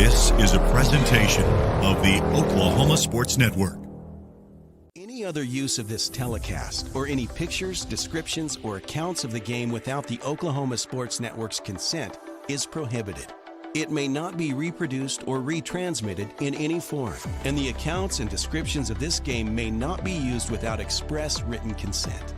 This is a presentation of the Oklahoma Sports Network. Any other use of this telecast or any pictures, descriptions, or accounts of the game without the Oklahoma Sports Network's consent is prohibited. It may not be reproduced or retransmitted in any form, and the accounts and descriptions of this game may not be used without express written consent.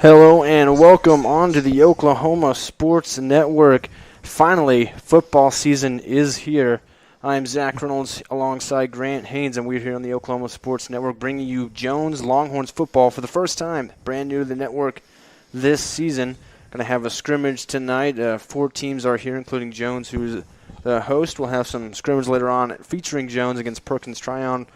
Hello and welcome on to the Oklahoma Sports Network. Finally, football season is here. I'm Zach Reynolds alongside Grant Haynes, and we're here on the Oklahoma Sports Network bringing you Jones Longhorns football for the first time, brand new to the network this season. Going to have a scrimmage tonight. 4 teams are here, including Jones, who's the host. We'll have some scrimmage later on featuring Jones against Perkins Tryon.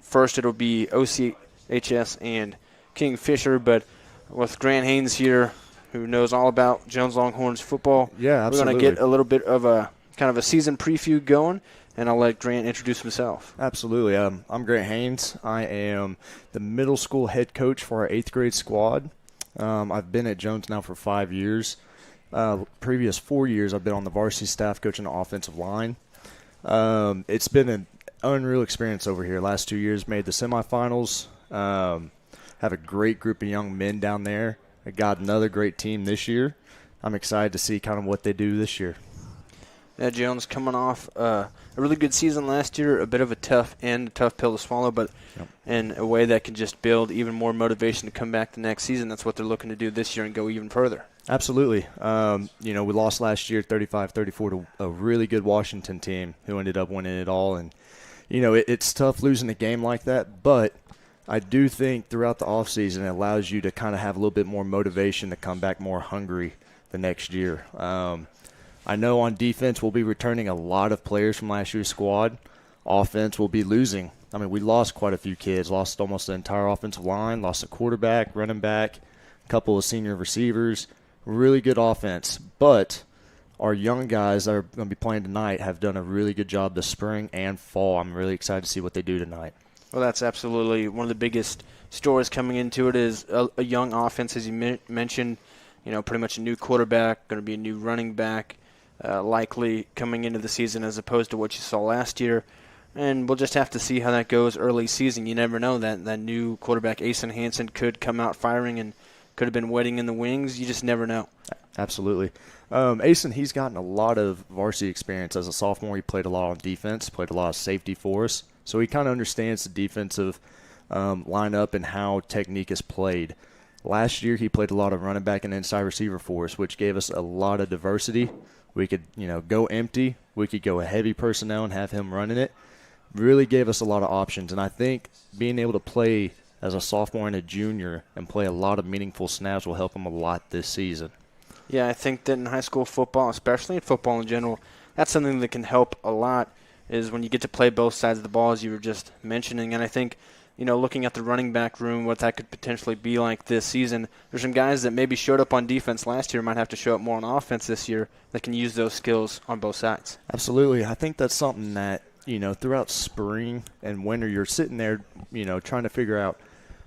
First, it'll be OCHS and Kingfisher, but with Grant Haynes here, who knows all about Jones Longhorns football. Yeah, absolutely. We're going to get a little bit of a kind of a season preview going, and I'll let Grant introduce himself. Absolutely. I'm Grant Haynes. I am the middle school head coach for our 8th grade squad. I've been at Jones now for 5 years. Previous 4 years, I've been on the varsity staff coaching the offensive line. It's been an unreal experience over here. Last 2 years, made the semifinals. Have a great group of young men down there. I got another great team this year. I'm excited to see kind of what they do this year. Yeah, Jones coming off a really good season last year, a bit of a tough pill to swallow, but in a way that can just build even more motivation to come back the next season. That's what they're looking to do this year and go even further. Absolutely. We lost last year 35-34 to a really good Washington team who ended up winning it all. And, it's tough losing a game like that, but I do think throughout the offseason it allows you to kind of have a little bit more motivation to come back more hungry the next year. I know on defense we'll be returning a lot of players from last year's squad. Offense will be losing. I mean, we lost quite a few kids, lost almost the entire offensive line, lost a quarterback, running back, a couple of senior receivers. Really good offense. But our young guys that are going to be playing tonight have done a really good job this spring and fall. I'm really excited to see what they do tonight. Well, that's absolutely one of the biggest stories coming into it is a young offense, as you mentioned, pretty much a new quarterback, going to be a new running back, likely coming into the season as opposed to what you saw last year. And we'll just have to see how that goes early season. You never know. That new quarterback, Asen Hansen, could come out firing and could have been waiting in the wings. You just never know. Absolutely. Asen, he's gotten a lot of varsity experience. As a sophomore, he played a lot on defense, played a lot of safety for us. So he kind of understands the defensive lineup and how technique is played. Last year, he played a lot of running back and inside receiver for us, which gave us a lot of diversity. We could, go empty. We could go a heavy personnel and have him running it. Really gave us a lot of options. And I think being able to play as a sophomore and a junior and play a lot of meaningful snaps will help him a lot this season. Yeah, I think that in high school football, especially in football in general, that's something that can help a lot. Is when you get to play both sides of the ball, as you were just mentioning. And I think, looking at the running back room, what that could potentially be like this season, there's some guys that maybe showed up on defense last year might have to show up more on offense this year that can use those skills on both sides. Absolutely. I think that's something that, throughout spring and winter, you're sitting there, trying to figure out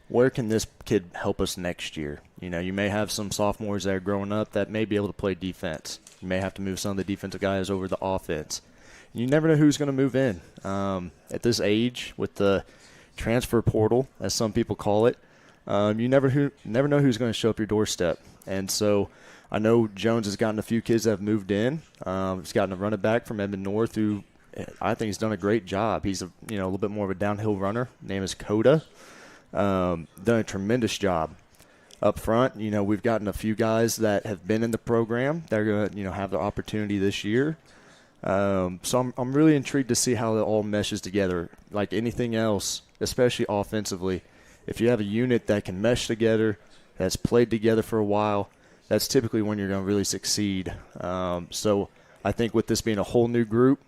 where can this kid help us next year. You may have some sophomores that are growing up that may be able to play defense. You may have to move some of the defensive guys over to offense. You never know who's going to move in. At this age, with the transfer portal, as some people call it, you never know who's going to show up your doorstep. And so I know Jones has gotten a few kids that have moved in. He's gotten a running back from Edmond North who I think he's done a great job. He's a little bit more of a downhill runner. Name is Coda. Done a tremendous job. Up front, we've gotten a few guys that have been in the program that are going to, have the opportunity this year. So I'm really intrigued to see how it all meshes together. Like anything else, especially offensively, if you have a unit that can mesh together, that's played together for a while, that's typically when you're going to really succeed. So I think with this being a whole new group,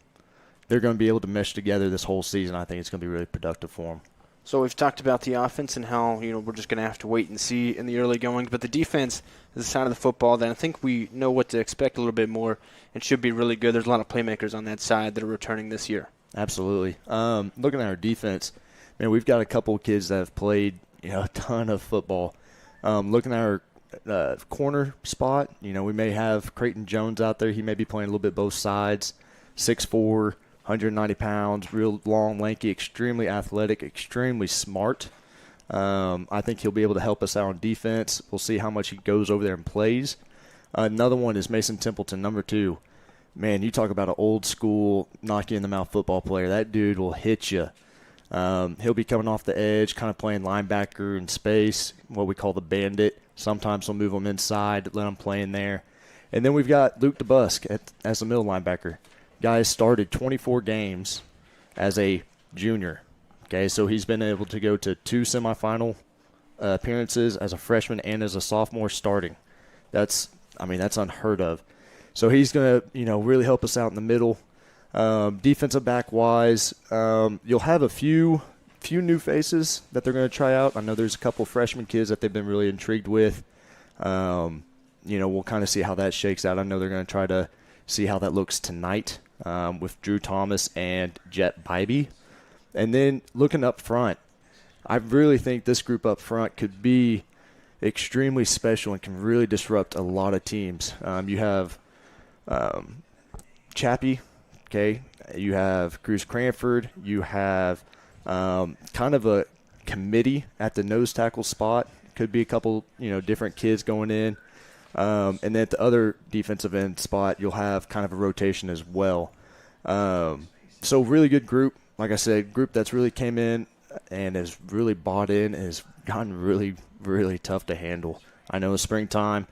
they're going to be able to mesh together this whole season. I think it's going to be really productive for them. So we've talked about the offense and how, we're just going to have to wait and see in the early goings. But the defense is the side of the football that I think we know what to expect a little bit more and should be really good. There's a lot of playmakers on that side that are returning this year. Absolutely. Looking at our defense, man, we've got a couple of kids that have played, a ton of football. Looking at our corner spot, we may have Creighton Jones out there. He may be playing a little bit both sides, 6'4", 190 pounds, real long, lanky, extremely athletic, extremely smart. I think he'll be able to help us out on defense. We'll see how much he goes over there and plays. Another one is Mason Templeton, number 2. Man, you talk about an old school, knock-you-in-the-mouth football player. That dude will hit you. He'll be coming off the edge, kind of playing linebacker in space, what we call the bandit. Sometimes we'll move him inside, let him play in there. And then we've got Luke DeBusk as the middle linebacker. Guy started 24 games as a junior. Okay, so he's been able to go to 2 semifinal appearances as a freshman and as a sophomore starting. That's unheard of. So he's going to, really help us out in the middle. Defensive back wise, you'll have a few new faces that they're going to try out. I know there's a couple freshman kids that they've been really intrigued with. We'll kind of see how that shakes out. I know they're going to try to see how that looks tonight with Drew Thomas and Jet Bybee. And then looking up front, I really think this group up front could be extremely special and can really disrupt a lot of teams. You have Chappie, okay? You have Cruz Cranford. You have kind of a committee at the nose tackle spot. Could be a couple, different kids going in. And then at the other defensive end spot, you'll have kind of a rotation as well. So really good group. Like I said, group that's really came in and has really bought in and has gotten really, really tough to handle. I know in springtime,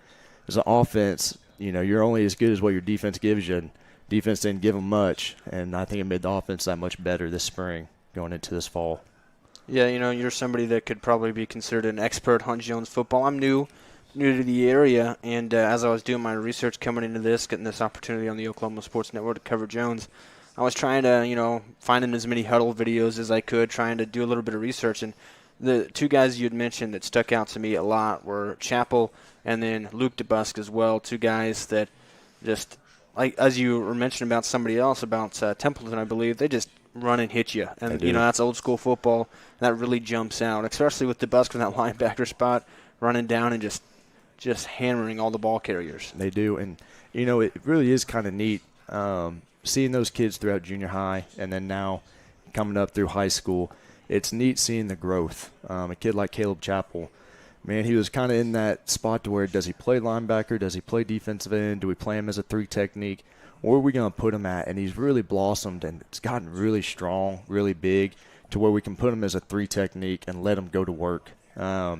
as an offense, you're only as good as what your defense gives you. And defense didn't give them much, and I think it made the offense that much better this spring going into this fall. Yeah, you're somebody that could probably be considered an expert on Jones football. I'm new to the area, and as I was doing my research coming into this, getting this opportunity on the Oklahoma Sports Network to cover Jones, I was trying to, find in as many huddle videos as I could, trying to do a little bit of research. And the 2 guys you had mentioned that stuck out to me a lot were Chappell and then Luke DeBusk as well, 2 guys that just, like as you were mentioning about somebody else, about Templeton, I believe, they just run and hit you. And, that's old school football. And that really jumps out, especially with DeBusk in that linebacker spot, running down and just hammering all the ball carriers. They do. And, it really is kind of neat. Seeing those kids throughout junior high and then now coming up through high school, it's neat seeing the growth. A kid like Caleb Chappell, man, he was kind of in that spot to where does he play linebacker, does he play defensive end, do we play him as a 3 technique, where are we going to put him at? And he's really blossomed and it's gotten really strong, really big to where we can put him as a 3 technique and let him go to work. I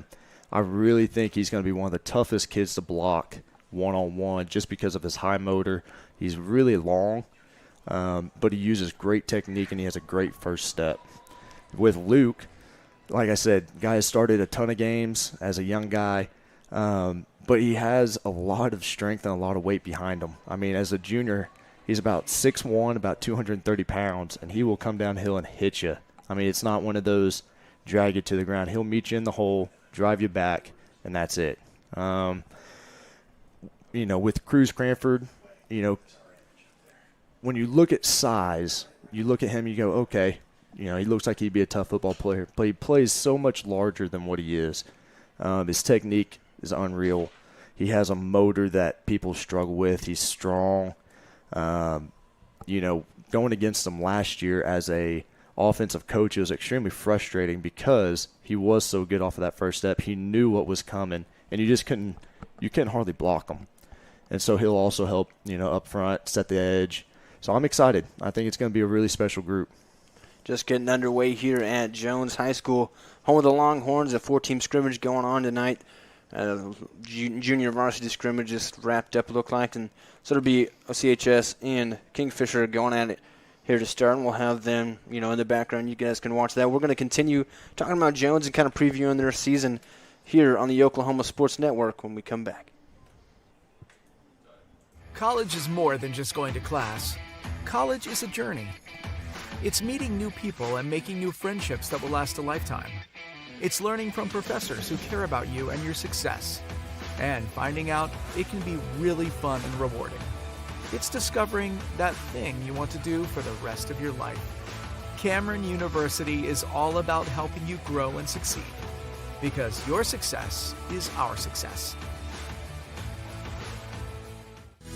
really think he's going to be one of the toughest kids to block one-on-one just because of his high motor. He's really long. But he uses great technique and he has a great first step. With Luke, like I said, guy has started a ton of games as a young guy, but he has a lot of strength and a lot of weight behind him. I mean, as a junior, he's about 6'1", about 230 pounds, and he will come downhill and hit you. I mean, it's not one of those drag you to the ground. He'll meet you in the hole, drive you back, and that's it. With Cruz Cranford, when you look at size, you look at him, you go, okay, he looks like he'd be a tough football player, but he plays so much larger than what he is. His technique is unreal. He has a motor that people struggle with. He's strong. Going against him last year as a offensive coach, it was extremely frustrating because he was so good off of that first step. He knew what was coming, and you couldn't hardly block him. And so he'll also help, up front, set the edge. So I'm excited. I think it's going to be a really special group. Just getting underway here at Jones High School, home of the Longhorns, a 4-team scrimmage going on tonight Junior varsity scrimmage just wrapped up, it looked like, and so it'll be OCHS and Kingfisher going at it here to start, and we'll have them, in the background. You guys can watch that. We're going to continue talking about Jones and kind of previewing their season here on the Oklahoma Sports Network when we come back. College is more than just going to class. College is a journey. It's meeting new people and making new friendships that will last a lifetime. It's learning from professors who care about you and your success, and finding out it can be really fun and rewarding. It's discovering that thing you want to do for the rest of your life. Cameron University is all about helping you grow and succeed, because your success is our success.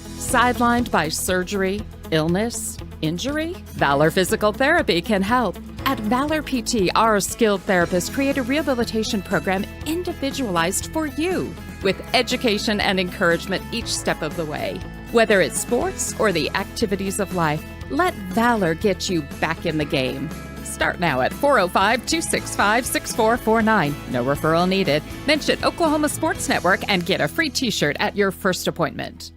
Sidelined by surgery, illness, injury? Valor Physical Therapy can help. At Valor PT, our skilled therapists create a rehabilitation program individualized for you, with education and encouragement each step of the way. Whether it's sports or the activities of life, let Valor get you back in the game. Start now at 405-265-6449. No referral needed. Mention Oklahoma Sports Network and get a free t-shirt at your first appointment.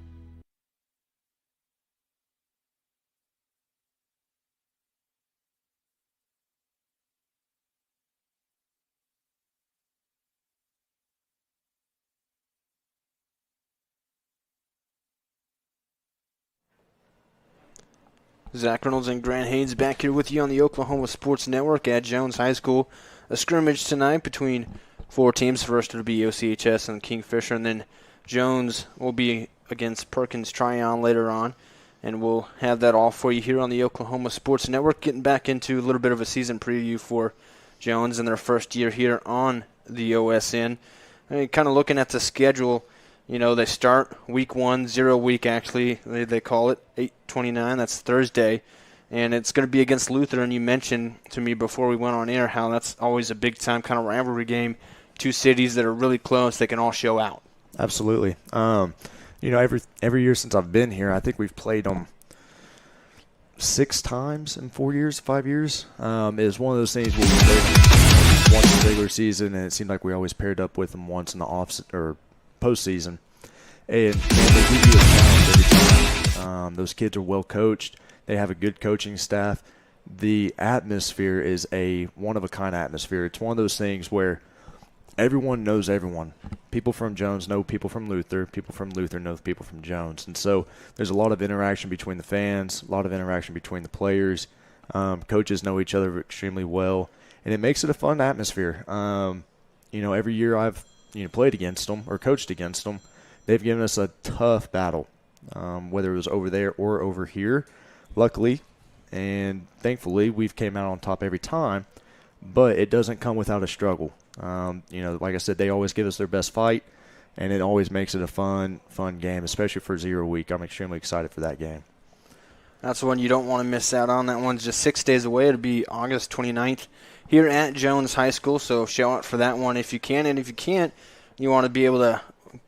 Zach Reynolds and Grant Haynes back here with you on the Oklahoma Sports Network at Jones High School. A scrimmage tonight between four teams. First it'll be OCHS and Kingfisher, and then Jones will be against Perkins Tryon later on. And we'll have that all for you here on the Oklahoma Sports Network. Getting back into a little bit of a season preview for Jones in their first year here on the OSN. Kind of looking at the schedule. They start week 1, 0 week actually, they call it, 8/29, that's Thursday, and it's going to be against Luther, and you mentioned to me before we went on air how that's always a big-time kind of rivalry game, two cities that are really close, they can all show out. Absolutely. Every year since I've been here, I think we've played them 6 times in 5 years. It's one of those things where we played once in the regular season, and it seemed like we always paired up with them once in the postseason, and they give you a challenge every time. Those kids are well coached. They have a good coaching staff. The atmosphere is a one-of-a-kind atmosphere. It's one of those things where everyone knows everyone. People from Jones know people from Luther. People from Luther know people from Jones. And so there's a lot of interaction between the fans, a lot of interaction between the players. Coaches know each other extremely well, and it makes it a fun atmosphere. Every year I've played against them or coached against them, they've given us a tough battle, whether it was over there or over here. Luckily and thankfully, we've came out on top every time, but it doesn't come without a struggle. Like I said, they always give us their best fight, and it always makes it a fun game, especially for 0 week. I'm extremely excited for that game. That's the one you don't want to miss out on. That one's just 6 days away. It'll be August 29th here at Jones High School, so show out for that one if you can. And if you can't, you want to be able to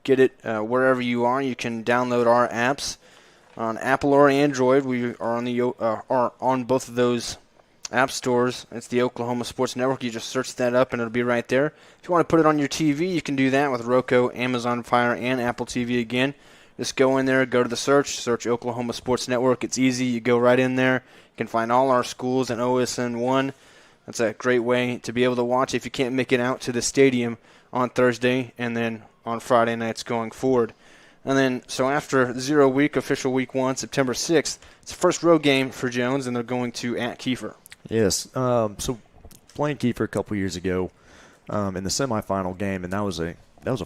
get it wherever you are. You can download our apps on Apple or Android. We are on both of those app stores. It's the Oklahoma Sports Network. You just search that up, and it'll be right there. If you want to put it on your TV, you can do that with Roku, Amazon Fire, and Apple TV again. Just go in there, go to the search Oklahoma Sports Network. It's easy. You go right in there. You can find all our schools in OSN 1. That's a great way to be able to watch if you can't make it out to the stadium on Thursday and then on Friday nights going forward. And then, so after 0 week, official week 1, September 6th, it's the first road game for Jones, and they're going to at Kiefer. Yes. So playing Kiefer a couple years ago in the semifinal game, and that was a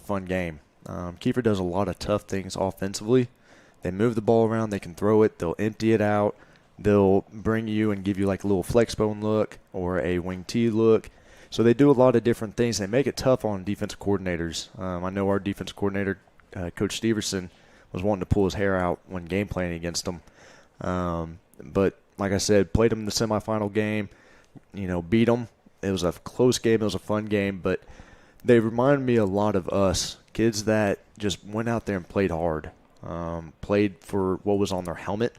fun game. Kiefer does a lot of tough things offensively. They move the ball around. They can throw it. They'll empty it out. They'll bring you and give you like a little flex bone look or a wing T look. So they do a lot of different things. They make it tough on defensive coordinators. I know our defensive coordinator, Coach Steverson, was wanting to pull his hair out when game playing against them. But like I said, played them in the semifinal game, beat them. It was a close game. It was a fun game. But they remind me a lot of us, kids that just went out there and played hard, played for what was on their helmet.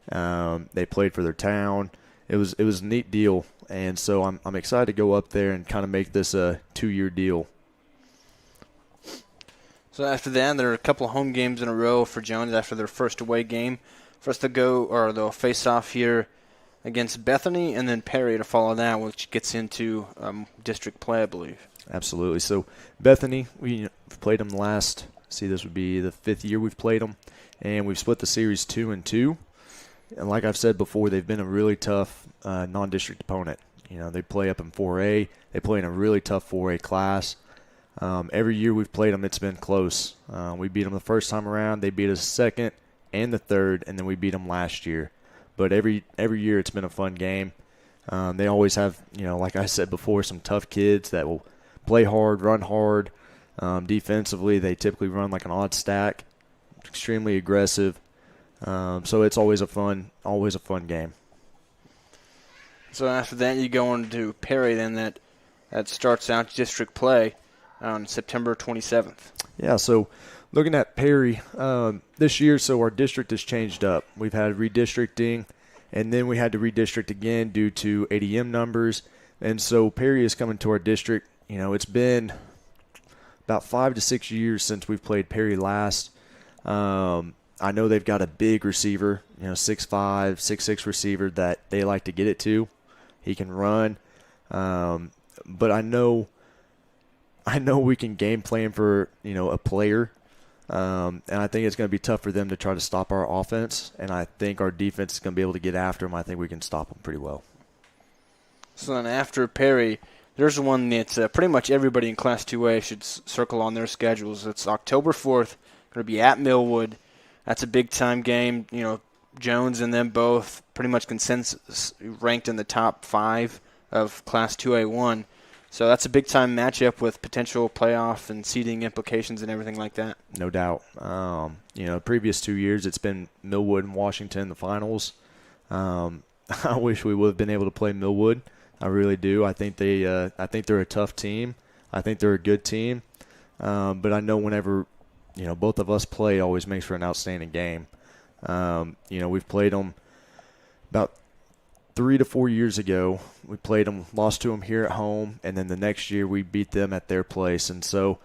They played for their town. It was a neat deal, and so I'm excited to go up there and kind of make this a 2-year deal. So after that, there are a couple of home games in a row for Jones after their first away game. First they'll face off here against Bethany, and then Perry to follow that, which gets into district play, I believe. Absolutely. So Bethany, we've played them this would be the 5th year we've played them, and we've split the series 2-2. And like I've said before, they've been a really tough non-district opponent. They play up in 4A. They play in a really tough 4A class. Every year we've played them, it's been close. We beat them the first time around. They beat us the second and the third, and then we beat them last year. But every year it's been a fun game. They always have, like I said before, some tough kids that will play hard, run hard. Defensively, they typically run like an odd stack, extremely aggressive. So it's always a fun game. So after that, you go on to Perry, then that starts out district play on September 27th. Yeah, so looking at Perry this year, so our district has changed up. We've had redistricting, and then we had to redistrict again due to ADM numbers. And so Perry is coming to our district. It's been about 5 to 6 years since we've played Perry last. I know they've got a big receiver, 6'5", 6'6" receiver that they like to get it to. He can run. But I know we can game plan for, a player. And I think it's going to be tough for them to try to stop our offense. And I think our defense is going to be able to get after them. I think we can stop them pretty well. So then after Perry, there's one that's pretty much everybody in Class 2A should circle on their schedules. It's October 4th, going to be at Millwood. That's a big-time game. Jones and them both pretty much consensus ranked in the top 5 of Class 2A1. So that's a big-time matchup with potential playoff and seeding implications and everything like that. No doubt. Previous 2 years it's been Millwood and Washington in the finals. I wish we would have been able to play Millwood. I really do. I think they're a tough team. I think they're a good team. But I know whenever both of us play, it always makes for an outstanding game. We've played them about 3 to 4 years ago. We played them, lost to them here at home, and then the next year we beat them at their place. And so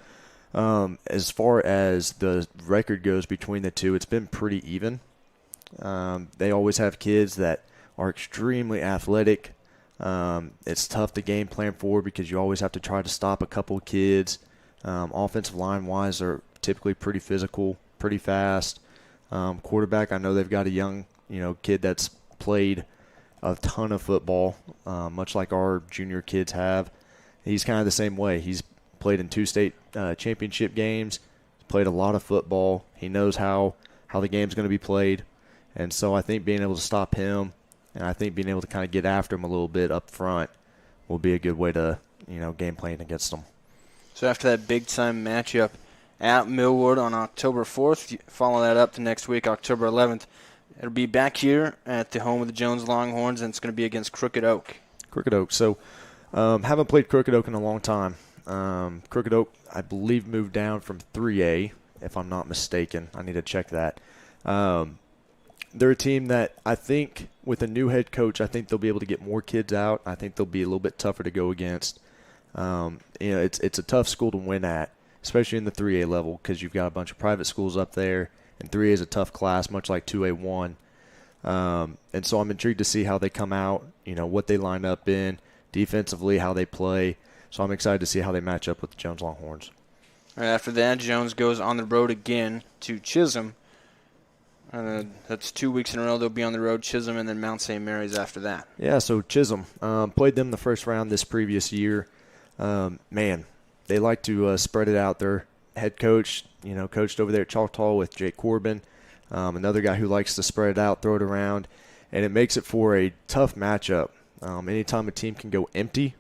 as far as the record goes between the two, it's been pretty even. They always have kids that are extremely athletic. It's tough to game plan for because you always have to try to stop a couple of kids. Offensive line-wise, they're typically pretty physical, pretty fast. Quarterback, I know they've got a young, kid that's played a ton of football, much like our junior kids have. He's kind of the same way. He's played in 2 state championship games, played a lot of football. He knows how the game's going to be played. And so I think being able to stop him and I think being able to kind of get after him a little bit up front will be a good way to, game plan against them. So after that big-time matchup at Millwood on October 4th, you follow that up to next week, October 11th. It'll be back here at the home of the Jones Longhorns, and it's going to be against Crooked Oak. Crooked Oak. So haven't played Crooked Oak in a long time. Crooked Oak, I believe, moved down from 3A, if I'm not mistaken. I need to check that. They're a team that I think with a new head coach, I think they'll be able to get more kids out. I think they'll be a little bit tougher to go against. It's a tough school to win at, especially in the 3A level because you've got a bunch of private schools up there, and 3A is a tough class, much like 2A1. And so I'm intrigued to see how they come out, what they line up in, defensively, how they play. So I'm excited to see how they match up with the Jones Longhorns. All right, after that, Jones goes on the road again to Chisholm. That's 2 weeks in a row. They'll be on the road, Chisholm, and then Mount St. Mary's after that. Yeah, so Chisholm played them the first round this previous year. Man, they like to spread it out. Their head coach, coached over there at Choctaw with Jake Corbin, another guy who likes to spread it out, throw it around, and it makes it for a tough matchup. Anytime a team can go empty,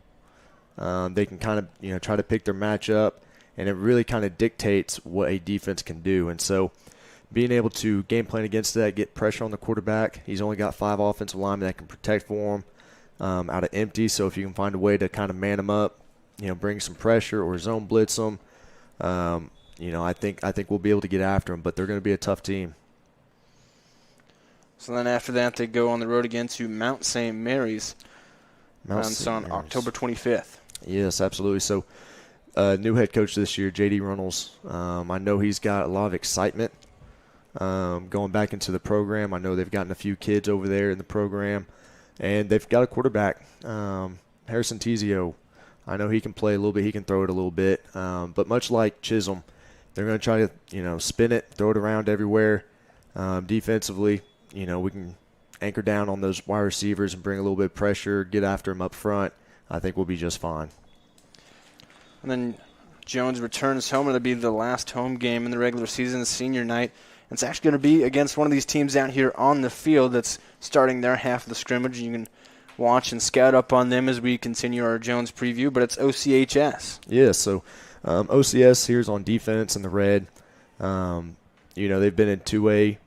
they can kind of try to pick their matchup, and it really kind of dictates what a defense can do. And so being able to game plan against that, get pressure on the quarterback. He's only got 5 offensive linemen that can protect for him out of empty. So if you can find a way to kind of man him up, bring some pressure or zone blitz them, I think we'll be able to get after them. But they're going to be a tough team. So then after that, they go on the road again to Mount St. Mary's. On October 25th. Yes, absolutely. So New head coach this year, J.D. Runnels. I know he's got a lot of excitement going back into the program. I know they've gotten a few kids over there in the program, and they've got a quarterback, Harrison Tizio. I know he can play a little bit. He can throw it a little bit. But much like Chisholm, they're going to try to, spin it, throw it around everywhere. Defensively, we can anchor down on those wide receivers and bring a little bit of pressure, get after them up front. I think we'll be just fine. And then Jones returns home. It'll be the last home game in the regular season, senior night. It's actually going to be against one of these teams out here on the field that's starting their half of the scrimmage. You can watch and scout up on them as we continue our Jones preview, but it's OCHS. Yeah, so OCS here's on defense in the red. They've been in 2A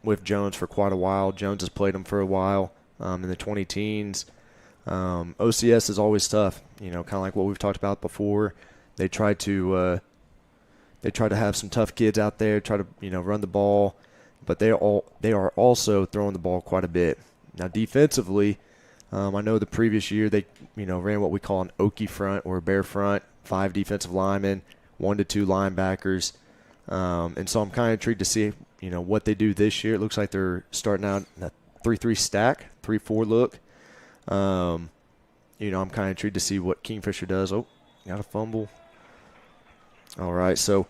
with Jones for quite a while. Jones has played them for a while in the 20 teens. OCS is always tough, kind of like what we've talked about before. They try to have some tough kids out there, try to run the ball, but they are also throwing the ball quite a bit. Now defensively, I know the previous year they ran what we call an Okie front or a bear front, 5 defensive linemen, 1 to 2 linebackers, and so I'm kind of intrigued to see what they do this year. It looks like they're starting out in a 3-3 stack, 3-4 look. I'm kind of intrigued to see what Kingfisher does. Oh, got a fumble. All right, so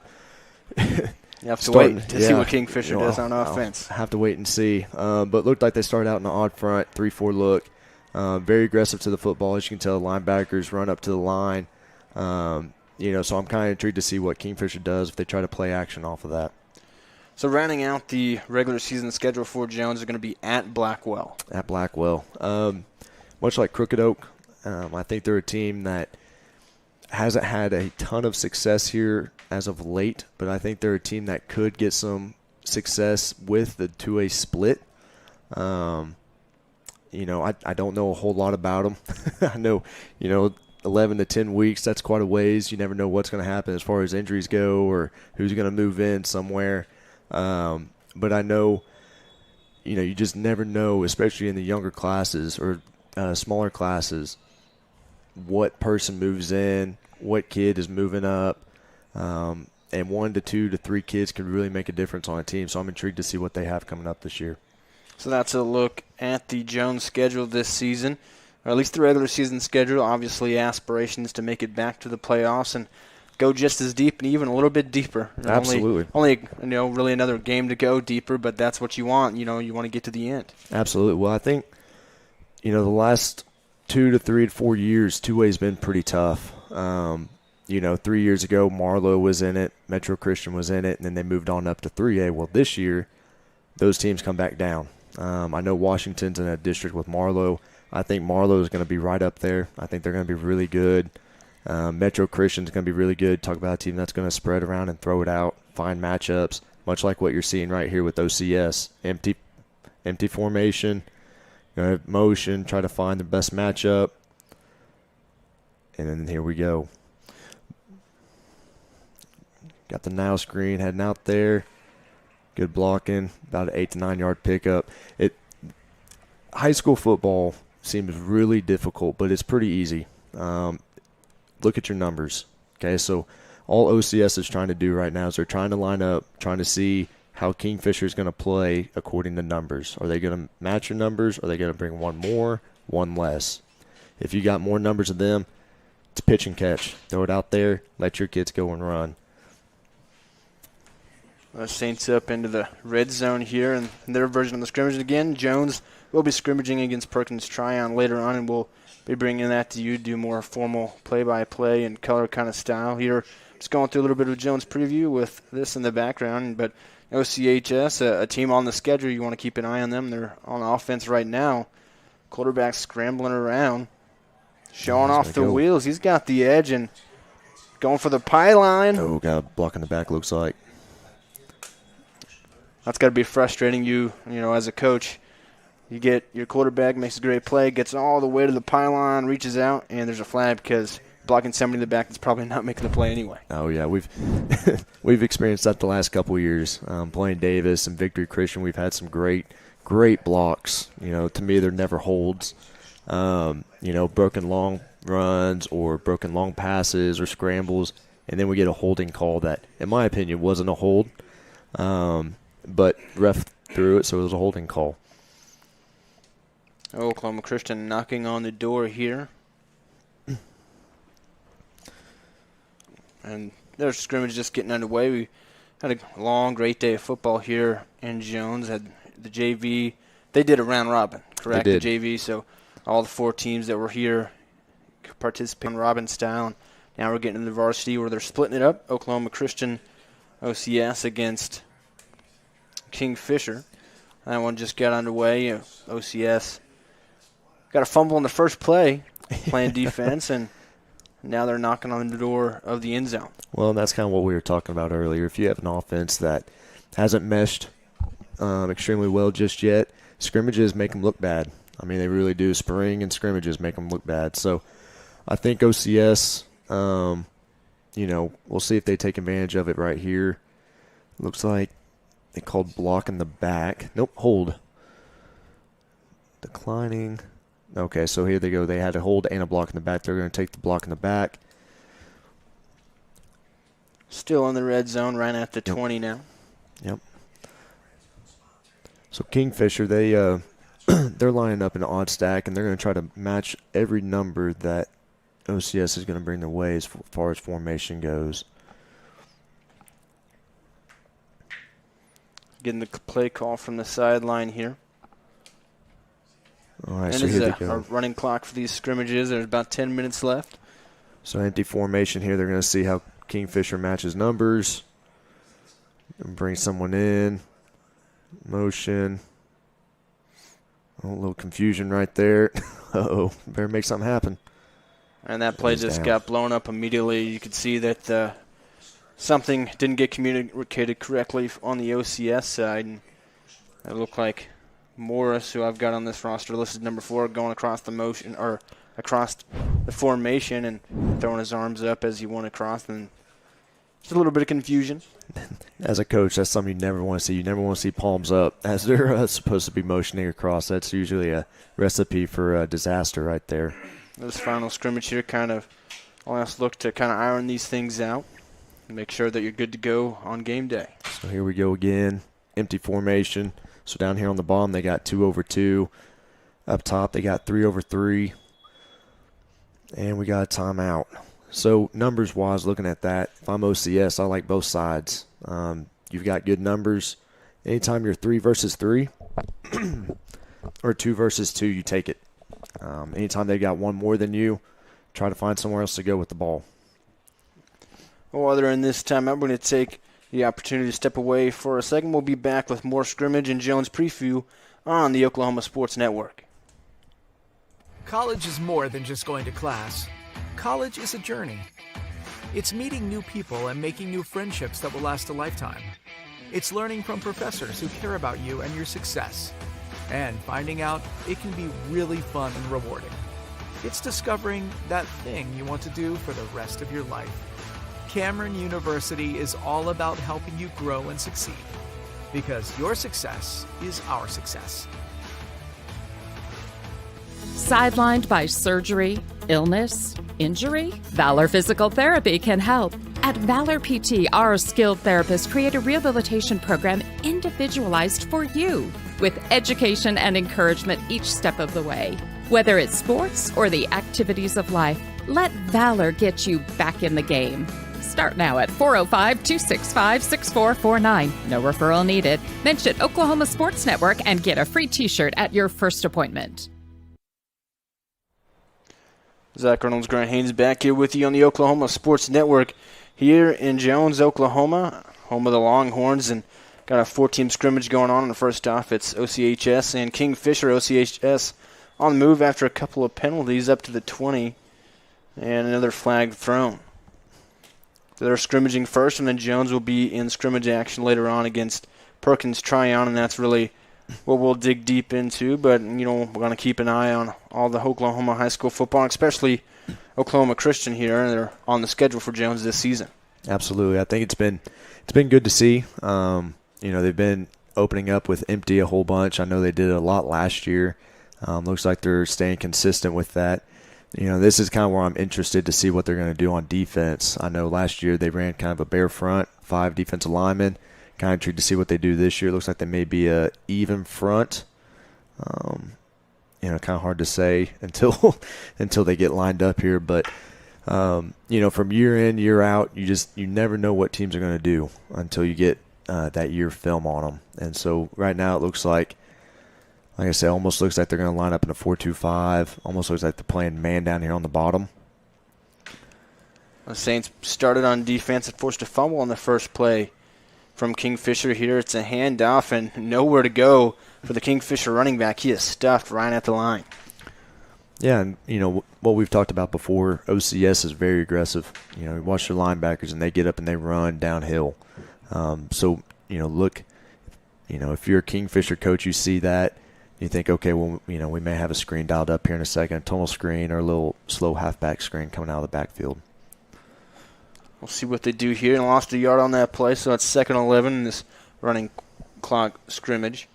you have to wait to see what Kingfisher does on offense. I'll have to wait and see. But it looked like they started out in an odd front, 3-4 look. Very aggressive to the football. As you can tell, linebackers run up to the line. So I'm kind of intrigued to see what Kingfisher does if they try to play action off of that. So rounding out the regular season schedule for Jones is going to be at Blackwell. At Blackwell. Much like Crooked Oak, I think they're a team that hasn't had a ton of success here as of late, but I think they're a team that could get some success with the 2A split. I don't know a whole lot about them. I know, 11 to 10 weeks, that's quite a ways. You never know what's going to happen as far as injuries go or who's going to move in somewhere. But I know, you just never know, especially in the younger classes or smaller classes, what person moves in, what kid is moving up, and 1 to 2 to 3 kids can really make a difference on a team. So I'm intrigued to see what they have coming up this year. So that's a look at the Jones schedule this season, or at least the regular season schedule. Obviously, aspirations to make it back to the playoffs and go just as deep and even a little bit deeper. Absolutely. Only really another game to go deeper, but that's what you want. You want to get to the end. Absolutely. Well, I think, the last 2 to 3 to 4 years, 2A's been pretty tough. 3 years ago, Marlowe was in it, Metro Christian was in it, and then they moved on up to 3A. Well, this year, those teams come back down. I know Washington's in a district with Marlowe. I think Marlowe is going to be right up there. I think they're going to be really good. Metro Christian's going to be really good. Talk about a team that's going to spread around and throw it out, find matchups, much like what you're seeing right here with OCS. Empty formation, motion, try to find the best matchup. And then here we go. Got the now screen heading out there. Good blocking, about an 8 to 9 yard pickup. High school football seems really difficult, but it's pretty easy. Look at your numbers. Okay, so all OCS is trying to do right now is they're trying to line up, trying to see how Kingfisher is going to play according to numbers. Are they going to match your numbers? Or are they going to bring one more, one less? If you got more numbers of them, it's pitch and catch. Throw it out there. Let your kids go and run. Saints up into the red zone here in their version of the scrimmage. Again, Jones will be scrimmaging against Perkins Tryon later on, and we'll be bringing that to you, do more formal play-by-play and color kind of style here. Just going through a little bit of a Jones preview with this in the background, but OCHS, a team on the schedule, you want to keep an eye on them. They're on offense right now. Quarterback scrambling around, showing off the wheels. He's got the edge and going for the pylon. Oh, got a block in the back, looks like. That's got to be frustrating as a coach. You get your quarterback, makes a great play, gets all the way to the pylon, reaches out, and there's a flag because blocking somebody in the back that's probably not making the play anyway. Oh, yeah. We've experienced that the last couple of years. Playing Davis and Victory Christian, we've had some great blocks. To me, they're never holds. Broken long runs or broken long passes or scrambles, and then we get a holding call that, in my opinion, wasn't a hold, but ref threw it, so it was a holding call. Oklahoma Christian knocking on the door here. And their scrimmage just getting underway. We had a long, great day of football here in Jones. Had the JV. They did a round robin, correct? They did. The JV. So all the 4 teams that were here participating in robin style. And now we're getting into the varsity where they're splitting it up. Oklahoma Christian OCS against Kingfisher. That one just got underway. OCS got a fumble in the first play, playing defense, and now they're knocking on the door of the end zone. Well, that's kind of what we were talking about earlier. If you have an offense that hasn't meshed extremely well just yet, scrimmages make them look bad. I mean, they really do. Spring and scrimmages make them look bad. So I think OCS, we'll see if they take advantage of it right here. Looks like they called block in the back. Nope, hold. Declining. Okay, so here they go. They had a hold and a block in the back. They're going to take the block in the back. Still in the red zone, right at the 20 now. Yep. So Kingfisher, they're lining up in an odd stack, and they're going to try to match every number that OCS is going to bring their way as far as formation goes. Getting the play call from the sideline here. All right, and so this here is they go. a running clock for these scrimmages. There's about 10 minutes left. So empty formation here. They're going to see how Kingfisher matches numbers. And bring someone in. Motion. Oh, a little confusion right there. Uh-oh. Better make something happen. And that play just got blown up immediately. You could see that something didn't get communicated correctly on the OCS side. And it looked like Morris, who I've got on this roster listed number 4, going across the motion or across the formation and throwing his arms up as he went across, and just a little bit of confusion. As a coach, that's something you never want to see. You never want to see palms up as they're supposed to be motioning across. That's usually a recipe for disaster right there. This final scrimmage here kind of last look to kind of iron these things out and make sure that you're good to go on game day. So here we go again, empty formation. So down here on the bottom, they got 2 over 2. Up top, they got 3 over 3. And we got a timeout. So numbers-wise, looking at that, if I'm OCS, I like both sides. You've got good numbers. Anytime you're 3 versus 3 or 2 versus 2, you take it. Anytime they got one more than you, try to find somewhere else to go with the ball. Well, while they're in this timeout, we're going to take the opportunity to step away for a second. We'll be back with more scrimmage and Jones preview on the Oklahoma Sports Network. College is more than just going to class. College is a journey. It's meeting new people and making new friendships that will last a lifetime. It's learning from professors who care about you and your success. And finding out it can be really fun and rewarding. It's discovering that thing you want to do for the rest of your life. Cameron University is all about helping you grow and succeed. Because your success is our success. Sidelined by surgery, illness, injury? Valor Physical Therapy can help. At Valor PT, our skilled therapists create a rehabilitation program individualized for you, with education and encouragement each step of the way. Whether it's sports or the activities of life, let Valor get you back in the game. Start now at 405-265-6449. No referral needed. Mention Oklahoma Sports Network and get a free t-shirt at your first appointment. Zach Reynolds, Grant Haynes back here with you on the Oklahoma Sports Network here in Jones, Oklahoma, home of the Longhorns, and got a 4-team scrimmage going on. And first off, it's OCHS and Kingfisher. OCHS on the move after a couple of penalties up to the 20 and another flag thrown. So they're scrimmaging first, and then Jones will be in scrimmage action later on against Perkins Tryon, and that's really what we'll dig deep into. But, we're going to keep an eye on all the Oklahoma high school football, especially Oklahoma Christian here. They're on the schedule for Jones this season. Absolutely. I think it's been good to see. They've been opening up with empty a whole bunch. I know they did it a lot last year. Looks like they're staying consistent with that. This is kind of where I'm interested to see what they're going to do on defense. I know last year they ran kind of a bare front, 5 defensive linemen. Kind of intrigued to see what they do this year. It looks like they may be a even front. Kind of hard to say until they get lined up here. But from year in, year out, you never know what teams are going to do until you get that year film on them. And so right now it looks like I said, almost looks like they're going to line up in a 4-2-5. Almost looks like they're playing man down here on the bottom. The Saints started on defense and forced a fumble on the first play from Kingfisher here. It's a handoff and nowhere to go for the Kingfisher running back. He is stuffed right at the line. Yeah, and, what we've talked about before, OCS is very aggressive. You watch their linebackers, and they get up and they run downhill. Look, if you're a Kingfisher coach, you see that. You think, okay, well, we may have a screen dialed up here in a second, a tunnel screen or a little slow halfback screen coming out of the backfield. We'll see what they do here. And lost a yard on that play, so it's 2nd and 11 in this running clock scrimmage.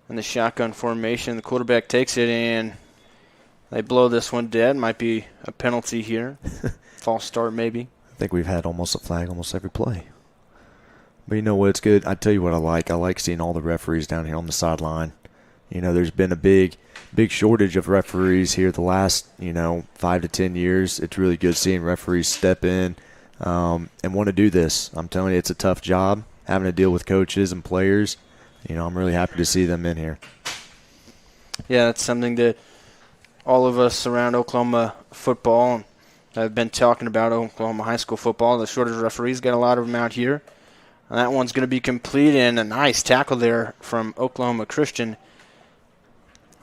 And the shotgun formation, the quarterback takes it, and they blow this one dead. Might be a penalty here. False start maybe. I think we've had almost a flag almost every play. But you know what? It's good. I tell you what I like. I like seeing all the referees down here on the sideline. There's been a big shortage of referees here the last, 5 to 10 years. It's really good seeing referees step in and want to do this. I'm telling you, it's a tough job having to deal with coaches and players. I'm really happy to see them in here. Yeah, that's something that all of us around Oklahoma football have been talking about. Oklahoma high school football, the shortage of referees, got a lot of them out here. And that one's going to be complete, and a nice tackle there from Oklahoma Christian.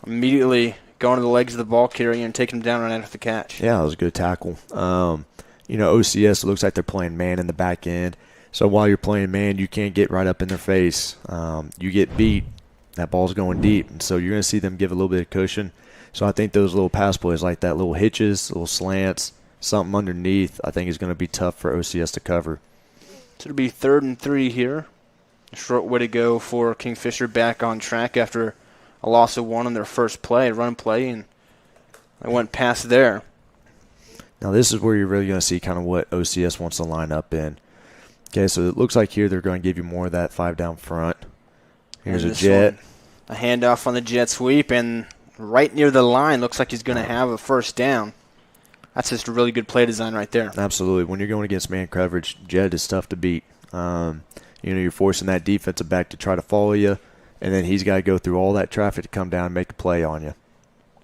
Immediately going to the legs of the ball carrier and taking him down right after the catch. Yeah, it was a good tackle. OCS, it looks like they're playing man in the back end. So while you're playing man, you can't get right up in their face. You get beat, that ball's going deep. And so you're going to see them give a little bit of cushion. So I think those little pass plays like that, little hitches, little slants, something underneath, I think is going to be tough for OCS to cover. So it'll be 3rd and 3 here. A short way to go for Kingfisher, back on track after a loss of 1 on their first play, run play, and they went past there. Now this is where you're really going to see kind of what OCS wants to line up in. Okay, so it looks like here they're going to give you more of that 5 down front. Here's a jet. A handoff on the jet sweep, and right near the line, looks like he's going to have a first down. That's just a really good play design right there. Absolutely. When you're going against man coverage, jet is tough to beat. You're forcing that defensive back to try to follow you, and then he's got to go through all that traffic to come down and make a play on you.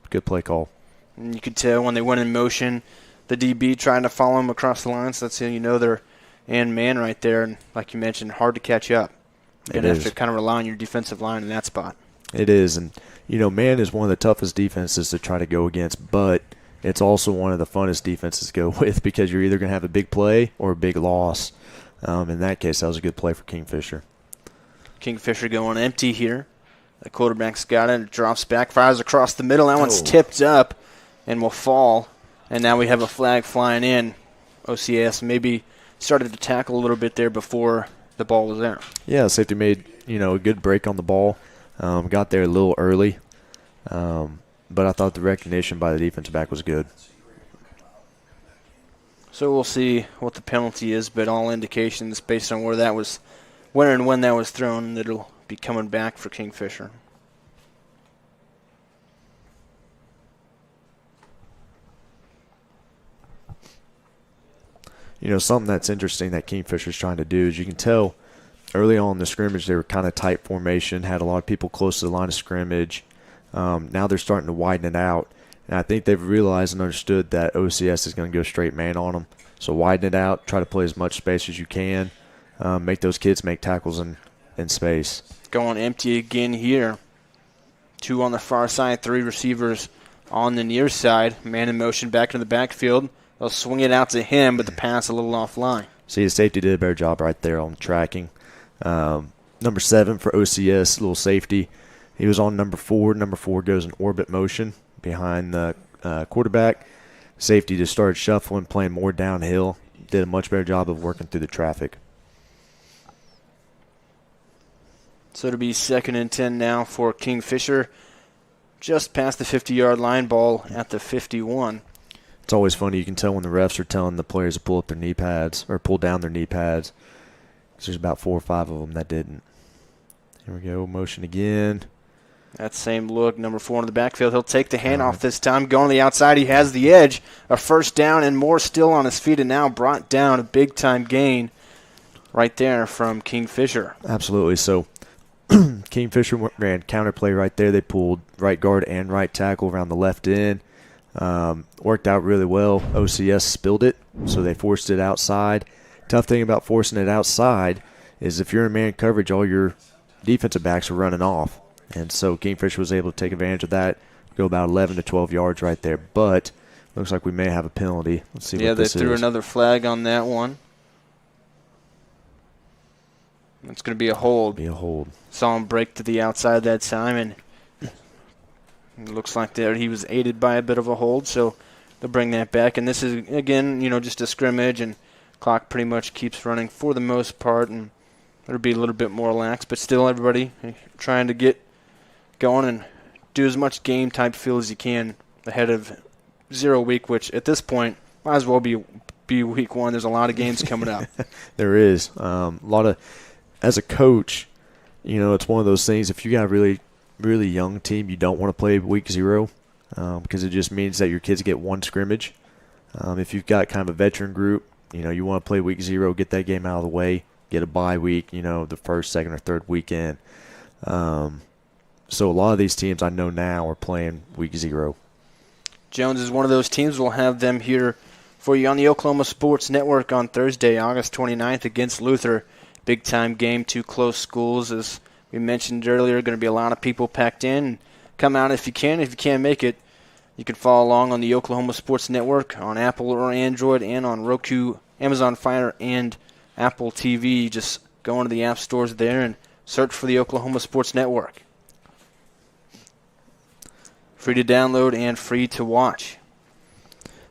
Good play call. And you could tell when they went in motion, the DB trying to follow him across the line, so that's how you know they're in man right there. And like you mentioned, hard to catch up. You're going to have to kind of rely on your defensive line in that spot. It is. And, man is one of the toughest defenses to try to go against, but it's also one of the funnest defenses to go with because you're either going to have a big play or a big loss. In that case, that was a good play for Kingfisher. Kingfisher going empty here. The quarterback's got it. It drops back, fires across the middle. That one's tipped up and will fall. And now we have a flag flying in. OCS maybe started to tackle a little bit there before the ball was there. Yeah, safety made a good break on the ball. Got there a little early. But I thought the recognition by the defensive back was good. So we'll see what the penalty is, but all indications based on where and when that was thrown, that it'll be coming back for Kingfisher. Something that's interesting that Kingfisher's trying to do is you can tell early on in the scrimmage they were kind of tight formation, had a lot of people close to the line of scrimmage. Now they're starting to widen it out. And I think they've realized and understood that OCS is going to go straight man on them. So widen it out, try to play as much space as you can, make those kids make tackles in space. Going empty again here. 2 on the far side, 3 receivers on the near side. Man in motion back into the backfield. They'll swing it out to him, but the pass a little offline. See, the safety did a better job right there on tracking. Number 7 for OCS, little safety. He was on number 4. Number 4 goes in orbit motion behind the quarterback. Safety just started shuffling, playing more downhill. Did a much better job of working through the traffic. So it'll be 2nd and 10 now for Kingfisher. just past the 50-yard line, ball at the 51. It's always funny. You can tell when the refs are telling the players to pull up their knee pads or pull down their knee pads. 'Cause there's about 4 or 5 of them that didn't. Here we go. Motion again. That same look, number 4 in the backfield. He'll take the handoff this time. Going to the outside, he has the edge. A first down and more still on his feet, and now brought down a big-time gain right there from Kingfisher. Absolutely. So Kingfisher ran counterplay right there. They pulled right guard and right tackle around the left end. Worked out really well. OCS spilled it, so they forced it outside. Tough thing about forcing it outside is if you're in man coverage, all your defensive backs are running off. And so Kingfisher was able to take advantage of that, go about 11 to 12 yards right there. But looks like we may have a penalty. Let's see what this is. Yeah, they threw another flag on that one. It's going to be a hold. Saw him break to the outside that time, and it looks like there he was aided by a bit of a hold, so they'll bring that back. And this is, again, just a scrimmage, and clock pretty much keeps running for the most part, and it'll be a little bit more lax. But still, everybody trying to get going and do as much game-type feel as you can ahead of 0 week, which at this point might as well be week 1. There's a lot of games coming up. There is. A lot of, as a coach, it's one of those things, if you got a really, really young team, you don't want to play week 0 because it just means that your kids get one scrimmage. If you've got kind of a veteran group, you want to play week 0, get that game out of the way, get a bye week, the first, second, or third weekend. So a lot of these teams I know now are playing week 0. Jones is one of those teams. We'll have them here for you on the Oklahoma Sports Network on Thursday, August 29th against Luther. Big-time game, 2 close schools. As we mentioned earlier, going to be a lot of people packed in. Come out if you can. If you can't make it, you can follow along on the Oklahoma Sports Network on Apple or Android and on Roku, Amazon Fire, and Apple TV. Just go into the app stores there and search for the Oklahoma Sports Network. Free to download and free to watch.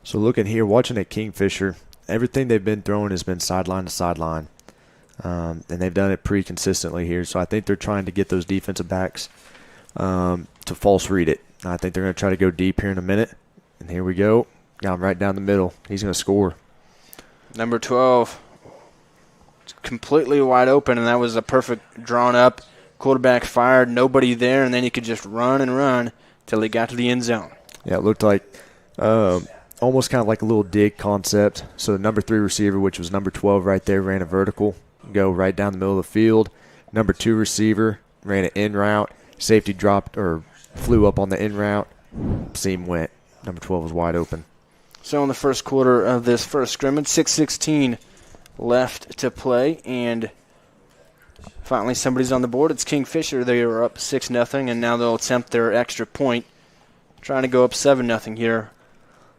So looking here, watching at Kingfisher, everything they've been throwing has been sideline to sideline. And they've done it pretty consistently here. So I think they're trying to get those defensive backs to false read it. I think they're going to try to go deep here in a minute. And here we go. Got him right down the middle. He's going to score. Number 12. It's completely wide open, and that was a perfect drawn-up. Quarterback fired, nobody there, and then he could just run and run till he got to the end zone. Yeah, it looked like almost kind of like a little dig concept. So the number 3 receiver, which was number 12 right there, ran a vertical, go right down the middle of the field. Number 2 receiver ran an in route. Safety dropped or flew up on the in route. Seam went. Number 12 was wide open. So in the first quarter of this first scrimmage, 6:16 left to play, and finally somebody's on the board. It's Kingfisher. They were up 6-0, and now they'll attempt their extra point, trying to go up 7-0 here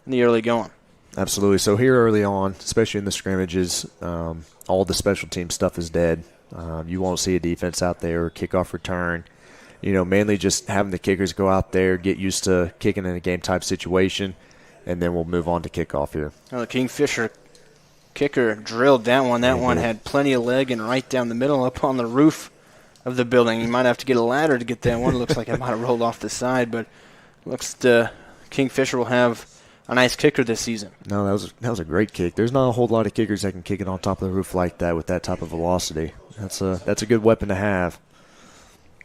in the early going. Absolutely. So here early on, especially in the scrimmages, all the special team stuff is dead. You won't see a defense out there, kickoff return. Mainly just having the kickers go out there, get used to kicking in a game-type situation, and then we'll move on to kickoff here. Well, the Kingfisher kicker drilled that one. That one had plenty of leg and right down the middle up on the roof of the building. You might have to get a ladder to get that one. It looks like it might have rolled off the side, but looks Kingfisher will have a nice kicker this season. No, that was a great kick. There's not a whole lot of kickers that can kick it on top of the roof like that with that type of velocity. That's a good weapon to have.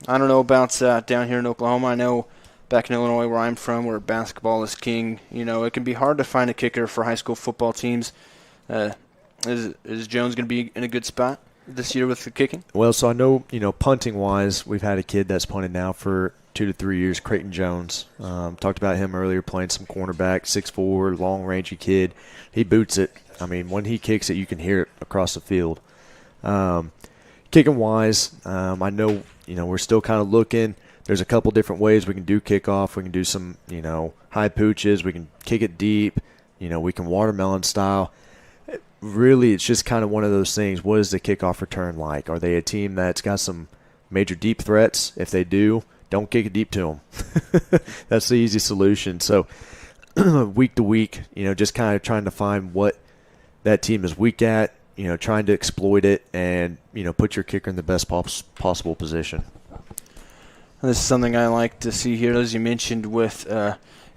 I don't know about down here in Oklahoma. I know back in Illinois where I'm from, where basketball is king, it can be hard to find a kicker for high school football teams. Is Jones going to be in a good spot this year with the kicking? Well, so I know, punting-wise, we've had a kid that's punted now for 2 to 3 years, Creighton Jones. Talked about him earlier, playing some cornerback, 6'4", long-rangey kid. He boots it. I mean, when he kicks it, you can hear it across the field. Kicking-wise, I know, we're still kind of looking. There's a couple different ways we can do kickoff. We can do some, high pooches. We can kick it deep. We can watermelon style. Really, it's just kind of one of those things. What is the kickoff return like? Are they a team that's got some major deep threats? If they do, don't kick it deep to them. That's the easy solution. So week to week, just kind of trying to find what that team is weak at, trying to exploit it and, put your kicker in the best possible position. This is something I like to see here, as you mentioned, with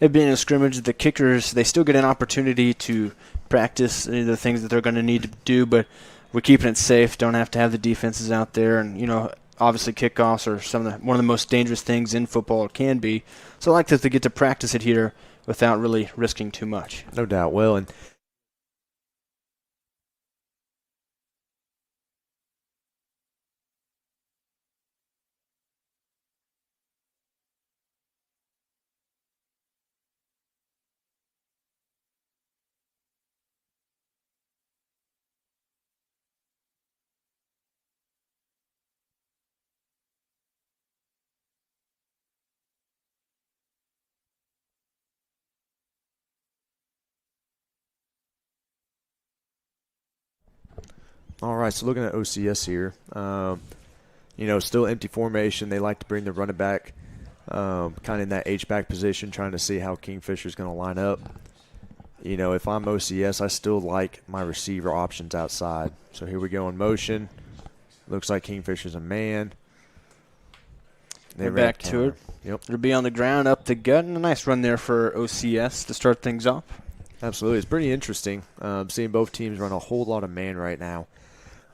it being a scrimmage. The kickers, they still get an opportunity to practice the things that they're going to need to do, but we're keeping it safe. Don't have to have the defenses out there, and obviously kickoffs are one of the most dangerous things in football. It can be. So I like that they get to practice it here without really risking too much. No doubt. Well, and all right, so looking at OCS here, still empty formation. They like to bring the running back kind of in that H-back position, trying to see how Kingfisher's going to line up. If I'm OCS, I still like my receiver options outside. So here we go in motion. Looks like Kingfisher's a man. They're back to it. Yep. It'll be on the ground, up the gut, and a nice run there for OCS to start things off. Absolutely. It's pretty interesting seeing both teams run a whole lot of man right now.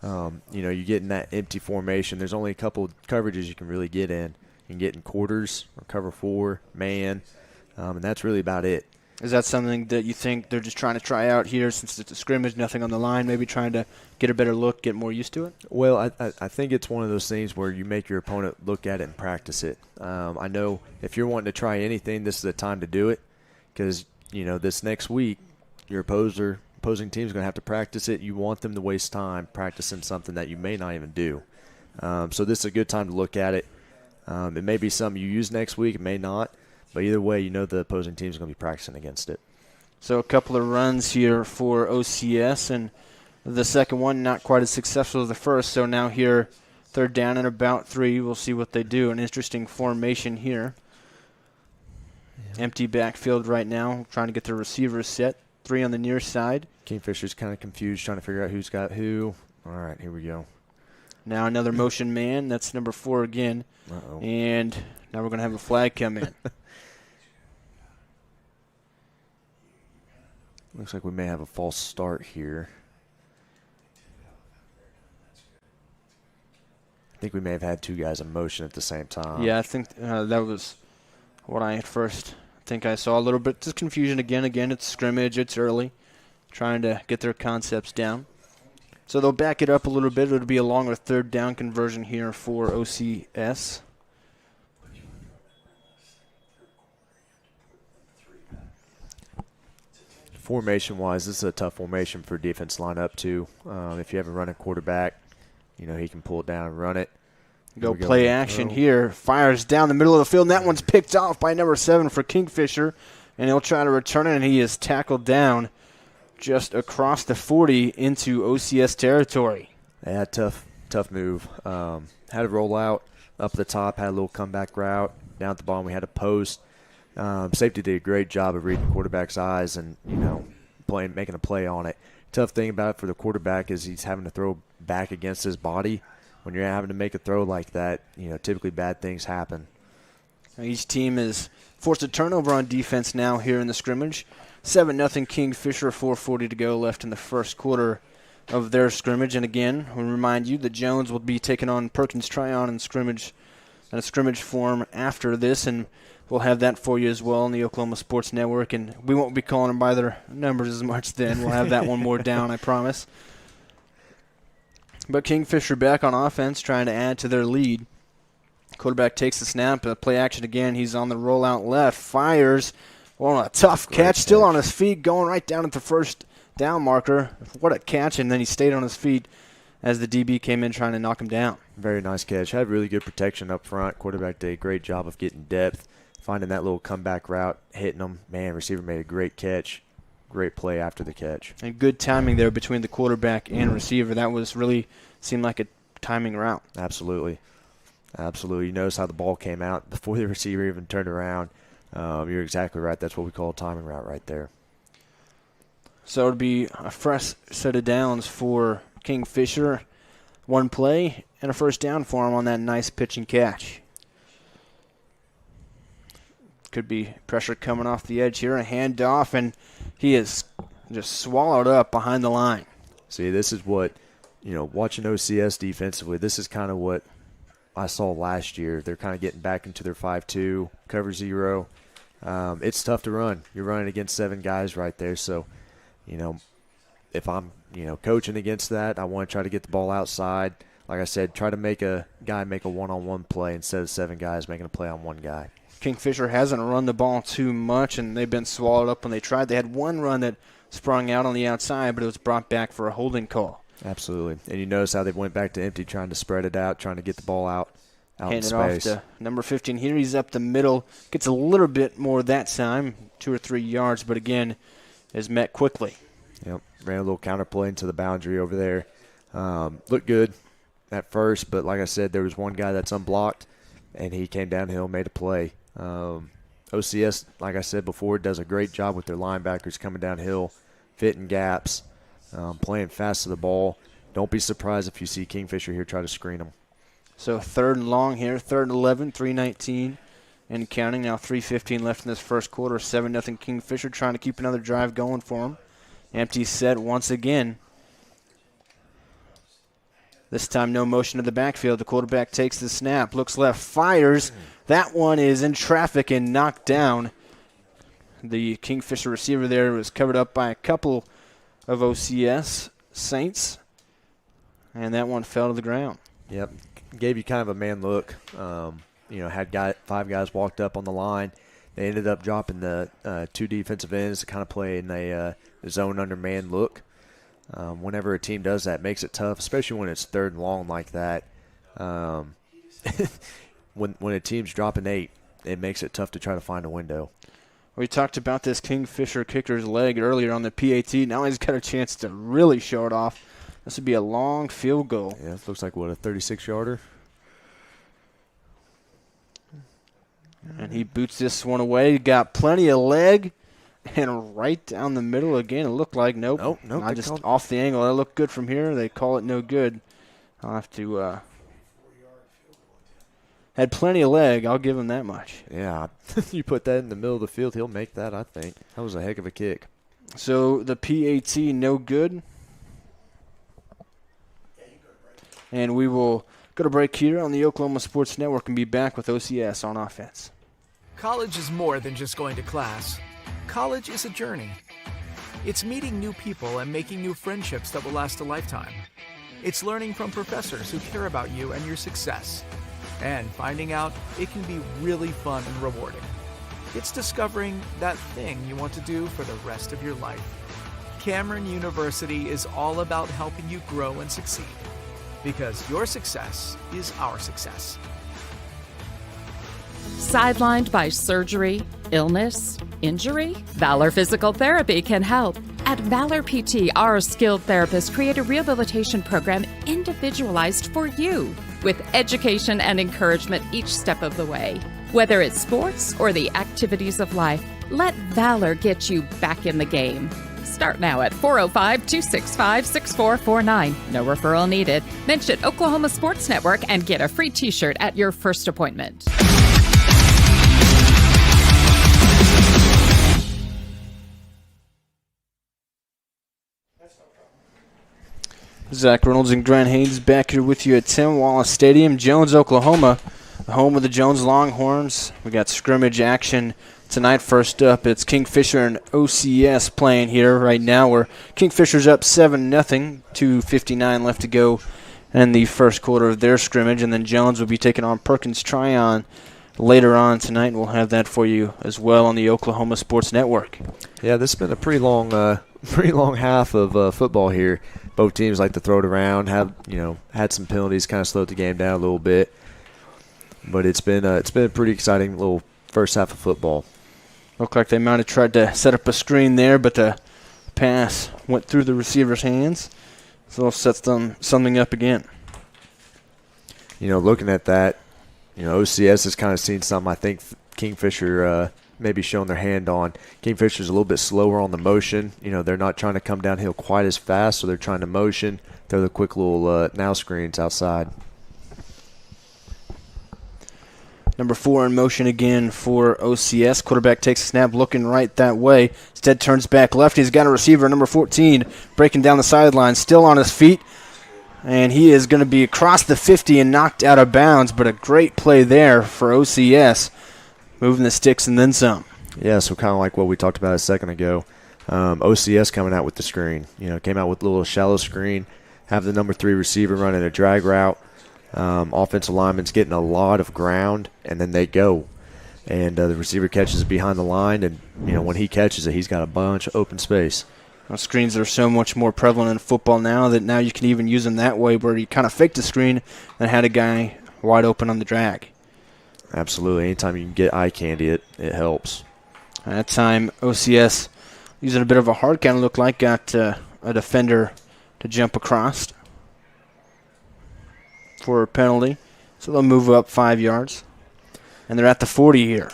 You get in that empty formation. There's only a couple coverages you can really get in. You can get in quarters or cover 4, man, and that's really about it. Is that something that you think they're just trying to try out here since it's a scrimmage, nothing on the line, maybe trying to get a better look, get more used to it? Well, I think it's one of those things where you make your opponent look at it and practice it. I know if you're wanting to try anything, this is the time to do it because, this next week your opposing team is going to have to practice it. You want them to waste time practicing something that you may not even do. So this is a good time to look at it. It may be something you use next week. It may not. But either way, the opposing team is going to be practicing against it. So a couple of runs here for OCS, and the second one not quite as successful as the first. So now here, third down and about 3. We'll see what they do. An interesting formation here. Yeah. Empty backfield right now, trying to get the receivers set. 3 on the near side. Kingfisher's kind of confused, trying to figure out who's got who. All right, here we go. Now another motion man. That's number 4 again. Uh-oh. And now we're going to have a flag come in. Looks like we may have a false start here. I think we may have had 2 guys in motion at the same time. Yeah, I think that was what I at first think I saw. A little bit just confusion again. Again, it's scrimmage. It's early. Trying to get their concepts down. So they'll back it up a little bit. It'll be a longer third down conversion here for OCS. Formation-wise, this is a tough formation for defense line up to. If you have a running quarterback, he can pull it down and run it. Go play action here. Fires down the middle of the field, and that one's picked off by number 7 for Kingfisher, and he'll try to return it, and he is tackled down just across the 40 into OCS territory. Yeah, tough move. Had to roll out up the top, had a little comeback route. Down at the bottom, we had a post. Safety did a great job of reading the quarterback's eyes and, making a play on it. Tough thing about it for the quarterback is he's having to throw back against his body. When you're having to make a throw like that, typically bad things happen. Each team is forced a turnover on defense now here in the scrimmage. 7-0 Kingfisher, 4:40 to go left in the first quarter of their scrimmage. And again, we remind you that Jones will be taking on Perkins Tryon in a scrimmage form after this, and we'll have that for you as well on the Oklahoma Sports Network. And we won't be calling them by their numbers as much then. We'll have that one more down, I promise. But Kingfisher back on offense, trying to add to their lead. Quarterback takes the snap, play action again. He's on the rollout left, fires. Well, a tough catch, still on his feet, going right down at the first down marker. What a catch, and then he stayed on his feet as the DB came in trying to knock him down. Very nice catch. Had really good protection up front. Quarterback did a great job of getting depth, finding that little comeback route, hitting him. Man, receiver made a great catch. Great play after the catch. And good timing there between the quarterback and receiver. That was really seemed like a timing route. Absolutely. You notice how the ball came out before the receiver even turned around. You're exactly right. That's what we call a timing route right there. So it'll be a fresh set of downs for Kingfisher. One play and a first down for him on that nice pitch and catch. could be pressure coming off the edge here. A handoff, and he is just swallowed up behind the line. See, this is what, watching OCS defensively, this is kind of what I saw last year. They're kind of getting back into their 5-2, cover 0. It's tough to run. You're running against 7 guys right there. So, if I'm, coaching against that, I want to try to get the ball outside. Like I said, try to make a guy make a one-on-one play instead of 7 guys making a play on one guy. Kingfisher hasn't run the ball too much, and they've been swallowed up when they tried. They had one run that sprung out on the outside, but it was brought back for a holding call. Absolutely. And you notice how they went back to empty, trying to spread it out, trying to get the ball out in Hand it space. off to number 15 here. He's up the middle. Gets a little bit more that time, 2 or 3 yards, but again is met quickly. Yep. Ran a little counterplay into the boundary over there. Looked good at first, but like I said, there was one guy that's unblocked, and he came downhill, made a play. OCS, like I said before, does a great job with their linebackers coming downhill, fitting gaps, playing fast to the ball. Don't be surprised if you see Kingfisher here try to screen them. So 3rd and long here, 3rd and 11, 3:19 and counting. Now 3:15 left in this first quarter. 7-0 Kingfisher, trying to keep another drive going for them. Empty set once again. This time no motion to the backfield. The quarterback takes the snap, looks left, fires. That one is in traffic and knocked down. The Kingfisher receiver there was covered up by a couple of OCS Saints, and that one fell to the ground. Yep. Gave you kind of a man look. Had 5 guys walked up on the line. They ended up dropping the 2 defensive ends to kind of play in a zone under man look. Whenever a team does that, it makes it tough, especially when it's 3rd and long like that. When a team's dropping 8, it makes it tough to try to find a window. We talked about this Kingfisher kicker's leg earlier on the PAT. Now he's got a chance to really show it off. This would be a long field goal. Yeah, it looks like, a 36-yarder? And he boots this one away. Got plenty of leg. And right down the middle again, it looked like nope. Not just off the angle. That looked good from here. They call it no good. I'll have to had plenty of leg. I'll give him that much. Yeah, you put that in the middle of the field, he'll make that, I think. That was a heck of a kick. So the PAT no good. And we will go to break here on the Oklahoma Sports Network and be back with OCS on offense. College is more than just going to class. College is a journey. It's meeting new people and making new friendships that will last a lifetime. It's learning from professors who care about you and your success. And finding out it can be really fun and rewarding. It's discovering that thing you want to do for the rest of your life. Cameron University is all about helping you grow and succeed. Because your success is our success. Sidelined by surgery, illness, injury? Valor Physical Therapy can help. At Valor PT, our skilled therapists create a rehabilitation program individualized for you, with education and encouragement each step of the way. Whether it's sports or the activities of life, let Valor get you back in the game. Start now at 405-265-6449. No referral needed. Mention Oklahoma Sports Network and get a free t-shirt at your first appointment. Zach Reynolds and Grant Haynes back here with you at Tim Wallace Stadium, Jones, Oklahoma, the home of the Jones Longhorns. We got scrimmage action tonight. First up, it's Kingfisher and OCS playing here right now, where Kingfisher's up 7-0, 2:59 left to go in the first quarter of their scrimmage, and then Jones will be taking on Perkins Tryon later on tonight, and we'll have that for you as well on the Oklahoma Sports Network. Yeah, this has been a pretty long half of football here. Both teams like to throw it around, had some penalties, kind of slowed the game down a little bit. But it's been a pretty exciting little first half of football. Looked like they might have tried to set up a screen there, but the pass went through the receiver's hands. So it sets them something up again. Looking at that, OCS has kind of seen something I think Kingfisher maybe shown their hand on. Kingfisher's a little bit slower on the motion. They're not trying to come downhill quite as fast, so they're trying to motion, throw the quick little now screens outside. Number 4 in motion again for OCS. Quarterback takes a snap, looking right that way. Instead turns back left. He's got a receiver, number 14, breaking down the sideline, still on his feet. And he is going to be across the 50 and knocked out of bounds, but a great play there for OCS, moving the sticks and then some. Yeah, so kind of like what we talked about a second ago. OCS coming out with the screen. Came out with a little shallow screen, have the number 3 receiver running a drag route. Offensive lineman's getting a lot of ground, and then they go. And the receiver catches it behind the line, and when he catches it, he's got a bunch of open space. Well, screens are so much more prevalent in football now that now you can even use them that way, where you kind of faked the screen and had a guy wide open on the drag. Absolutely. Anytime you can get eye candy, it helps. At that time, OCS using a bit of a hard count, looked like, got a defender to jump across for a penalty. So they'll move up 5 yards. And they're at the 40 here.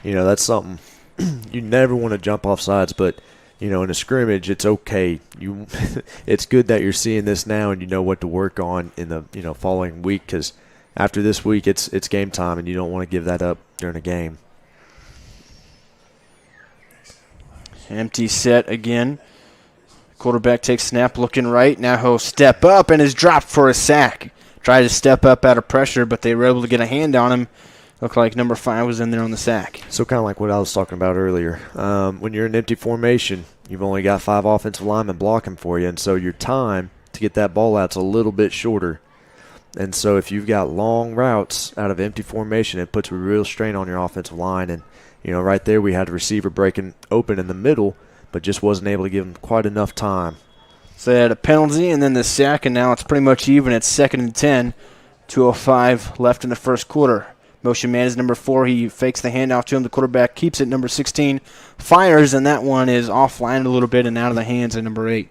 That's something you never want to jump off sides, but, in a scrimmage, it's okay. It's good that you're seeing this now and you know what to work on in the, following week, because after this week, it's game time, and you don't want to give that up during a game. Empty set again. Quarterback takes snap, looking right. Now he'll step up and is dropped for a sack. Tried to step up out of pressure, but they were able to get a hand on him. Looked like number 5 was in there on the sack. So kind of like what I was talking about earlier. When you're in empty formation, you've only got 5 offensive linemen blocking for you, and so your time to get that ball out's a little bit shorter. And so if you've got long routes out of empty formation, it puts a real strain on your offensive line. And, right there we had a receiver breaking open in the middle, but just wasn't able to give him quite enough time. So they had a penalty and then the sack, and now it's pretty much even at 2nd and 10. 2:05 left in the first quarter. Motion man is number 4. He fakes the handoff to him. The quarterback keeps it. Number 16 fires, and that one is offline a little bit and out of the hands of number 8.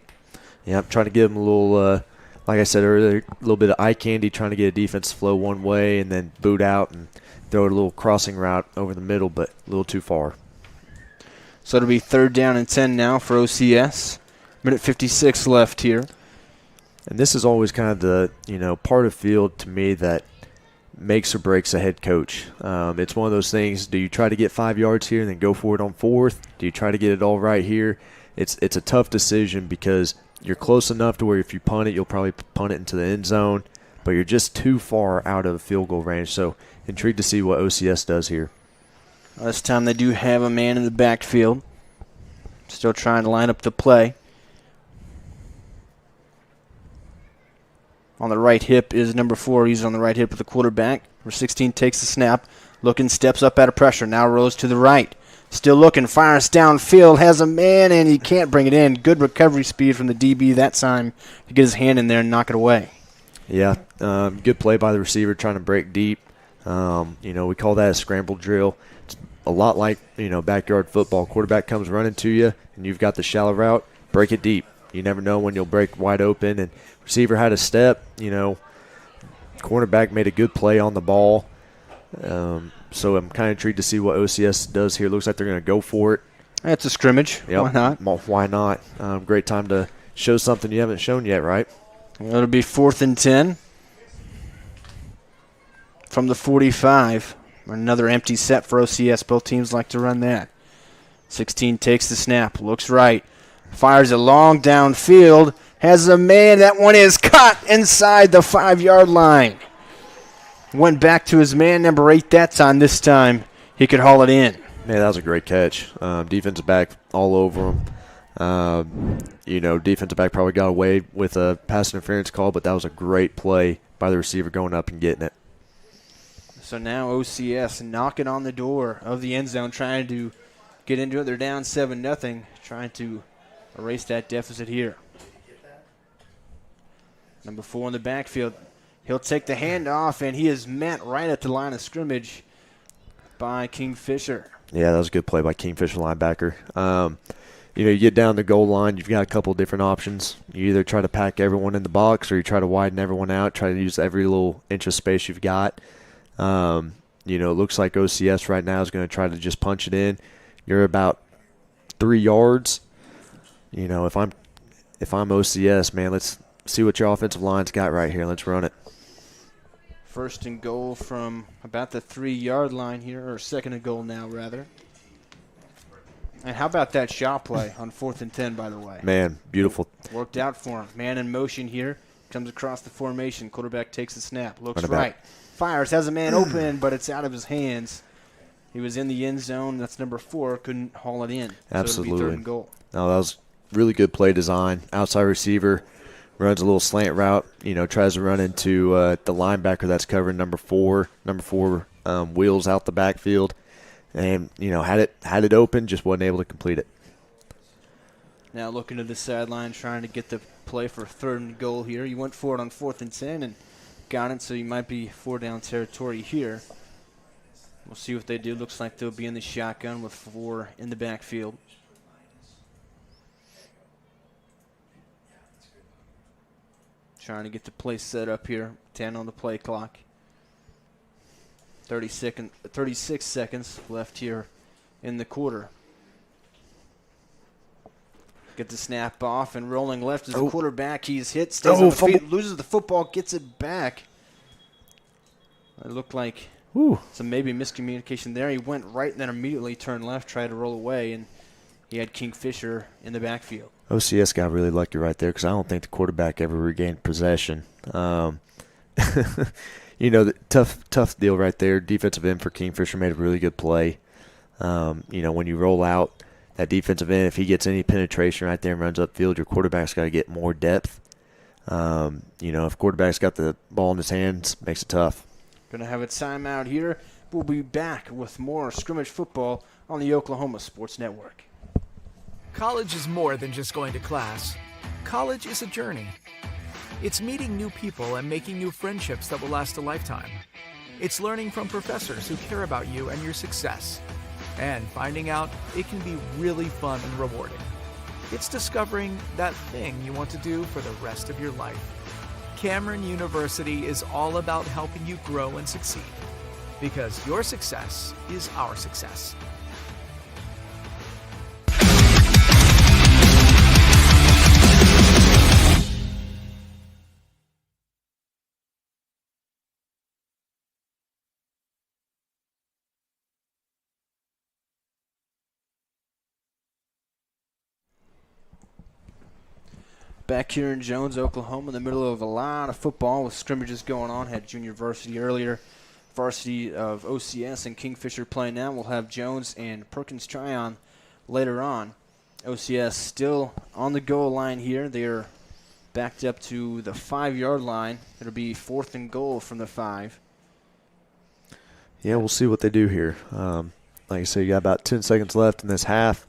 Yeah, I'm trying to give him a little, like I said earlier, a little bit of eye candy, trying to get a defense to flow one way and then boot out and throw it a little crossing route over the middle, but a little too far. So it'll be 3rd down and 10 now for OCS. Minute 56 left here. And this is always kind of the, part of field to me that makes or breaks a head coach. It's one of those things, do you try to get 5 yards here and then go for it on 4th? Do you try to get it all right here? It's a tough decision because you're close enough to where if you punt it, you'll probably punt it into the end zone, but you're just too far out of field goal range. So intrigued to see what OCS does here. This time they do have a man in the backfield. Still trying to line up the play. On the right hip is number 4. He's on the right hip of the quarterback. Number 16 takes the snap. Looking, steps up out of pressure. Now rolls to the right. Still looking, fires downfield. Has a man, and he can't bring it in. Good recovery speed from the DB that time to get his hand in there and knock it away. Yeah, good play by the receiver trying to break deep. We call that a scramble drill. It's a lot like, backyard football. Quarterback comes running to you, and you've got the shallow route. Break it deep. You never know when you'll break wide open. And receiver had a step. Cornerback made a good play on the ball. So I'm kind of intrigued to see what OCS does here. Looks like they're going to go for it. That's a scrimmage. Yep. Why not? Why not? Great time to show something you haven't shown yet, right? It'll be 4th and 10 from the 45. Another empty set for OCS. Both teams like to run that. 16 takes the snap, looks right, fires a long downfield, has a man. That one is caught inside the 5-yard line. Went back to his man, number 8, that time. This time he could haul it in. Man, that was a great catch. Defensive back all over him. Defensive back probably got away with a pass interference call, but that was a great play by the receiver going up and getting it. So now OCS knocking on the door of the end zone, trying to get into it. They're down 7-0, trying to erase that deficit here. Number 4 in the backfield. He'll take the handoff, and he is met right at the line of scrimmage by Kingfisher. Yeah, that was a good play by Kingfisher linebacker. You get down the goal line, you've got a couple different options. You either try to pack everyone in the box or you try to widen everyone out, try to use every little inch of space you've got. It looks like OCS right now is going to try to just punch it in. You're about 3 yards. If I'm OCS, man, let's see what your offensive line's got right here. Let's run it. First and goal from about the 3-yard line here, or second and goal now, rather. And how about that shot play on 4th and 10, by the way? Man, beautiful. Worked out for him. Man in motion here. Comes across the formation. Quarterback takes the snap. Looks Running right. back. Fires. Has a man open, but it's out of his hands. He was in the end zone. That's number 4. Couldn't haul it in. Absolutely. So it'll be 3rd and goal. No, that was really good play design. Outside receiver runs a little slant route. Tries to run into the linebacker that's covering number 4. Number 4 wheels out the backfield, and had it open, just wasn't able to complete it. Now looking to the sideline, trying to get the play for 3rd and goal here. You went for it on 4th and 10 and got it, so you might be 4-down territory here. We'll see what they do. Looks like they'll be in the shotgun with 4 in the backfield. Trying to get the play set up here. 10 on the play clock. 36 seconds left here in the quarter. Get the snap off and rolling left is the quarterback. He's hit, stays on the feet, loses the football, gets it back. It looked like some maybe miscommunication there. He went right and then immediately turned left, tried to roll away, and he had Kingfisher in the backfield. OCS got really lucky right there because I don't think the quarterback ever regained possession. The tough deal right there. Defensive end for Kingfisher made a really good play. When you roll out that defensive end, if he gets any penetration right there and runs upfield, your quarterback's got to get more depth. If quarterback's got the ball in his hands, makes it tough. Going to have a timeout here. We'll be back with more scrimmage football on the Oklahoma Sports Network. College is more than just going to class. College is a journey. It's meeting new people and making new friendships that will last a lifetime. It's learning from professors who care about you and your success. And finding out it can be really fun and rewarding. It's discovering that thing you want to do for the rest of your life. Cameron University is all about helping you grow and succeed. Because your success is our success. Back here in Jones, Oklahoma, in the middle of a lot of football with scrimmages going on. Had junior varsity earlier, varsity of OCS and Kingfisher playing now. We'll have Jones and Perkins Tryon later on. OCS still on the goal line here. They're backed up to the 5-yard line. It'll be 4th and goal from the 5. Yeah, we'll see what they do here. Like I said, you got about 10 seconds left in this half.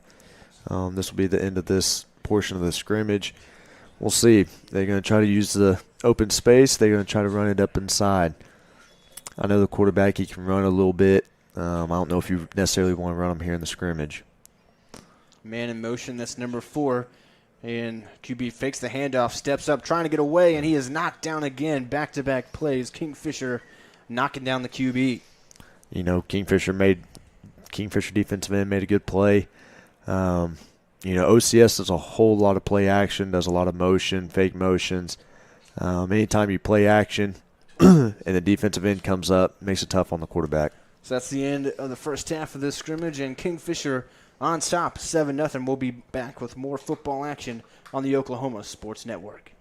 This will be the end of this portion of the scrimmage. We'll see. They're going to try to use the open space. They're going to try to run it up inside. I know the quarterback, he can run a little bit. I don't know if you necessarily want to run him here in the scrimmage. Man in motion, that's number 4. And QB fakes the handoff, steps up, trying to get away, and he is knocked down again. Back-to-back plays. Kingfisher knocking down the QB. Kingfisher defensive end made a good play. OCS does a whole lot of play action, does a lot of motion, fake motions. Anytime you play action and the defensive end comes up, makes it tough on the quarterback. So that's the end of the first half of this scrimmage, and Kingfisher on top, 7-0. We'll be back with more football action on the Oklahoma Sports Network.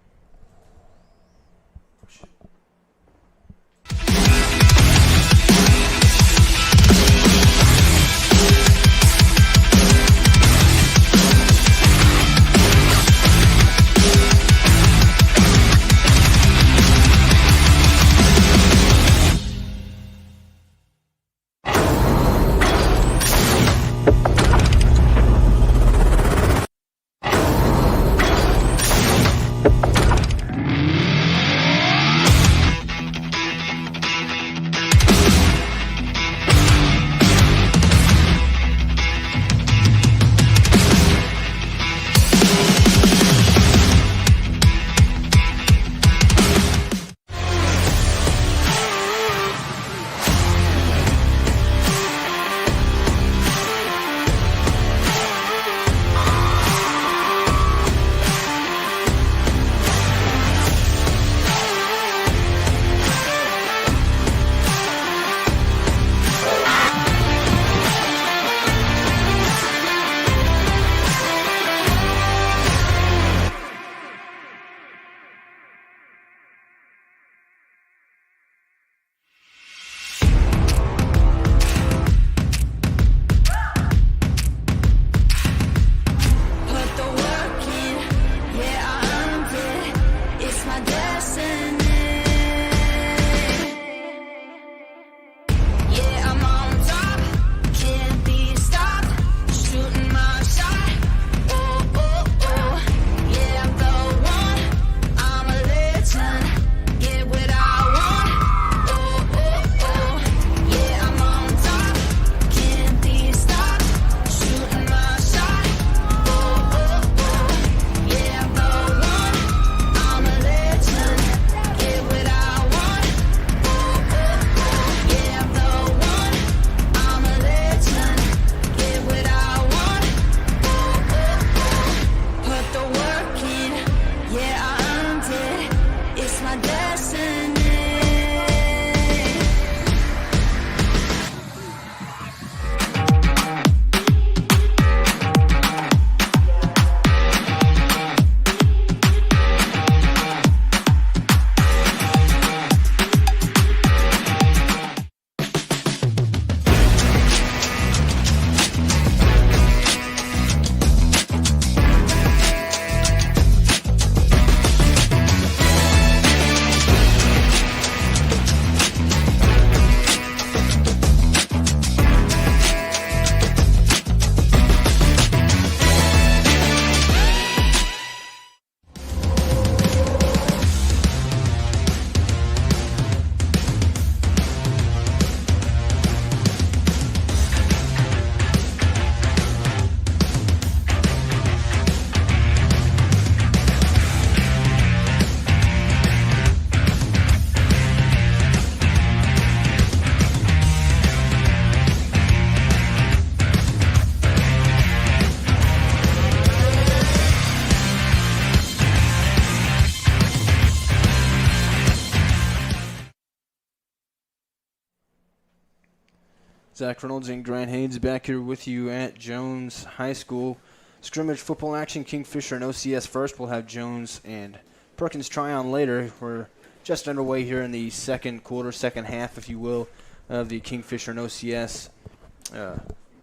Zach Reynolds and Grant Haynes back here with you at Jones High School. Scrimmage football action, Kingfisher and OCS first. We'll have Jones and Perkins try on later. We're just underway here in the second quarter, second half, if you will, of the Kingfisher and OCS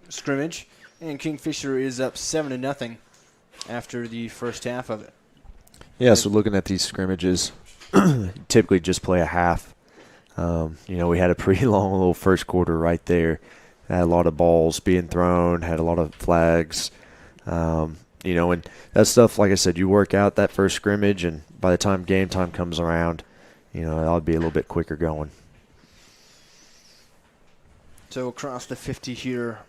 scrimmage. And Kingfisher is up 7-0 after the first half of it. Yeah, so looking at these scrimmages, typically just play a half. We had a pretty long little first quarter right there. Had a lot of balls being thrown, had a lot of flags. And that stuff, like I said, you work out that first scrimmage, and by the time game time comes around, that'll be a little bit quicker going. So across the 50 here,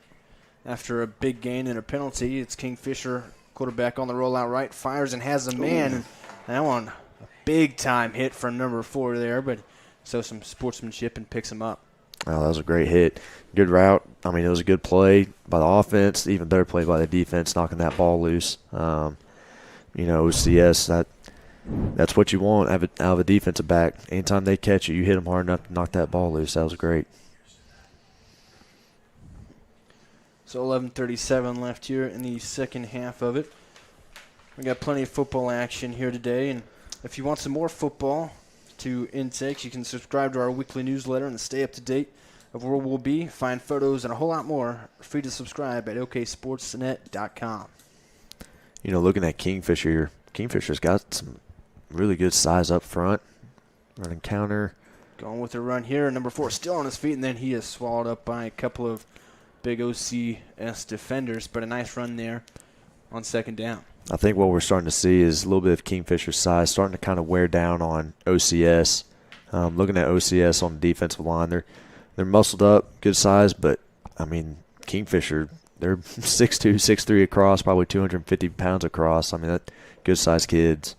after a big gain and a penalty, it's Kingfisher, quarterback on the rollout right, fires and has a man. And that one, a big-time hit from number 4 there, but so some sportsmanship and picks him up. Oh, that was a great hit. Good route. I mean, it was a good play by the offense, even better play by the defense, knocking that ball loose. OCS, that's what you want out of a defensive back. Anytime they catch you hit them hard enough to knock that ball loose. That was great. So 11:37 left here in the second half of it. We got plenty of football action here today, and if you want some more football to intake, you can subscribe to our weekly newsletter and stay up to date of where we'll be, find photos, and a whole lot more. Free to subscribe at oksportsnet.com. Looking at Kingfisher here, Kingfisher's got some really good size up front. Running counter. Going with a run here. Number 4 still on his feet, and then he is swallowed up by a couple of big OCS defenders, but a nice run there on second down. I think what we're starting to see is a little bit of Kingfisher's size starting to kind of wear down on OCS. Looking at OCS on the defensive line, they're muscled up, good size, but, Kingfisher, they're 6'2", 6'3" across, probably 250 pounds across. That good-sized kids.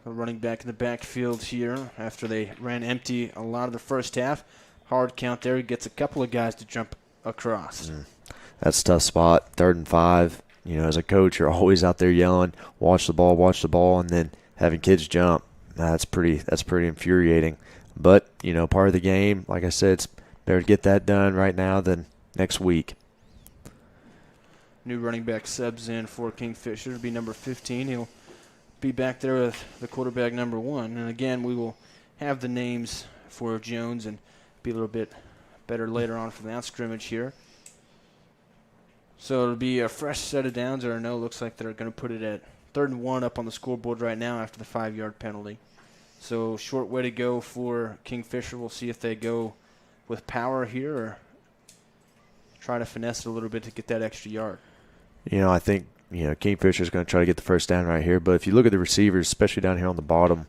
Running back in the backfield here after they ran empty a lot of the first half. Hard count there. He gets a couple of guys to jump across. That's a tough spot. 3rd and 5. As a coach, you're always out there yelling, watch the ball, and then having kids jump. That's pretty infuriating. But, part of the game, like I said, it's better to get that done right now than next week. New running back subs in for Kingfisher. It'll be number 15. He'll be back there with the quarterback number 1. And again, we will have the names for Jones and be a little bit better later on from that scrimmage here. So it'll be a fresh set of downs, or no, looks like they're going to put it at 3rd and 1 up on the scoreboard right now after the 5-yard penalty. So short way to go for Kingfisher. We'll see if they go with power here or try to finesse it a little bit to get that extra yard. I think, Kingfisher's going to try to get the first down right here. But if you look at the receivers, especially down here on the bottom,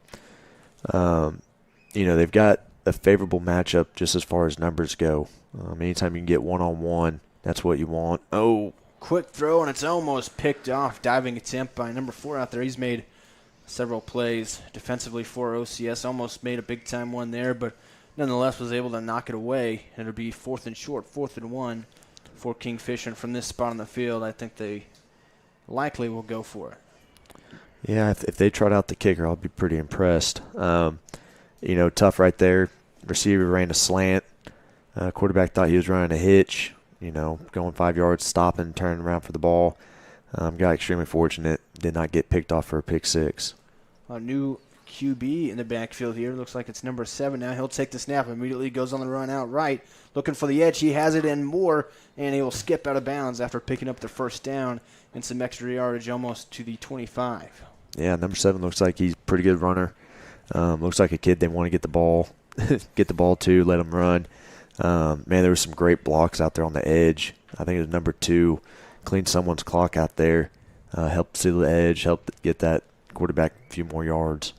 they've got a favorable matchup just as far as numbers go. Anytime you can get one-on-one, that's what you want. Oh, quick throw, and it's almost picked off. Diving attempt by number 4 out there. He's made several plays defensively for OCS. Almost made a big-time one there, but nonetheless was able to knock it away. It'll be 4th and short, 4th and 1 for Kingfisher. And from this spot on the field, I think they likely will go for it. Yeah, if they trot out the kicker, I'll be pretty impressed. Tough right there. Receiver ran a slant. Quarterback thought he was running a hitch. Going 5 yards, stopping, turning around for the ball. Got extremely fortunate. Did not get picked off for a pick 6. A new QB in the backfield here. Looks like it's number 7 now. He'll take the snap. Immediately goes on the run out right. Looking for the edge. He has it and more, and he will skip out of bounds after picking up the first down and some extra yardage almost to the 25. Yeah, number 7 looks like he's a pretty good runner. Looks like a kid they want to get the ball to, let him run. There were some great blocks out there on the edge. I think it was number 2. Cleaned someone's clock out there. Helped seal the edge, helped get that quarterback a few more yards.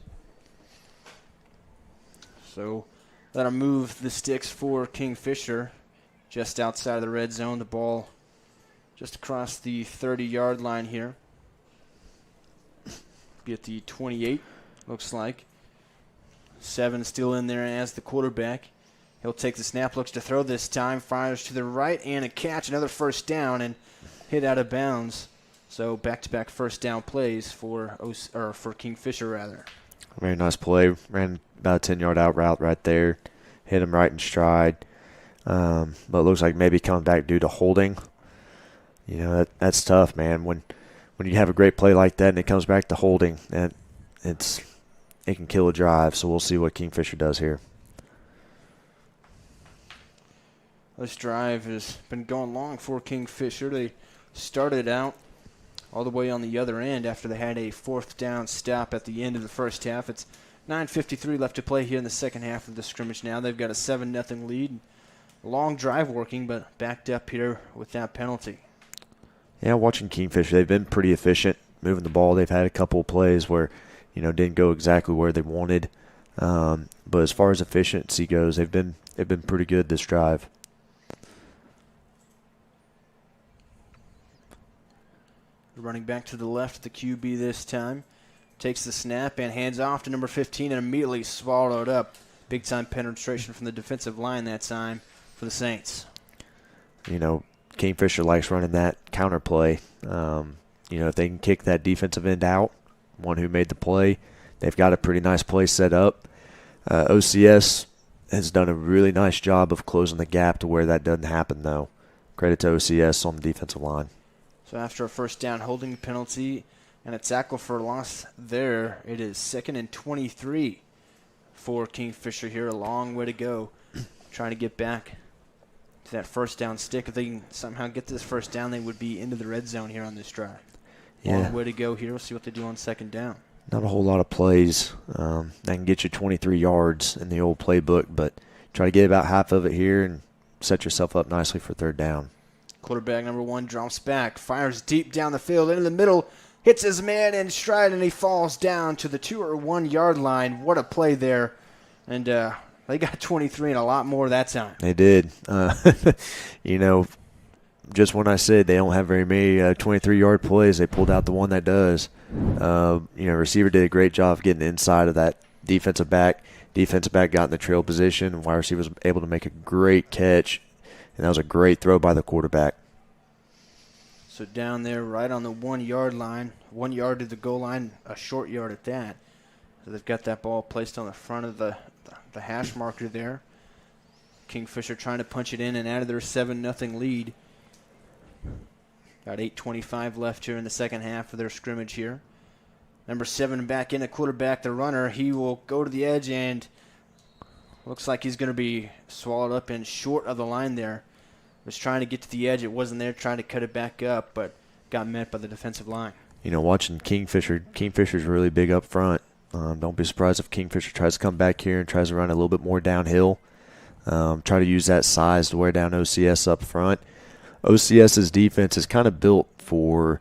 So that'll move the sticks for Kingfisher just outside of the red zone. The ball just across the 30-yard line here. Be at the 28, looks like. 7 still in there as the quarterback. He'll take the snap, looks to throw this time, fires to the right, and a catch, another first down, and hit out of bounds. So back-to-back first down plays for Kingfisher, rather. Very nice play. Ran about a 10-yard out route right there. hit him right in stride. But it looks like maybe coming back due to holding. You know, that's tough, man. When you have a great play like that and it comes back to holding, and it can kill a drive. So we'll see what Kingfisher does here. This drive has been going long for Kingfisher. They started out all the way on the other end after they had a 4th down stop at the end of the first half. It's 9:53 left to play here in the second half of the scrimmage now. They've got a 7-0 lead. Long drive working, but backed up here with that penalty. Yeah, watching Kingfisher, they've been pretty efficient moving the ball. They've had a couple of plays where, didn't go exactly where they wanted. But as far as efficiency goes, they've been pretty good this drive. Running back to the left, the QB this time. Takes the snap and hands off to number 15 and immediately swallowed up. Big-time penetration from the defensive line that time for the Saints. Kingfisher likes running that counter play. If they can kick that defensive end out, one who made the play, they've got a pretty nice play set up. OCS has done a really nice job of closing the gap to where that doesn't happen, though. Credit to OCS on the defensive line. So after a first down holding penalty and a tackle for a loss there, it is 2nd and 23 for Kingfisher here. A long way to go trying to get back to that first down stick. If they can somehow get this first down, they would be into the red zone here on this drive. Long way to go here. We'll see what they do on 2nd down. Not a whole lot of plays that can get you 23 yards in the old playbook, but try to get about half of it here and set yourself up nicely for 3rd down. Quarterback number 1 drops back, fires deep down the field, into the middle, hits his man in stride, and he falls down to the 2 or 1 yard line. What a play there. And they got 23 and a lot more that time. They did. Just when I said they don't have very many 23-yard plays, they pulled out the one that does. Receiver did a great job of getting inside of that defensive back. Defensive back got in the trail position, and wide receiver was able to make a great catch. And that was a great throw by the quarterback. So down there right on the 1 yard line, 1 yard to the goal line, a short yard at that. So they've got that ball placed on the front of the hash marker there. Kingfisher trying to punch it in and out of their 7-0 lead. Got 8:25 left here in the second half of their scrimmage here. Number 7 back in, the quarterback, the runner. He will go to the edge and looks like he's going to be swallowed up in short of the line there. Was trying to get to the edge. It wasn't there, trying to cut it back up, but got met by the defensive line. Watching Kingfisher's really big up front. Don't be surprised if Kingfisher tries to come back here and tries to run a little bit more downhill. Try to use that size to wear down OCS up front. OCS's defense is kind of built for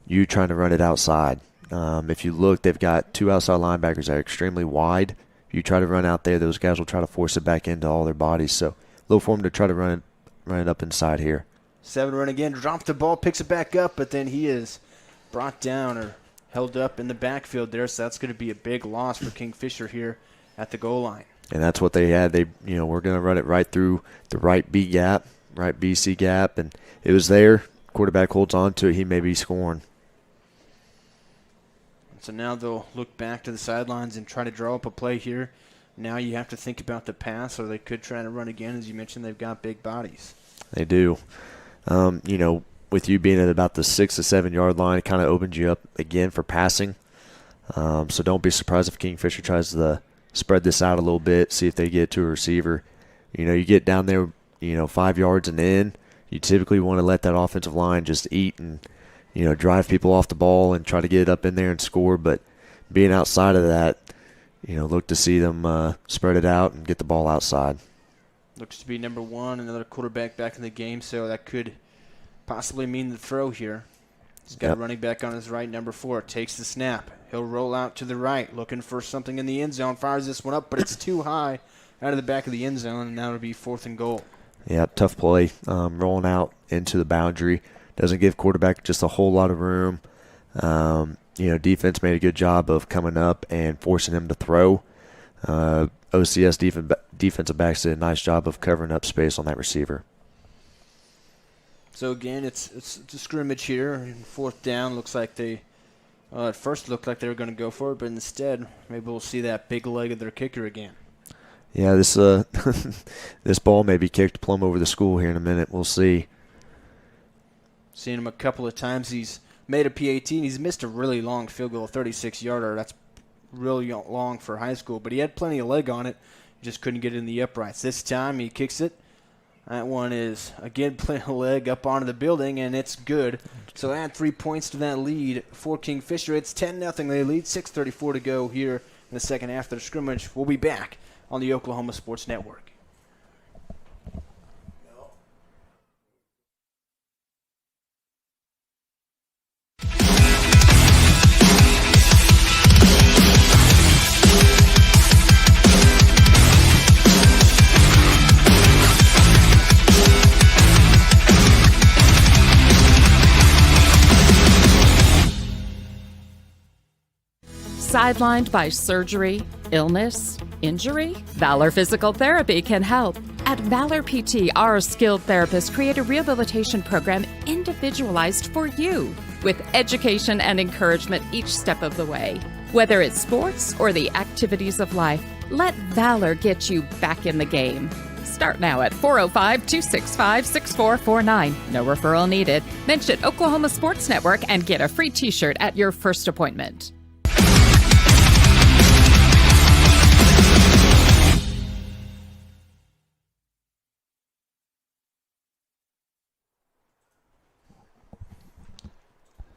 you trying to run it outside. If you look, they've got 2 outside linebackers that are extremely wide. You try to run out there, those guys will try to force it back into all their bodies. So look for them to try to run it up inside here. 7 run again, drops the ball, picks it back up, but then he is brought down or held up in the backfield there. So that's going to be a big loss for Kingfisher here at the goal line. And that's what they had. We're going to run it right through the right B gap, right BC gap, and it was there. Quarterback holds on to it. He may be scoring. So now they'll look back to the sidelines and try to draw up a play here. Now you have to think about the pass, or they could try to run again. As you mentioned, they've got big bodies. They do. With you being at about the 6 to 7 yard line, it kind of opens you up again for passing. So don't be surprised if Kingfisher tries to spread this out a little bit, see if they get to a receiver. You get down there, 5 yards and in, you typically want to let that offensive line just eat and drive people off the ball and try to get it up in there and score. But being outside of that, look to see them spread it out and get the ball outside. Looks to be number 1, another quarterback back in the game, so that could possibly mean the throw here. He's got a running back on his right, number 4. Takes the snap. He'll roll out to the right, looking for something in the end zone. Fires this one up, but it's too high out of the back of the end zone, and now it'll be 4th and goal. Yeah, tough play. Rolling out into the boundary. Doesn't give quarterback just a whole lot of room. Defense made a good job of coming up and forcing him to throw. OCS defensive backs did a nice job of covering up space on that receiver. So again, it's a scrimmage here. And 4th down, looks like they at first looked like they were going to go for it, but instead maybe we'll see that big leg of their kicker again. Yeah, this this ball may be kicked plumb over the school here in a minute. We'll see. Seen him a couple of times. He's made a PAT, and he's missed a really long field goal, 36-yarder. That's really long for high school, but he had plenty of leg on it. He just couldn't get it in the uprights. This time he kicks it. That one is, again, plenty of leg up onto the building, and it's good. So add 3 points to that lead for Kingfisher. It's 10-0. They lead, 6:34 to go here in the second half of the scrimmage. We'll be back on the Oklahoma Sports Network. Sidelined by surgery, illness, injury? Valor Physical Therapy can help. At Valor PT, our skilled therapists create a rehabilitation program individualized for you, with education and encouragement each step of the way. Whether it's sports or the activities of life, let Valor get you back in the game. Start now at 405-265-6449. No referral needed. Mention Oklahoma Sports Network and get a free t-shirt at your first appointment.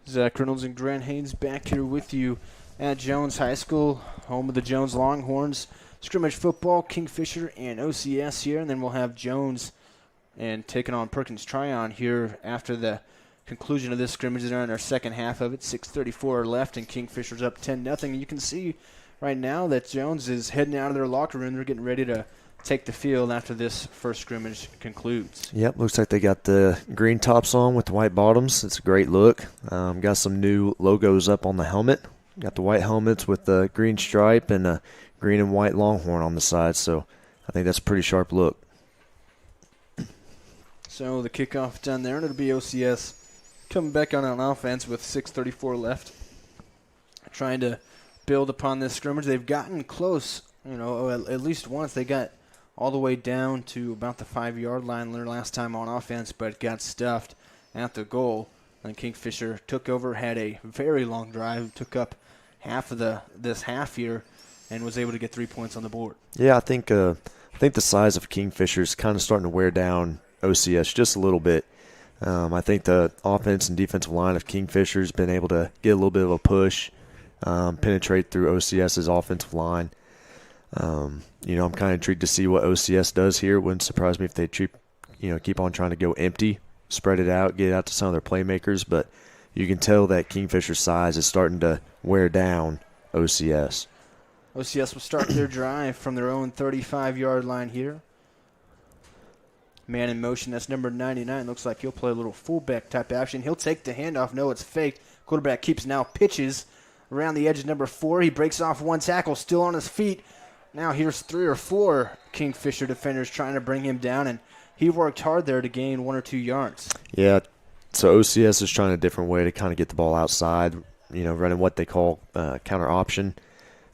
Zach Reynolds and Grant Haynes back here with you at Jones High School, home of the Jones Longhorns. Scrimmage football, Kingfisher and OCS here, and then we'll have Jones and taking on Perkins Tryon here after the conclusion of this scrimmage. They're in our second half of it, 6:34 left, and Kingfisher's up 10-0. You can see right now that Jones is heading out of their locker room. They're getting ready to take the field after this first scrimmage concludes. Yep, looks like they got the green tops on with the white bottoms. It's a great look. Got some new logos up on the helmet. Got the white helmets with the green stripe and a green and white Longhorn on the side, so I think that's a pretty sharp look. So the kickoff down there, and it'll be OCS coming back on offense with 6:34 left, trying to build upon this scrimmage. They've gotten close, at least once. They got all the way down to about the 5-yard line their last time on offense, but got stuffed at the goal. And Kingfisher took over, had a very long drive, took up half of this half here, and was able to get 3 points on the board. Yeah, I think the size of Kingfisher is kind of starting to wear down OCS just a little bit. I think the offense and defensive line of Kingfisher has been able to get a little bit of a push, penetrate through OCS's offensive line. I'm kind of intrigued to see what OCS does here. It wouldn't surprise me if they keep on trying to go empty, spread it out, get it out to some of their playmakers. But you can tell that Kingfisher's size is starting to wear down OCS. OCS will start their drive from their own 35-yard line here. Man in motion, that's number 99. Looks like he'll play a little fullback type action. He'll take the handoff. No, it's fake. Quarterback keeps now, pitches around the edge of number 4. He breaks off one tackle, still on his feet. Now here's 3 or 4 Kingfisher defenders trying to bring him down, and he worked hard there to gain 1 or 2 yards. Yeah, so OCS is trying a different way to kind of get the ball outside, running what they call counter option.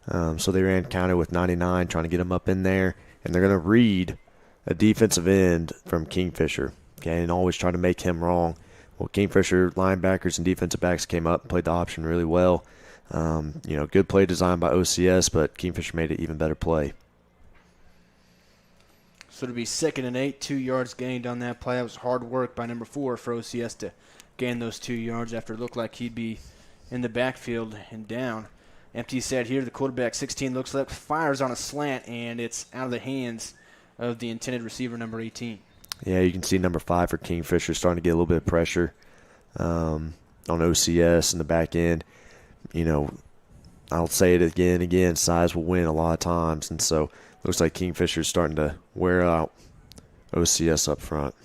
So they ran counter with 99, trying to get him up in there, and they're going to read a defensive end from Kingfisher, okay, and always try to make him wrong. Well, Kingfisher linebackers and defensive backs came up and played the option really well. Good play design by OCS, but Kingfisher made an even better play. So it'll be 2nd and 8, 2 yards gained on that play. That was hard work by number 4 for OCS to gain those 2 yards after it looked like he'd be in the backfield and down. Empty set here. The quarterback, 16, looks like fires on a slant, and it's out of the hands of the intended receiver, number 18. Yeah, you can see number 5 for Kingfisher starting to get a little bit of pressure on OCS in the back end. I'll say it again, size will win a lot of times, and so looks like Kingfisher's starting to wear out OCS up front.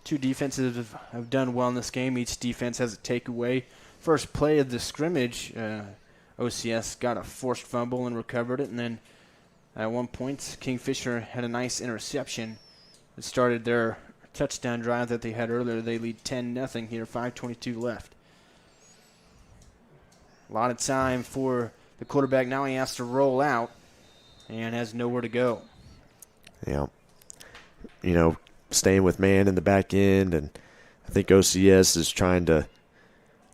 2 defenses have done well in this game. Each defense has a takeaway. First play of the scrimmage, OCS got a forced fumble and recovered it, and then at one point, Kingfisher had a nice interception that started their touchdown drive that they had earlier. They lead 10-0 here, 5:22 left. A lot of time for the quarterback. Now he has to roll out, and has nowhere to go. Yeah. Staying with man in the back end, and I think OCS is trying to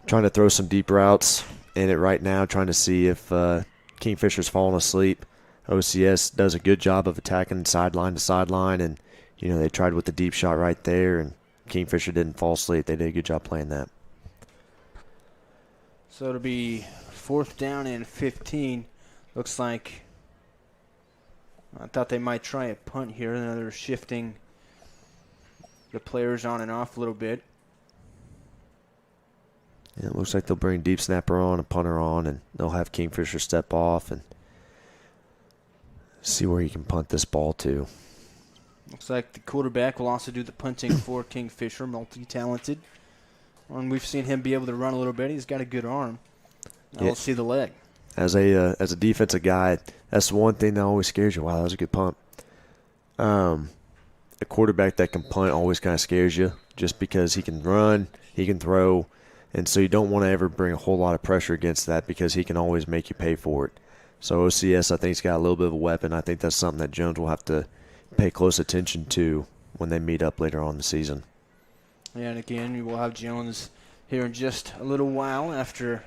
throw some deep routes in it right now, trying to see if Kingfisher's falling asleep. OCS does a good job of attacking sideline to sideline, and they tried with the deep shot right there, and Kingfisher didn't fall asleep. They did a good job playing that. So it'll be 4th down and 15. Looks like I thought they might try a punt here. Now they're shifting the players on and off a little bit. Yeah, it looks like they'll bring deep snapper on, a punter on, and they'll have Kingfisher step off and see where he can punt this ball to. Looks like the quarterback will also do the punting for Kingfisher, multi-talented. And we've seen him be able to run a little bit. He's got a good arm. Now we'll see the leg. As a defensive guy, that's the one thing that always scares you. Wow, that was a good punt. A quarterback that can punt always kind of scares you just because he can run, he can throw, and so you don't want to ever bring a whole lot of pressure against that because he can always make you pay for it. So OCS, I think, has got a little bit of a weapon. I think that's something that Jones will have to pay close attention to when they meet up later on in the season. Yeah, and again, we will have Jones here in just a little while after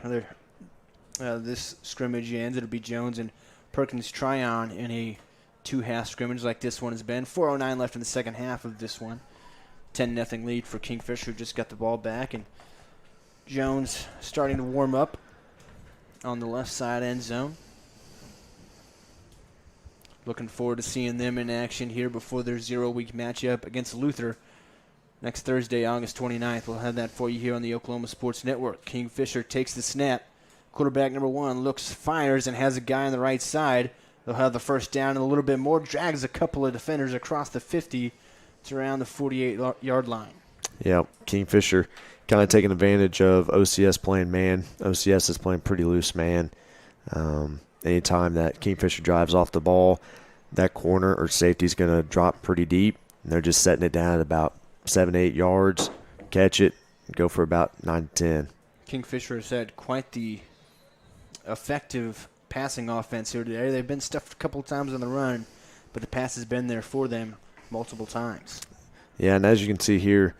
this scrimmage ends. It'll be Jones and Perkins Tryon in a 2-half scrimmage like this one has been. 4:09 left in the second half of this one. 10-0 lead for Kingfisher, who just got the ball back. And Jones starting to warm up on the left side end zone. Looking forward to seeing them in action here before their 0-week matchup against Luther next Thursday, August 29th. We'll have that for you here on the Oklahoma Sports Network. Kingfisher takes the snap. Quarterback number 1 looks, fires, and has a guy on the right side. They'll have the first down and a little bit more. Drags a couple of defenders across the 50 to around the 48-yard line. Yeah, Kingfisher kind of taking advantage of OCS playing man. OCS is playing pretty loose man. Anytime that Kingfisher drives off the ball, that corner or safety is going to drop pretty deep. And they're just setting it down at about 7-8 yards, catch it, go for about 9-10. Kingfisher has had quite the effective passing offense here today. They've been stuffed a couple of times on the run, but the pass has been there for them multiple times. Yeah, and as you can see here,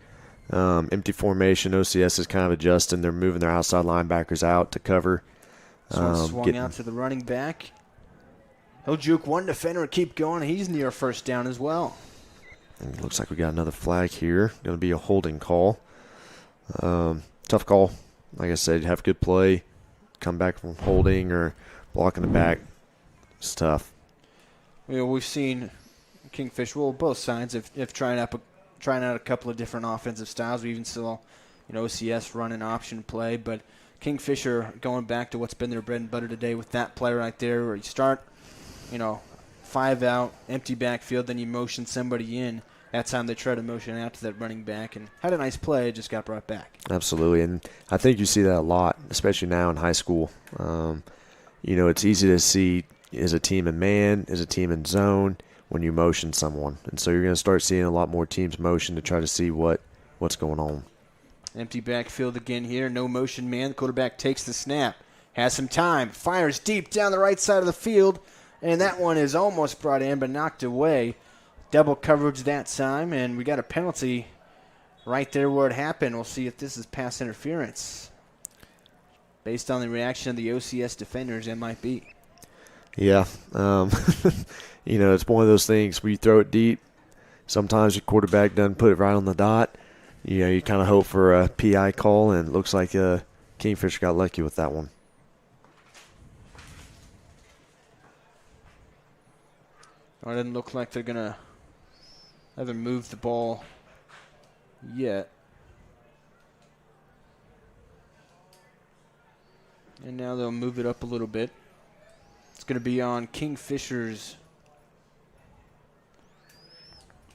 empty formation, OCS is kind of adjusting. They're moving their outside linebackers out to cover. This one swung out to the running back. He'll juke one defender and keep going. He's near first down as well. And it looks like we got another flag here. Going to be a holding call. Tough call. Like I said, have good play. Come back from holding or blocking the back. It's tough. We've seen Kingfisher, both sides have trying out a couple of different offensive styles. We even saw OCS run an option play, but Kingfisher going back to what's been their bread and butter today with that play right there where you start, 5 out, empty backfield, then you motion somebody in. That time they tried to motion out to that running back and had a nice play. It just got brought back. Absolutely, and I think you see that a lot, especially now in high school. It's easy to see is a team in man, is a team in zone when you motion someone. And so you're going to start seeing a lot more teams motion to try to see what's going on. Empty backfield again here. No motion man. The quarterback takes the snap. Has some time. Fires deep down the right side of the field. And that one is almost brought in but knocked away. Double coverage that time. And we got a penalty right there where it happened. We'll see if this is pass interference. Based on the reaction of the OCS defenders, it might be. Yeah. It's one of those things where you throw it deep. Sometimes your quarterback doesn't put it right on the dot. You kind of hope for a PI call, and it looks like Kingfisher got lucky with that one. Well, it doesn't look like they're going to haven't moved the ball yet. And now they'll move it up a little bit. It's going to be on Kingfisher's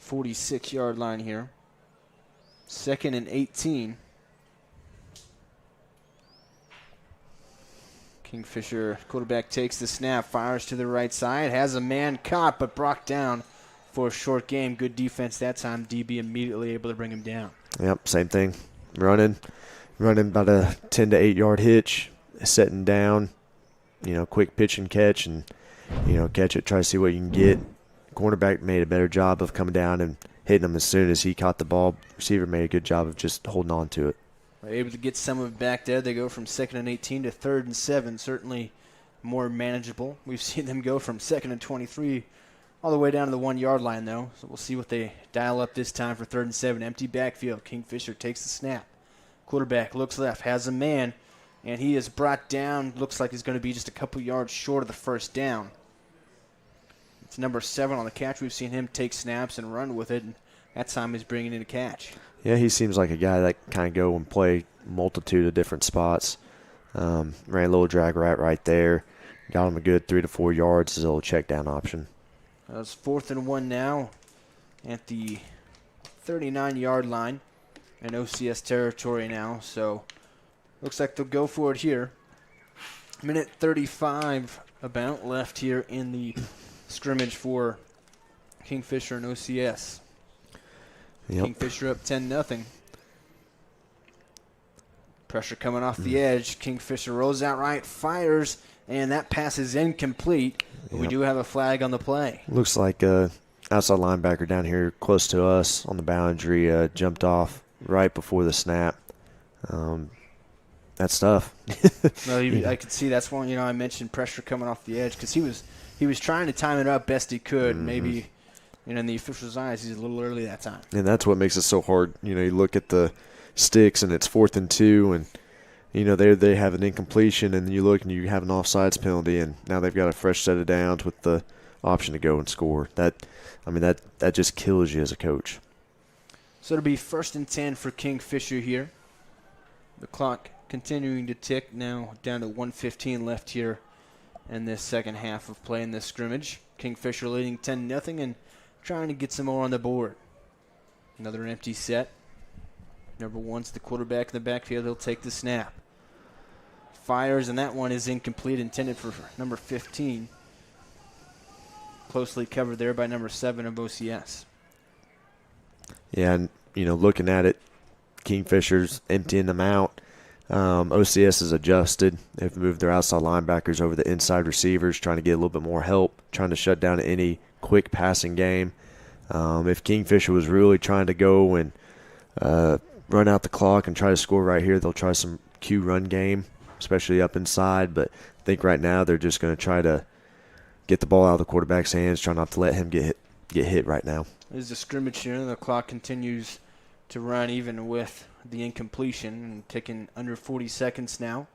46-yard line here. 2nd and 18. Kingfisher quarterback takes the snap, fires to the right side, has a man caught but brought down for a short game. Good defense that time. DB immediately able to bring him down. Yep, same thing. Running about a 10 to 8 yard hitch, setting down, quick pitch and catch, and catch it, try to see what you can get. Cornerback made a better job of coming down and hitting him as soon as he caught the ball. Receiver made a good job of just holding on to it. They're able to get some of it back there. They go from 2nd and 18 to 3rd and 7, certainly more manageable. We've seen them go from 2nd and 23 all the way down to the 1-yard line, though. So we'll see what they dial up this time for 3rd and 7. Empty backfield. Kingfisher takes the snap. Quarterback looks left, has a man, and he is brought down. Looks like he's going to be just a couple yards short of the first down. It's number 7 on the catch. We've seen him take snaps and run with it, and that time he's bringing in a catch. Yeah, he seems like a guy that kind of go and play a multitude of different spots. Ran a little drag right there. Got him a good 3 to 4 yards as a little check down option. It's 4th and 1 now at the 39-yard line in OCS territory now. So looks like they'll go for it here. Minute 35 about left here in the scrimmage for Kingfisher and OCS. Yep. Kingfisher up 10-0. Pressure coming off the edge. Kingfisher rolls out right, fires, and that pass is incomplete. But we do have a flag on the play. Looks like outside linebacker down here close to us on the boundary jumped off right before the snap. That's tough. No, I could see that's one. I mentioned pressure coming off the edge because he was trying to time it up best he could. Maybe in the official's eyes, he's a little early that time. And that's what makes it so hard. You look at the sticks and it's 4th and 2, and they have an incompletion, and then you look and you have an offsides penalty, and now they've got a fresh set of downs with the option to go and score. That just kills you as a coach. So it'll be 1st and 10 for Kingfisher here. The clock continuing to tick now down to 1:15 left here in this second half of play in this scrimmage. Kingfisher leading 10-0 and trying to get some more on the board. Another empty set. Number 1's the quarterback in the backfield. He'll take the snap. Fires, and that one is incomplete, intended for number 15. Closely covered there by number 7 of OCS. Yeah, and, looking at it, Kingfisher's emptying them out. OCS is adjusted. They've moved their outside linebackers over the inside receivers, trying to get a little bit more help, trying to shut down any quick passing game. If Kingfisher was really trying to go and run out the clock and try to score right here, they'll try some Q run game, especially up inside. But I think right now they're just going to try to get the ball out of the quarterback's hands, try not to let him get hit right now. There's a scrimmage here, and the clock continues to run even with the incompletion, and taking under 40 seconds now.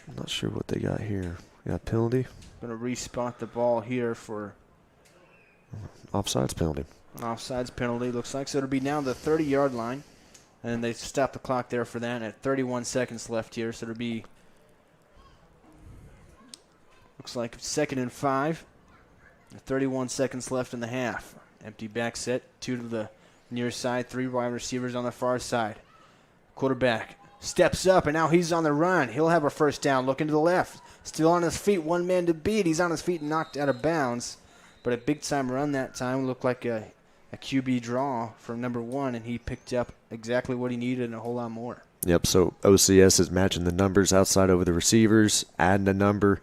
I'm not sure what they got here. Got a penalty? Going to respot the ball here for offsides penalty. An offsides penalty, looks like. So it'll be now the 30-yard line. And they stop the clock there for that at 31 seconds left here. So it'll be, looks like 2nd and 5. 31 seconds left in the half. Empty back set, 2 to the near side, 3 wide receivers on the far side. Quarterback steps up, and now he's on the run. He'll have a first down. Looking to the left. Still on his feet, one man to beat. He's on his feet and knocked out of bounds. But a big-time run that time. Looked like a QB draw from number 1, and he picked up exactly what he needed and a whole lot more. Yep, so OCS is matching the numbers outside over the receivers, adding a number.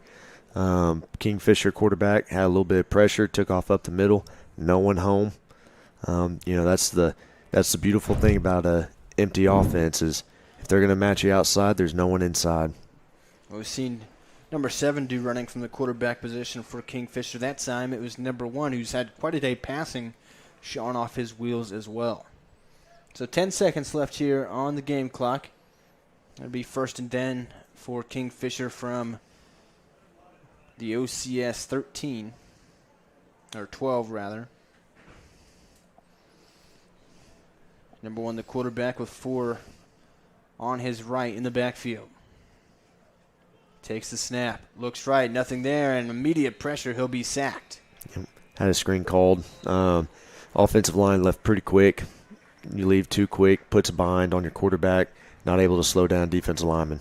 Kingfisher quarterback had a little bit of pressure, took off up the middle, no one home. That's the beautiful thing about a empty offense is if they're going to match you outside, there's no one inside. Well, we've seen number 7 do running from the quarterback position for Kingfisher. That time it was number 1 who's had quite a day passing, showing off his wheels as well. So 10 seconds left here on the game clock. It'll be 1st and 10 for Kingfisher from the OCS 13, or 12 rather. Number 1, the quarterback with 4 on his right in the backfield. Takes the snap, looks right, nothing there, and immediate pressure, he'll be sacked. Had a screen called. Offensive line left pretty quick. You leave too quick, puts a bind on your quarterback, not able to slow down defensive linemen.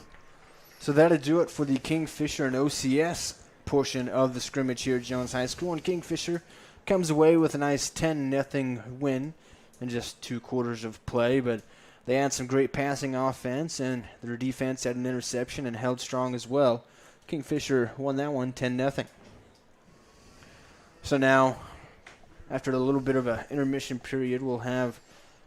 So that'll do it for the Kingfisher and OCS portion of the scrimmage here at Jones High School. And Kingfisher comes away with a nice 10-0 win in just 2 quarters of play. But They had some great passing offense, and their defense had an interception and held strong as well. Kingfisher won that one 10-0. So now, after a little bit of an intermission period, we'll have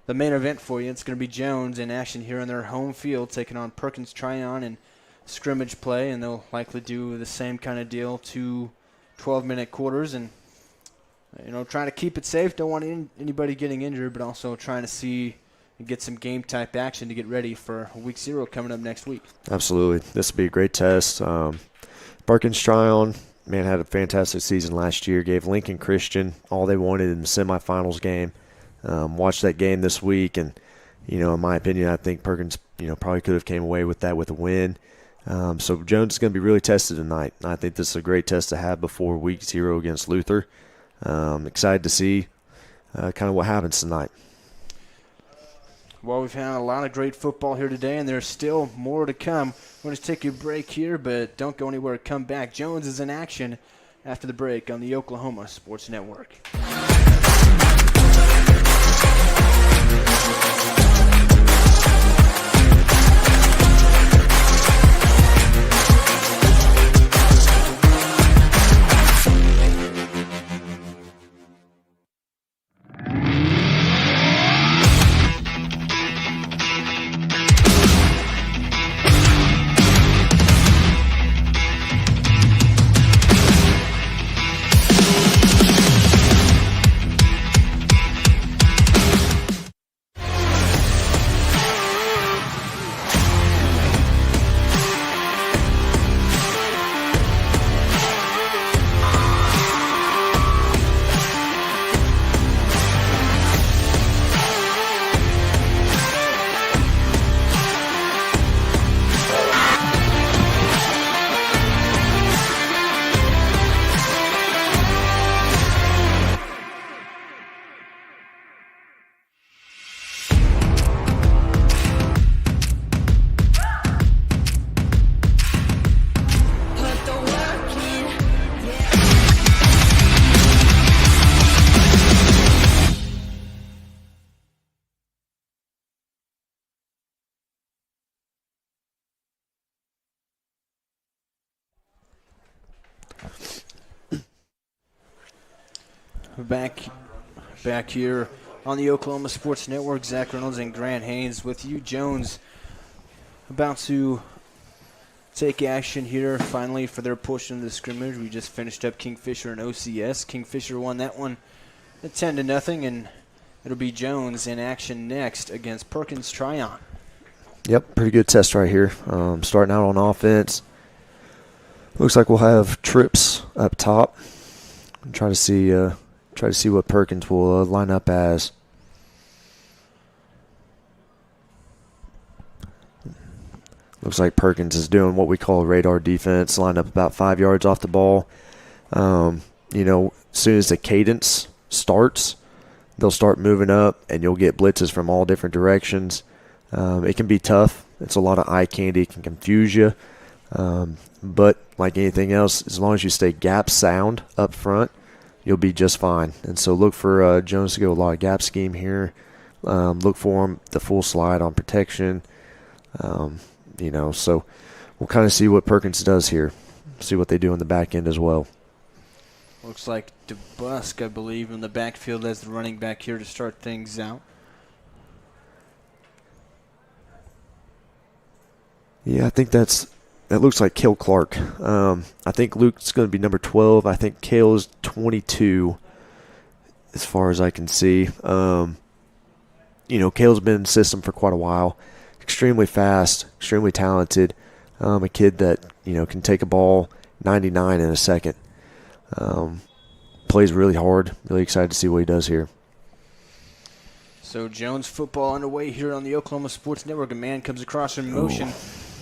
the main event for you. It's going to be Jones in action here on their home field, taking on Perkins Tryon in scrimmage play, and they'll likely do the same kind of deal, 2 12-minute quarters, and trying to keep it safe. Don't want anybody getting injured, but also trying to see and get some game-type action to get ready for Week 0 coming up next week. Absolutely. This will be a great test. Perkins Tryon, man, had a fantastic season last year. Gave Lincoln Christian all they wanted in the semifinals game. Watched that game this week, and, in my opinion, I think Perkins, probably could have came away with that with a win. So Jones is going to be really tested tonight. I think this is a great test to have before Week 0 against Luther. Excited to see kind of what happens tonight. Well, we've had a lot of great football here today, and there's still more to come. We're going to take a break here, but don't go anywhere. Come back. Jones is in action after the break on the Oklahoma Sports Network. Back here on the Oklahoma Sports Network, Zach Reynolds and Grant Haynes with you. Jones about to take action here finally for their portion of the scrimmage. We just finished up Kingfisher and OCS. Kingfisher won that one at 10-0, and it'll be Jones in action next against Perkins Tryon. Yep, pretty good test right here. Starting out on offense. Looks like we'll have trips up top. Try to see what Perkins will line up as. Looks like Perkins is doing what we call a radar defense, lined up about 5 yards off the ball. As soon as the cadence starts, they'll start moving up, and you'll get blitzes from all different directions. It can be tough. It's a lot of eye candy. It can confuse you. But like anything else, as long as you stay gap sound up front, you'll be just fine. And so look for Jones to go a lot of gap scheme here. Look for him, the full slide on protection. So we'll kind of see what Perkins does here. See what they do in the back end as well. Looks like DeBusk, I believe, in the backfield as the running back here to start things out. Yeah, I think that looks like Cale Clark. I think Luke's going to be number 12. I think Cale is 22 as far as I can see. Cale's been in the system for quite a while. Extremely fast, extremely talented. A kid that, can take a ball 99 in a second. Plays really hard. Really excited to see what he does here. So Jones football underway here on the Oklahoma Sports Network. A man comes across in motion.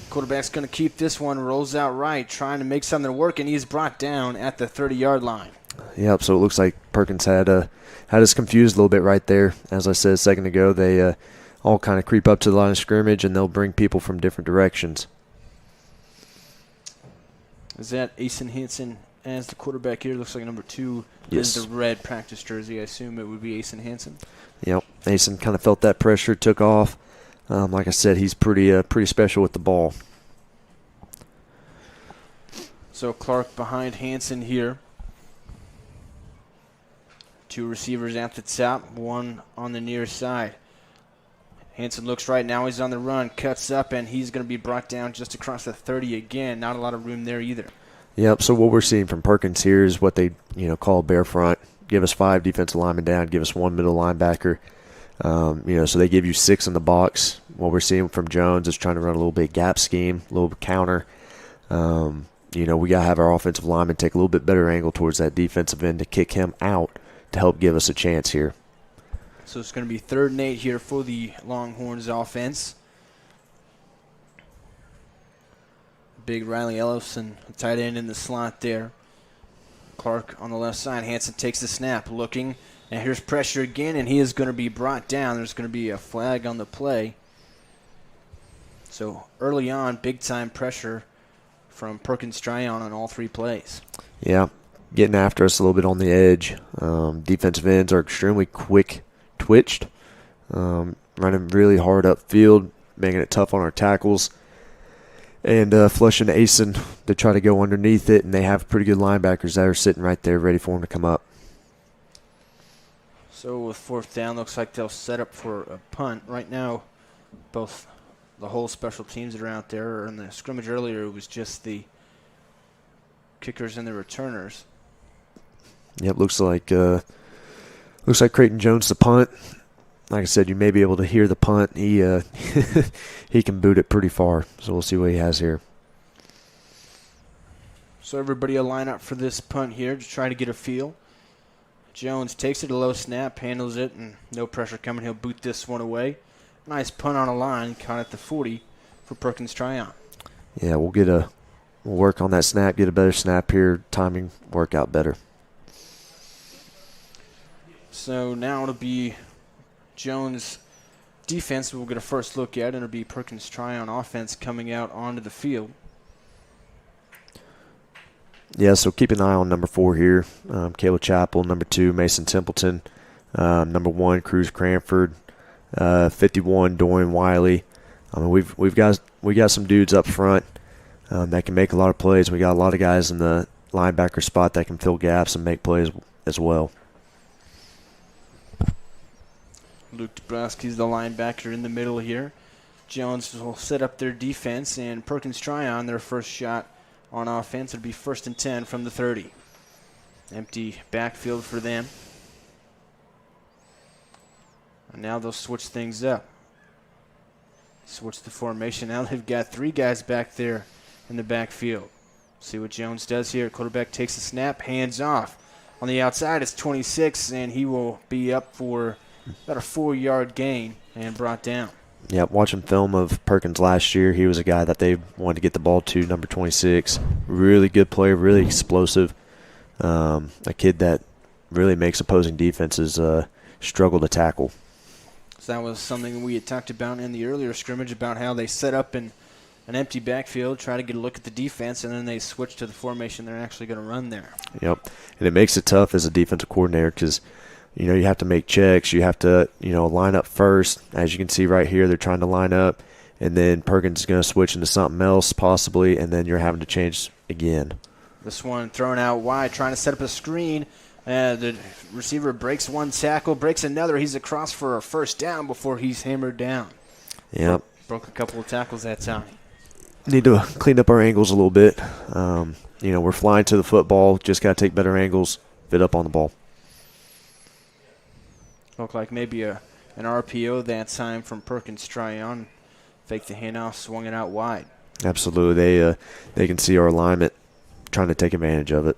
Quarterback's going to keep this one, rolls out right, trying to make something work, and he's brought down at the 30-yard line. Yep, so it looks like Perkins had us confused a little bit right there. As I said a second ago, they all kind of creep up to the line of scrimmage, and they'll bring people from different directions. Is that Asen Hansen as the quarterback here? Looks like number 2 Yes. is the red practice jersey. I assume it would be Asen Hansen. Yep, Asen kind of felt that pressure, took off. Like I said, he's pretty special with the ball. So Clark behind Hansen here. 2 receivers at the top, 1 on the near side. Hansen looks right now. He's on the run, cuts up, and he's going to be brought down just across the 30 again. Not a lot of room there either. Yep, so what we're seeing from Perkins here is what they call a bear front. Give us 5 defensive linemen down, give us 1 middle linebacker. So they give you 6 in the box. What we're seeing from Jones is trying to run a little bit gap scheme, a little bit counter. We got to have our offensive linemen take a little bit better angle towards that defensive end to kick him out to help give us a chance here. So it's going to be 3rd and 8 here for the Longhorns offense. Big Riley Ellison, tight end in the slot there. Clark on the left side. Hansen takes the snap, looking, and here's pressure again, and he is going to be brought down. There's going to be a flag on the play. So early on, big-time pressure from Perkins Tryon on all 3 plays. Yeah, getting after us a little bit on the edge. Defensive ends are extremely quick twitched, running really hard upfield, making it tough on our tackles, and flushing Asen to try to go underneath it, and they have pretty good linebackers that are sitting right there ready for him to come up. So with 4th down, looks like they'll set up for a punt. Right now, both the whole special teams that are out there, or in the scrimmage earlier, it was just the kickers and the returners. Yep, looks like Creighton Jones the punt. Like I said, you may be able to hear the punt. He he can boot it pretty far, so we'll see what he has here. So everybody will line up for this punt here to try to get a feel. Jones takes it, a low snap, handles it, and no pressure coming. He'll boot this one away. Nice punt on a line, caught at the 40 for Perkins Tryon. Yeah, we'll work on that snap, get a better snap here, timing work out better. So now it'll be Jones' defense we'll get a first look at, and it'll be Perkins Tryon offense coming out onto the field. Yeah, so keep an eye on number 4 here, Caleb Chappell. Number 2, Mason Templeton. Number 1, Cruz Cranford. 51, Dorian Wiley. I mean, we got some dudes up front that can make a lot of plays. We got a lot of guys in the linebacker spot that can fill gaps and make plays as well. Luke Dabrowski's the linebacker in the middle here. Jones will set up their defense, and Perkins Tryon, their first shot on offense, would be 1st and 10 from the 30. Empty backfield for them. And now they'll switch things up. Switch the formation. Now they've got 3 guys back there in the backfield. See what Jones does here. Quarterback takes the snap, hands off. On the outside, it's 26, and he will be up for about a 4-yard gain and brought down. Yeah, watching film of Perkins last year, he was a guy that they wanted to get the ball to, number 26. Really good player, really explosive. A kid that really makes opposing defenses struggle to tackle. So that was something we had talked about in the earlier scrimmage about how they set up in an empty backfield, try to get a look at the defense, and then they switch to the formation they're actually going to run there. Yep, and it makes it tough as a defensive coordinator because you have to make checks. You have to, line up first. As you can see right here, they're trying to line up, and then Perkins is going to switch into something else possibly, and then you're having to change again. This one thrown out wide, trying to set up a screen. The receiver breaks one tackle, breaks another. He's across for a first down before he's hammered down. Yep. Broke a couple of tackles that time. Need to clean up our angles a little bit. We're flying to the football. Just got to take better angles, fit up on the ball. Looked like maybe an RPO that time from Perkins Tryon. Faked the handoff, swung it out wide. Absolutely. They can see our alignment, trying to take advantage of it.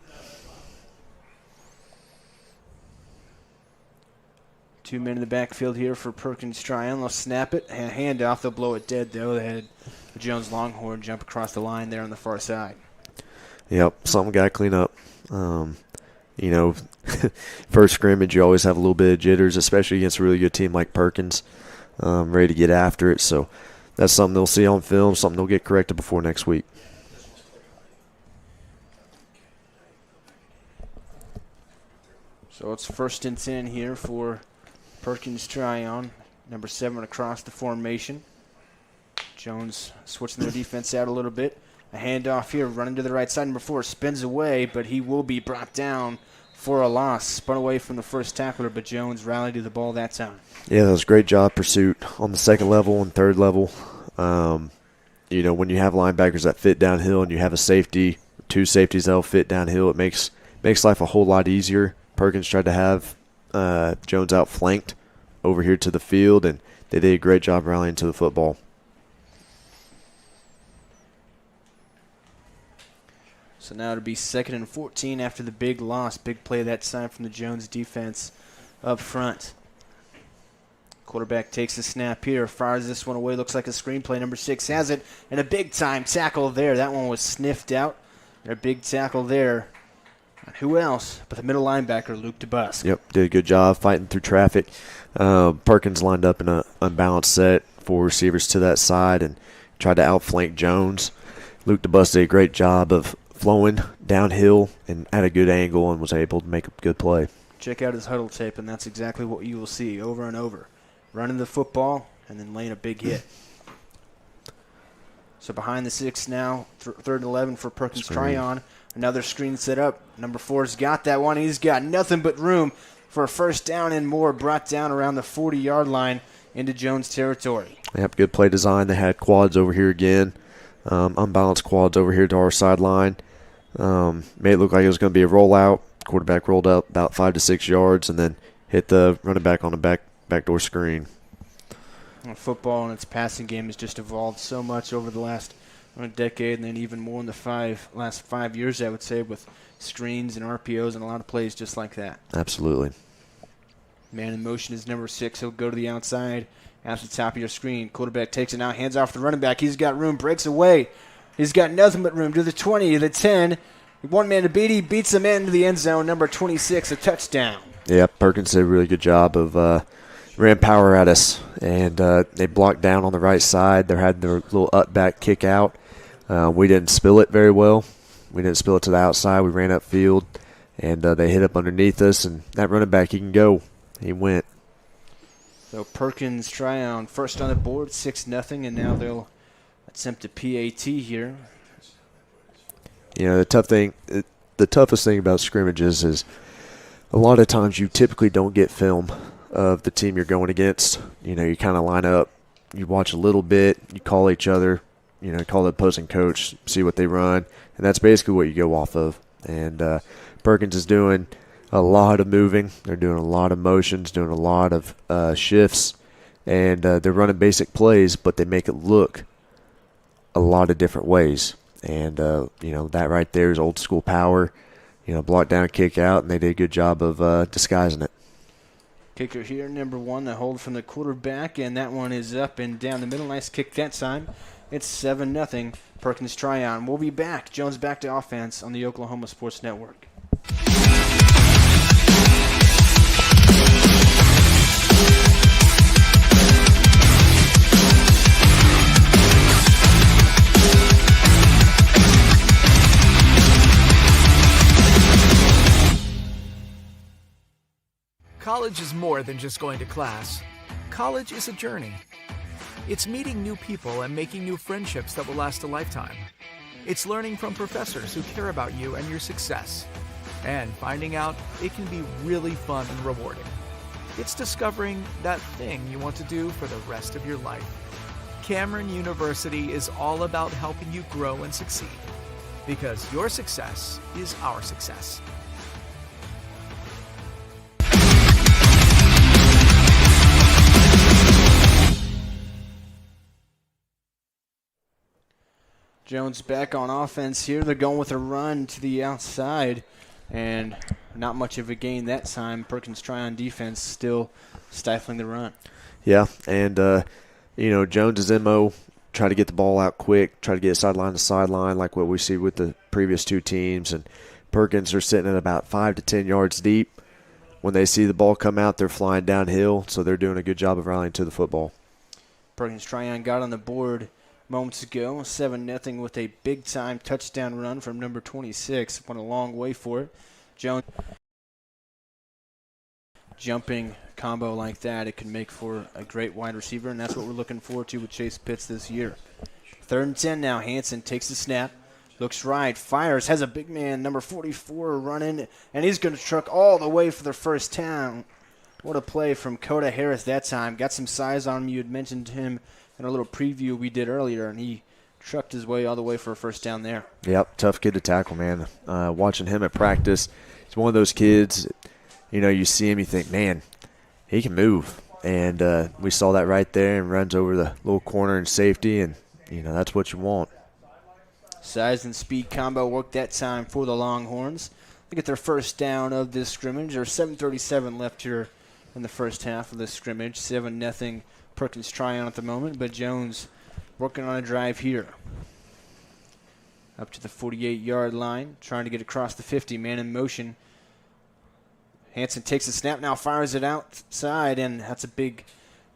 2 men in the backfield here for Perkins Tryon. They'll snap it, handoff. They'll blow it dead, though. They had Jones Longhorn jump across the line there on the far side. Yep, something got to clean up. First scrimmage, you always have a little bit of jitters, especially against a really good team like Perkins, ready to get after it. So that's something they'll see on film, something they'll get corrected before next week. So it's 1st and 10 here for Perkins Tryon, number 7 across the formation. Jones switching their defense out a little bit. A handoff here, running to the right side. Number 4 spins away, but he will be brought down for a loss. Spun away from the first tackler, but Jones rallied to the ball that time. Yeah, that was a great job pursuit on the second level and third level. When you have linebackers that fit downhill and you have a safety, 2 safeties that'll fit downhill, it makes life a whole lot easier. Perkins tried to have Jones outflanked over here to the field, and they did a great job rallying to the football. So now it'll be 2nd and 14 after the big loss. Big play that time from the Jones defense up front. Quarterback takes the snap here, fires this one away. Looks like a screenplay. Number 6 has it, and a big-time tackle there. That one was sniffed out. And a big tackle there. And who else but the middle linebacker, Luke DeBusk. Yep, did a good job fighting through traffic. Perkins lined up in an unbalanced set, 4 receivers to that side, and tried to outflank Jones. Luke DeBusk did a great job of flowing downhill and at a good angle and was able to make a good play. Check out his huddle tape, and that's exactly what you will see over and over. Running the football and then laying a big hit. So behind the 6 now, 3rd and 11 for Perkins. Try on. Another screen set up. Number 4's got that one. He's got nothing but room for a first down and more, brought down around the 40-yard line into Jones territory. Yep, good play design. They had quads over here again, unbalanced quads over here to our sideline. Made it look like it was going to be a rollout. Quarterback rolled up about 5 to 6 yards and then hit the running back on the backdoor screen. Football and its passing game has just evolved so much over the last decade, and then even more in the last 5 years, I would say, with screens and RPOs and a lot of plays just like that. Absolutely. Man in motion is number 6. He'll go to the outside at the top of your screen. Quarterback takes it now, hands off the running back. He's got room, breaks away. He's got nothing but room to the 20, the 10. One man to beat. He beats him into the end zone. Number 26, a touchdown. Yeah, Perkins did a really good job of ran power at us, and they blocked down on the right side. They had their little up-back kick out. We didn't spill it very well. We didn't spill it to the outside. We ran upfield, and they hit up underneath us, and that running back, he can go. He went. So Perkins try on first on the board, 6-0, and now they'll attempt a PAT here. You know, the toughest thing about scrimmages is a lot of times you typically don't get film of the team you're going against. You know, you kind of line up, you watch a little bit, you call each other, you know, call the opposing coach, see what they run, and that's basically what you go off of. And Perkins is doing a lot of moving. They're doing a lot of motions, doing a lot of shifts, and they're running basic plays, but they make it look a lot of different ways. And, you know, that right there is old school power. You know, block down, kick out, and they did a good job of disguising it. Kicker here, number 1, the hold from the quarterback, and that one is up and down the middle. Nice kick that time. It's 7-0. Perkins try on. We'll be back. Jones back to offense on the Oklahoma Sports Network. College is more than just going to class. College is a journey. It's meeting new people and making new friendships that will last a lifetime. It's learning from professors who care about you and your success. And finding out it can be really fun and rewarding. It's discovering that thing you want to do for the rest of your life. Cameron University is all about helping you grow and succeed. Because your success is our success. Jones back on offense here. They're going with a run to the outside, and not much of a gain that time. Perkins try on defense, still stifling the run. Yeah, and, you know, Jones's MO, try to get the ball out quick, try to get sideline to sideline like what we see with the previous 2 teams. And Perkins are sitting at about 5 to 10 yards deep. When they see the ball come out, they're flying downhill, so they're doing a good job of rallying to the football. Perkins try on got on the board moments ago, 7-0 with a big-time touchdown run from number 26. Went a long way for it. jumping combo like that, it can make for a great wide receiver, and that's what we're looking forward to with Chase Pitts this year. 3rd and 10 now. Hansen takes the snap, looks right, fires, has a big man, number 44, running, and he's going to truck all the way for the first down. What a play from Coda Harris that time. Got some size on him. You had mentioned him in a little preview we did earlier, and he trucked his way all the way for a first down there. Yep, tough kid to tackle, man. Watching him at practice, he's one of those kids, you see him, you think, man, he can move. And we saw that right there, and runs over the little corner and safety, and, that's what you want. Size and speed combo worked that time for the Longhorns. They get their first down of this scrimmage. There's 7:37 left here in the first half of this scrimmage. 7-0 Perkins trying at the moment, but Jones working on a drive here. Up to the 48-yard line, trying to get across the 50, man in motion. Hansen takes the snap, now fires it outside, and that's a big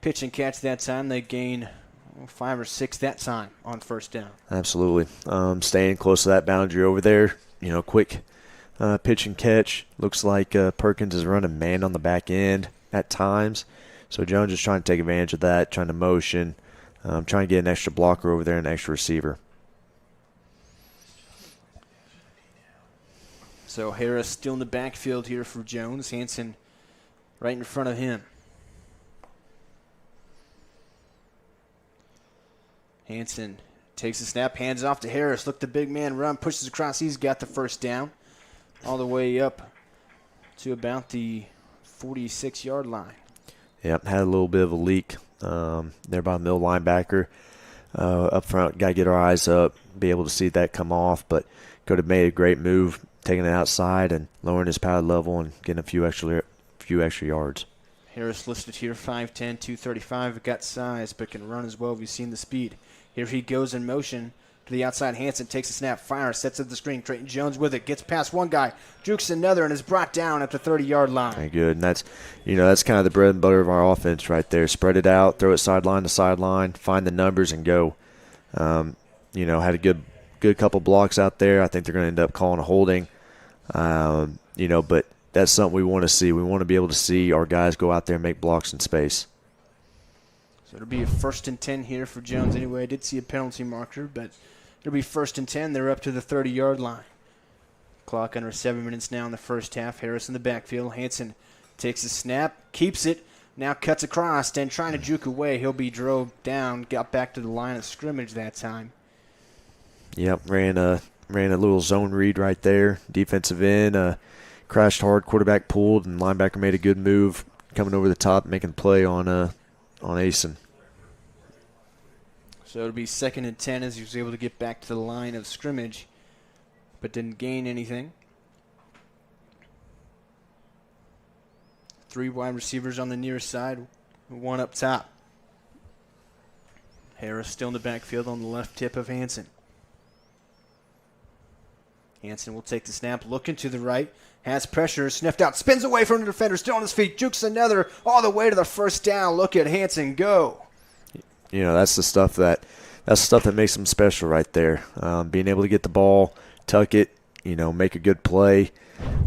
pitch and catch that time. They gain 5 or 6 that time on first down. Absolutely. Staying close to that boundary over there, quick pitch and catch. Looks like Perkins is running man on the back end at times. So Jones is trying to take advantage of that, trying to motion, trying to get an extra blocker over there, an extra receiver. So Harris still in the backfield here for Jones. Hansen right in front of him. Hansen takes the snap, hands off to Harris. Look, the big man run, pushes across. He's got the first down all the way up to about the 46-yard line. Yep, had a little bit of a leak there by the middle linebacker. Up front, got to get our eyes up, be able to see that come off, but could have made a great move, taking it outside and lowering his power level and getting a few extra yards. Harris listed here, 5'10", 235. Got size, but can run as well. We've seen the speed. Here he goes in motion to the outside. Hansen takes a snap, fires, sets up the screen. Trayton Jones with it, gets past one guy, jukes another, and is brought down at the 30-yard line. Very good, and that's kind of the bread and butter of our offense right there. Spread it out, throw it sideline to sideline, find the numbers, and go. Had a good couple blocks out there. I think they're going to end up calling a holding. But that's something we want to see. We want to be able to see our guys go out there and make blocks in space. So it'll be a 1st and 10 here for Jones anyway. I did see a penalty marker, but it'll be 1st and 10. They're up to the 30-yard line. Clock under 7 minutes now in the first half. Harris in the backfield. Hansen takes a snap, keeps it, now cuts across, and trying to juke away. He'll be drove down, got back to the line of scrimmage that time. Yep, ran a little zone read right there. Defensive end, crashed hard, quarterback pulled, and linebacker made a good move coming over the top, making a play on Asen. So it'll be 2nd and 10 as he was able to get back to the line of scrimmage, but didn't gain anything. 3 wide receivers on the near side, 1 up top. Harris still in the backfield on the left tip of Hansen. Hansen will take the snap, looking to the right, has pressure, sniffed out, spins away from the defender, still on his feet, jukes another all the way to the first down. Look at Hansen go. That's the stuff that makes him special right there. Being able to get the ball, tuck it, make a good play.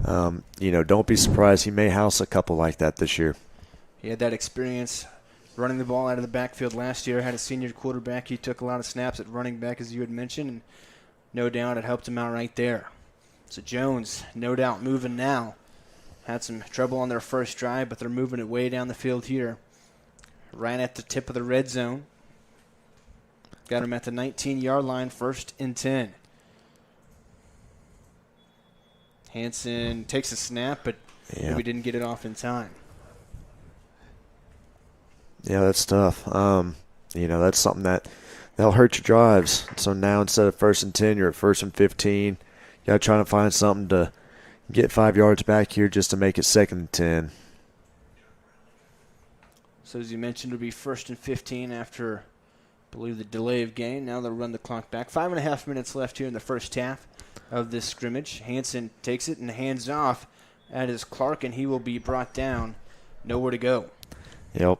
Don't be surprised he may house a couple like that this year. He had that experience running the ball out of the backfield last year, had a senior quarterback. He took a lot of snaps at running back, as you had mentioned, and no doubt it helped him out right there. So Jones, no doubt, moving now. Had some trouble on their first drive, but they're moving it way down the field here. Right at the tip of the red zone. Got him at the 19-yard line, 1st and 10. Hansen takes a snap, but maybe didn't get it off in time. Yeah, that's tough. That's something that'll hurt your drives. So now instead of 1st and 10, you're at 1st and 15. You got to try to find something to get 5 yards back here just to make it 2nd and 10. So as you mentioned, it'll be 1st and 15 after, I believe, the delay of game. Now they'll run the clock back. 5.5 minutes left here in the first half of this scrimmage. Hansen takes it and hands off at his Clark, and he will be brought down. Nowhere to go. Yep.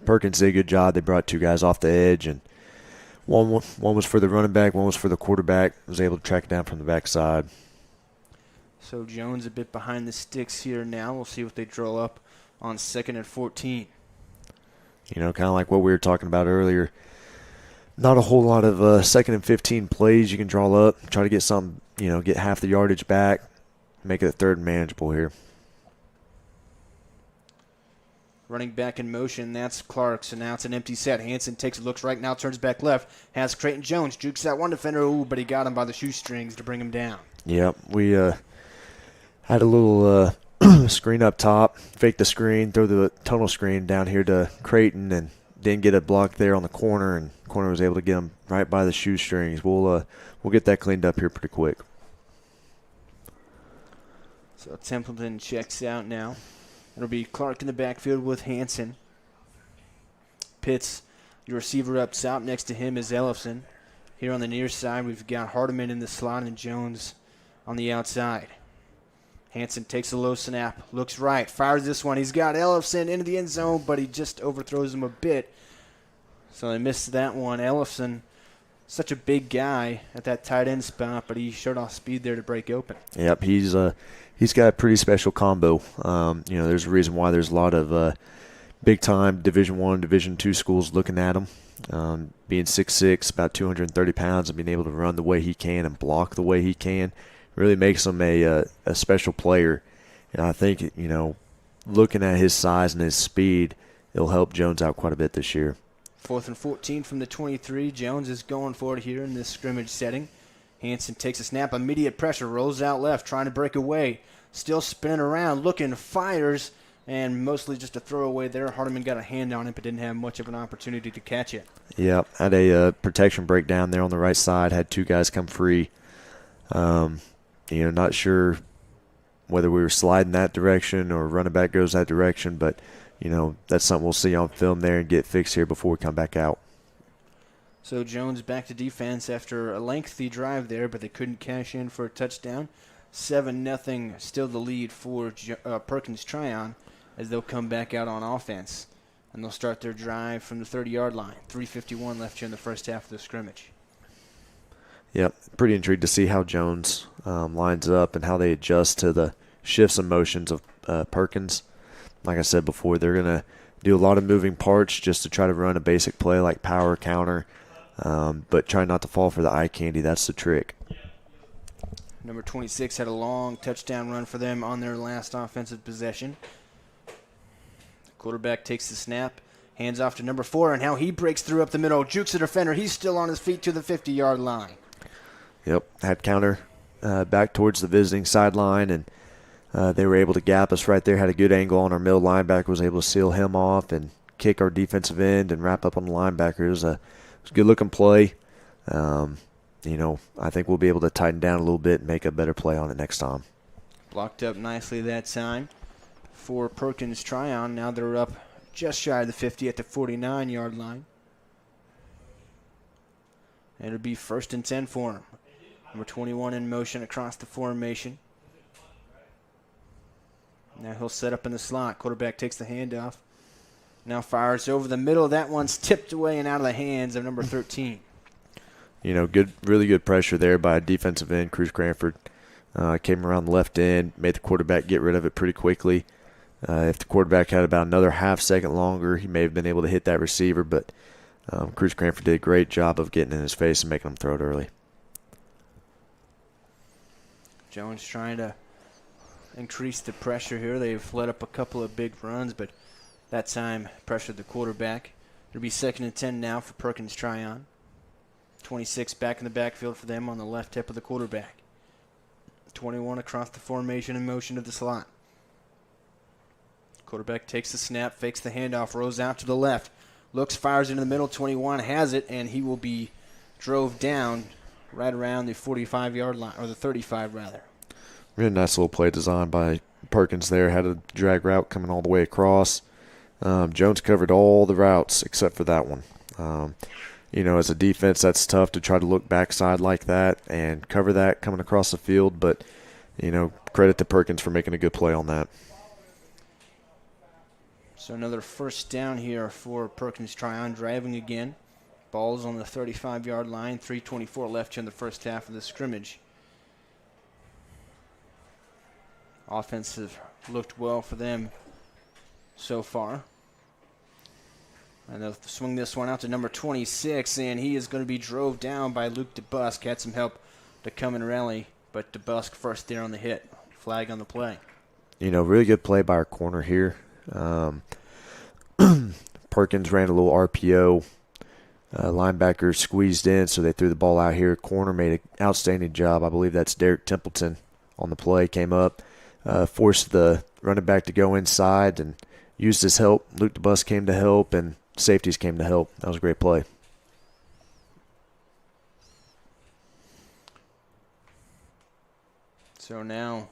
Perkins did a good job. They brought 2 guys off the edge, and one was for the running back, one was for the quarterback. Was able to track it down from the backside. So Jones a bit behind the sticks here now. We'll see what they draw up on 2nd and 14. You know, kind of like what we were talking about earlier. Not a whole lot of 2nd and 15 plays you can draw up. Try to get some, get half the yardage back. Make it a 3rd and manageable here. Running back in motion, that's Clark. So now it's an empty set. Hansen takes a look right now, turns back left. Has Creighton Jones. Jukes that one defender. Ooh, but he got him by the shoestrings to bring him down. Yep, we had a little screen up top, faked the screen, throw the tunnel screen down here to Creighton, and didn't get it blocked there on the corner, and corner was able to get him right by the shoestrings. We'll get that cleaned up here pretty quick. So Templeton checks out now. It'll be Clark in the backfield with Hansen. Pitts, your receiver up top. Next to him is Ellefson. Here on the near side, we've got Hardiman in the slot and Jones on the outside. Hansen takes a low snap, looks right, fires this one. He's got Ellefson into the end zone, but he just overthrows him a bit. So they missed that one. Ellefson, such a big guy at that tight end spot, but he showed off speed there to break open. Yep, he's got a pretty special combo. There's a reason why there's a lot of big-time Division I, Division II schools looking at him. Being 6'6", about 230 pounds, and being able to run the way he can and block the way he can really makes him a special player. And I think, looking at his size and his speed, it'll help Jones out quite a bit this year. 4th and 14 from the 23. Jones is going for it here in this scrimmage setting. Hansen takes a snap, immediate pressure, rolls out left, trying to break away. Still spinning around, looking, fires, and mostly just a throwaway there. Hardiman got a hand on it, but didn't have much of an opportunity to catch it. Yeah, had a protection breakdown there on the right side. Had 2 guys come free. Not sure whether we were sliding that direction or running back goes that direction, but, that's something we'll see on film there and get fixed here before we come back out. So Jones back to defense after a lengthy drive there, but they couldn't cash in for a touchdown. 7-0 still the lead for Perkins Tryon as they'll come back out on offense. And they'll start their drive from the 30-yard line. 3:51 left here in the first half of the scrimmage. Yep, pretty intrigued to see how Jones lines up and how they adjust to the shifts and motions of Perkins. Like I said before, they're going to do a lot of moving parts just to try to run a basic play like power counter, but try not to fall for the eye candy. That's the trick. Number 26 had a long touchdown run for them on their last offensive possession. The quarterback takes the snap, hands off to number 4, and how he breaks through up the middle. Jukes the defender. He's still on his feet to the 50-yard line. Yep, had counter back towards the visiting sideline, and they were able to gap us right there. Had a good angle on our middle linebacker, was able to seal him off and kick our defensive end and wrap up on the linebacker. It was a good-looking play. I think we'll be able to tighten down a little bit and make a better play on it next time. Blocked up nicely that time for Perkins Tryon. Now they're up just shy of the 50 at the 49-yard line. And it'll be 1st and 10 for him. Number 21 in motion across the formation. Now he'll set up in the slot. Quarterback takes the handoff. Now fires over the middle. That one's tipped away and out of the hands of number 13. Really good pressure there by defensive end, Cruz Cranford. Came around the left end, made the quarterback get rid of it pretty quickly. If the quarterback had about another half second longer, he may have been able to hit that receiver, but Cruz Cranford did a great job of getting in his face and making him throw it early. Jones trying to increase the pressure here. They've let up a couple of big runs, but that time pressured the quarterback. It'll be 2nd and 10 now for Perkins Tryon. 26 back in the backfield for them on the left hip of the quarterback. 21 across the formation in motion to the slot. Quarterback takes the snap, fakes the handoff, rolls out to the left. Looks, fires into the middle. 21 has it, and he will be drove down right around the 45-yard line, or the 35 rather. Really nice little play design by Perkins there. Had a drag route coming all the way across. Jones covered all the routes except for that one. As a defense, that's tough to try to look backside like that and cover that coming across the field. But, credit to Perkins for making a good play on that. So another first down here for Perkins Tryon, driving again. Ball's on the 35-yard line. 3:24 left here in the first half of the scrimmage. Offense has looked well for them so far. And they'll swing this one out to number 26, and he is going to be drove down by Luke DeBusk. Had some help to come and rally, but DeBusk first there on the hit. Flag on the play. Really good play by our corner here. Perkins ran a little RPO. Linebacker squeezed in, so they threw the ball out here. Corner made an outstanding job. I believe that's Derek Templeton on the play. Came up, forced the running back to go inside and used his help. Luke DeBusk came to help, and safeties came to help. That was a great play. So now,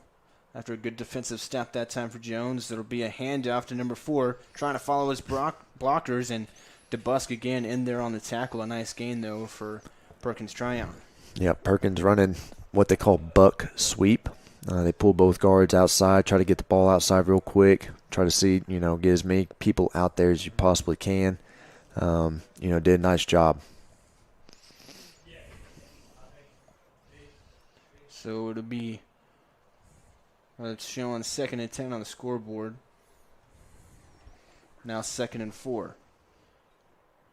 after a good defensive stop that time for Jones, it'll be a handoff to number 4, trying to follow his blockers, and DeBusk again in there on the tackle. A nice gain, though, for Perkins Tryon. Yeah, Perkins running what they call buck sweep. They pull both guards outside, try to get the ball outside real quick, try to see, get as many people out there as you possibly can. Did a nice job. So it'll be, it's showing 2nd and 10 on the scoreboard. Now 2nd and 4.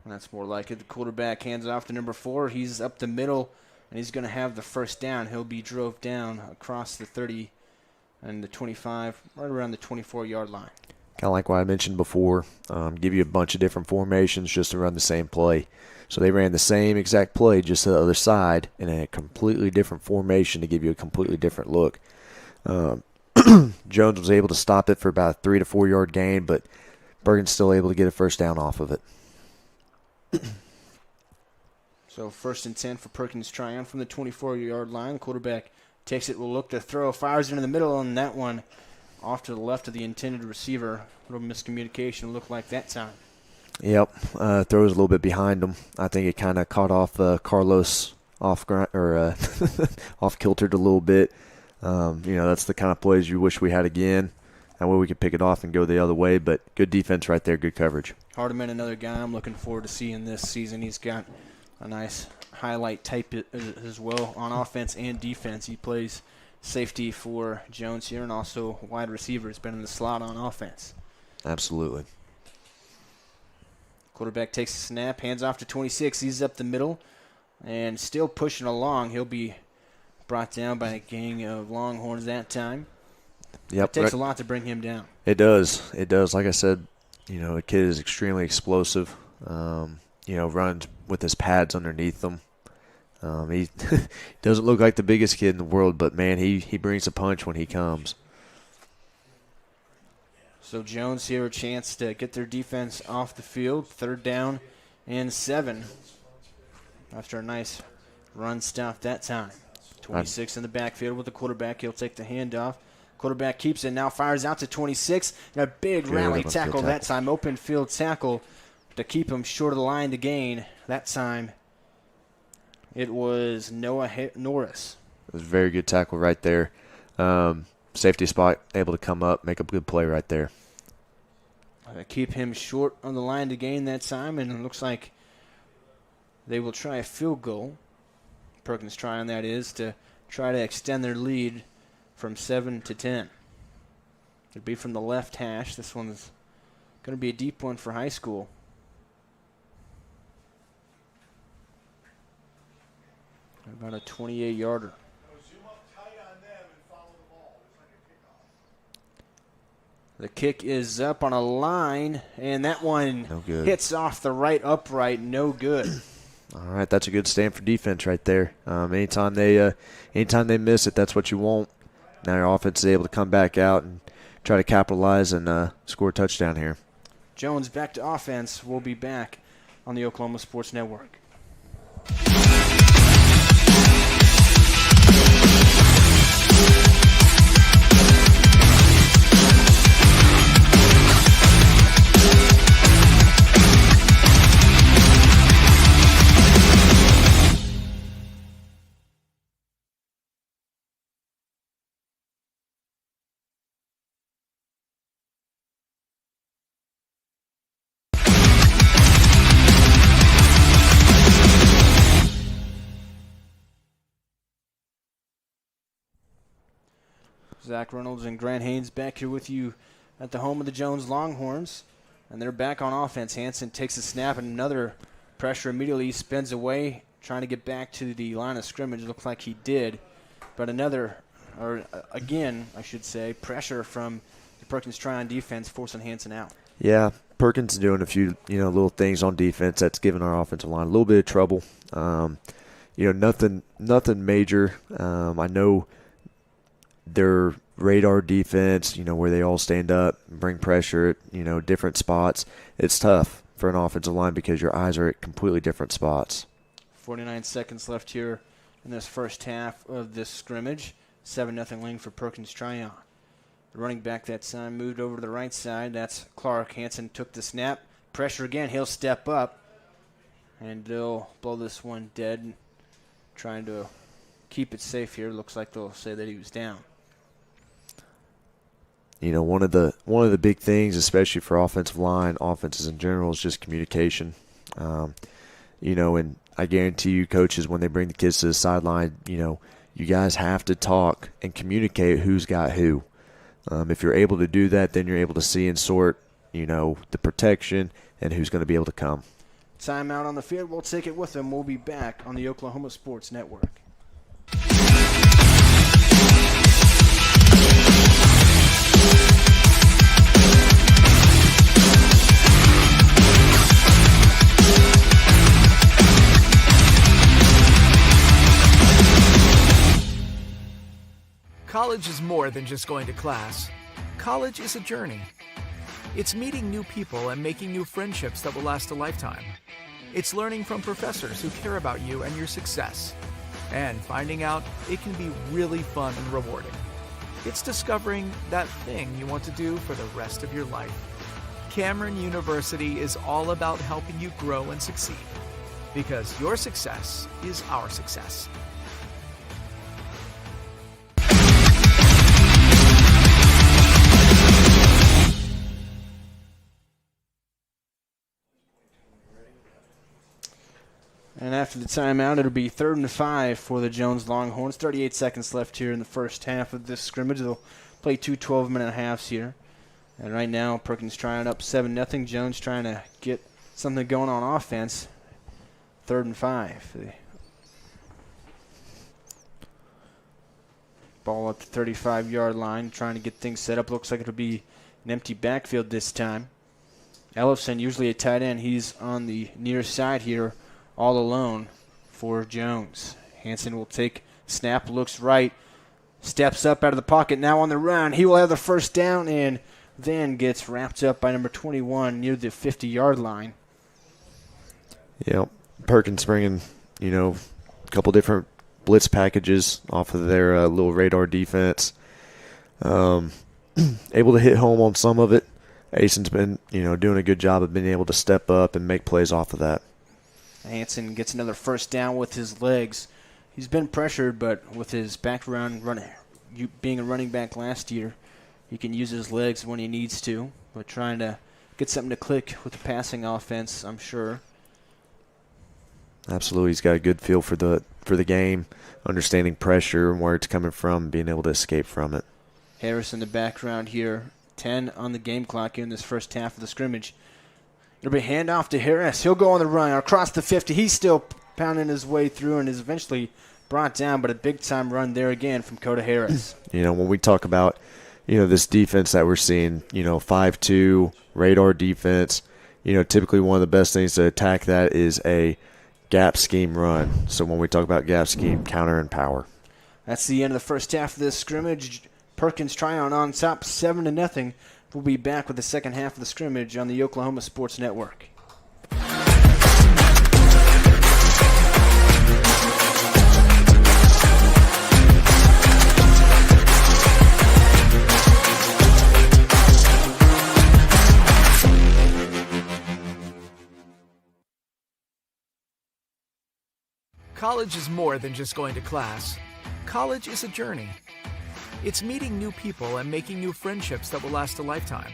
And that's more like it. The quarterback hands off to number 4. He's up the middle, and he's going to have the first down. He'll be drove down across the 30 and the 25, right around the 24-yard line. Kind of like what I mentioned before, give you a bunch of different formations just to run the same play. So they ran the same exact play just to the other side in a completely different formation to give you a completely different look. Jones was able to stop it for about a 3 to 4 yard gain, but Bergen's still able to get a first down off of it. So 1st and 10 for Perkins Tryon from the 24-yard line. The quarterback takes it, will look to throw, fires into the middle, and that one off to the left of the intended receiver. A little miscommunication looked like that time. Yep, throws a little bit behind him. I think it kind of caught off Carlos off kiltered a little bit. That's the kind of plays you wish we had again. That way we could pick it off and go the other way, but good defense right there, good coverage. Hardeman, another guy I'm looking forward to seeing this season. He's got a nice highlight type as well on offense and defense. He plays safety for Jones here and also wide receiver. Has been in the slot on offense. Absolutely. Quarterback takes a snap, hands off to 26. He's up the middle and still pushing along. He'll be brought down by a gang of Longhorns that time. Yep. It takes a lot to bring him down. It does. It does. Like I said, the kid is extremely explosive. Runs with his pads underneath him. He doesn't look like the biggest kid in the world, but, man, he brings a punch when he comes. So Jones here a chance to get their defense off the field. 3rd down and 7 after a nice run stop that time. 26 in the backfield with the quarterback. He'll take the handoff. Quarterback keeps it, now fires out to 26. And a big rally tackle that time. Open field tackle to keep him short of the line to gain. That time it was Noah Norris. It was a very good tackle right there. Safety spot, able to come up, make a good play right there. Keep him short on the line to gain that time, and it looks like they will try a field goal. Perkins trying, that is, to try to extend their lead from 7 to 10. It'll be from the left hash. This one's going to be a deep one for high school. About a 28-yarder. The kick is up on a line, and that one hits off the right upright. No good. All right, that's a good stand for defense right there. Anytime they miss it, that's what you want. Now your offense is able to come back out and try to capitalize and score a touchdown here. Jones back to offense. We'll be back on the Oklahoma Sports Network. Zach Reynolds and Grant Haynes back here with you at the home of the Jones Longhorns. And they're back on offense. Hansen takes a snap and another pressure immediately, spins away, trying to get back to the line of scrimmage. Looks like he did. But again, I should say, pressure from the Perkins Tryon defense forcing Hansen out. Yeah, Perkins doing a few, little things on defense that's giving our offensive line a little bit of trouble. Nothing major. I know their radar defense, where they all stand up and bring pressure at, different spots. It's tough for an offensive line because your eyes are at completely different spots. 49 seconds left here in this first half of this scrimmage. 7-0 lead for Perkins Tryon. The running back that time moved over to the right side. That's Clark. Hansen took the snap. Pressure again. He'll step up. And they'll blow this one dead. Trying to keep it safe here. Looks like they'll say that he was down. One of the big things, especially for offensive line, offenses in general, is just communication. And I guarantee you, coaches, when they bring the kids to the sideline, you guys have to talk and communicate who's got who. If you're able to do that, then you're able to see and sort, the protection and who's going to be able to come. Timeout on the field. We'll take it with them. We'll be back on the Oklahoma Sports Network. College is more than just going to class. College is a journey. It's meeting new people and making new friendships that will last a lifetime. It's learning from professors who care about you and your success. And finding out it can be really fun and rewarding. It's discovering that thing you want to do for the rest of your life. Cameron University is all about helping you grow and succeed. Because your success is our success. And after the timeout, it'll be 3rd and 5 for the Jones Longhorns. 38 seconds left here in the first half of this scrimmage. They'll play 2 12-minute halves here. And right now, Perkins Tryon up 7-0. Jones trying to get something going on offense. 3rd and 5. Ball at the 35-yard line, trying to get things set up. Looks like it'll be an empty backfield this time. Ellison, usually a tight end, he's on the near side here, all alone for Jones. Hansen will take snap, looks right, steps up out of the pocket, now on the run. He will have the first down and then gets wrapped up by number 21 near the 50-yard line. Yep. Perkins bringing, a couple different blitz packages off of their little radar defense. Able to hit home on some of it. Ason's been, doing a good job of being able to step up and make plays off of that. Hansen gets another first down with his legs. He's been pressured, but with his background being a running back last year, he can use his legs when he needs to. But trying to get something to click with the passing offense, I'm sure. Absolutely, he's got a good feel for the game, understanding pressure and where it's coming from, being able to escape from it. Harris in the background here, 10 on the game clock here in this first half of the scrimmage. It'll be handoff to Harris. He'll go on the run across the 50. He's still pounding his way through and is eventually brought down, but a big-time run there again from Coda Harris. When we talk about, this defense that we're seeing, 5-2, radar defense, typically one of the best things to attack that is a gap scheme run. So when we talk about gap scheme, counter and power. That's the end of the first half of this scrimmage. Perkins Tryon on top, 7-0. We'll be back with the second half of the scrimmage on the Oklahoma Sports Network. College is more than just going to class. College is a journey. It's meeting new people and making new friendships that will last a lifetime.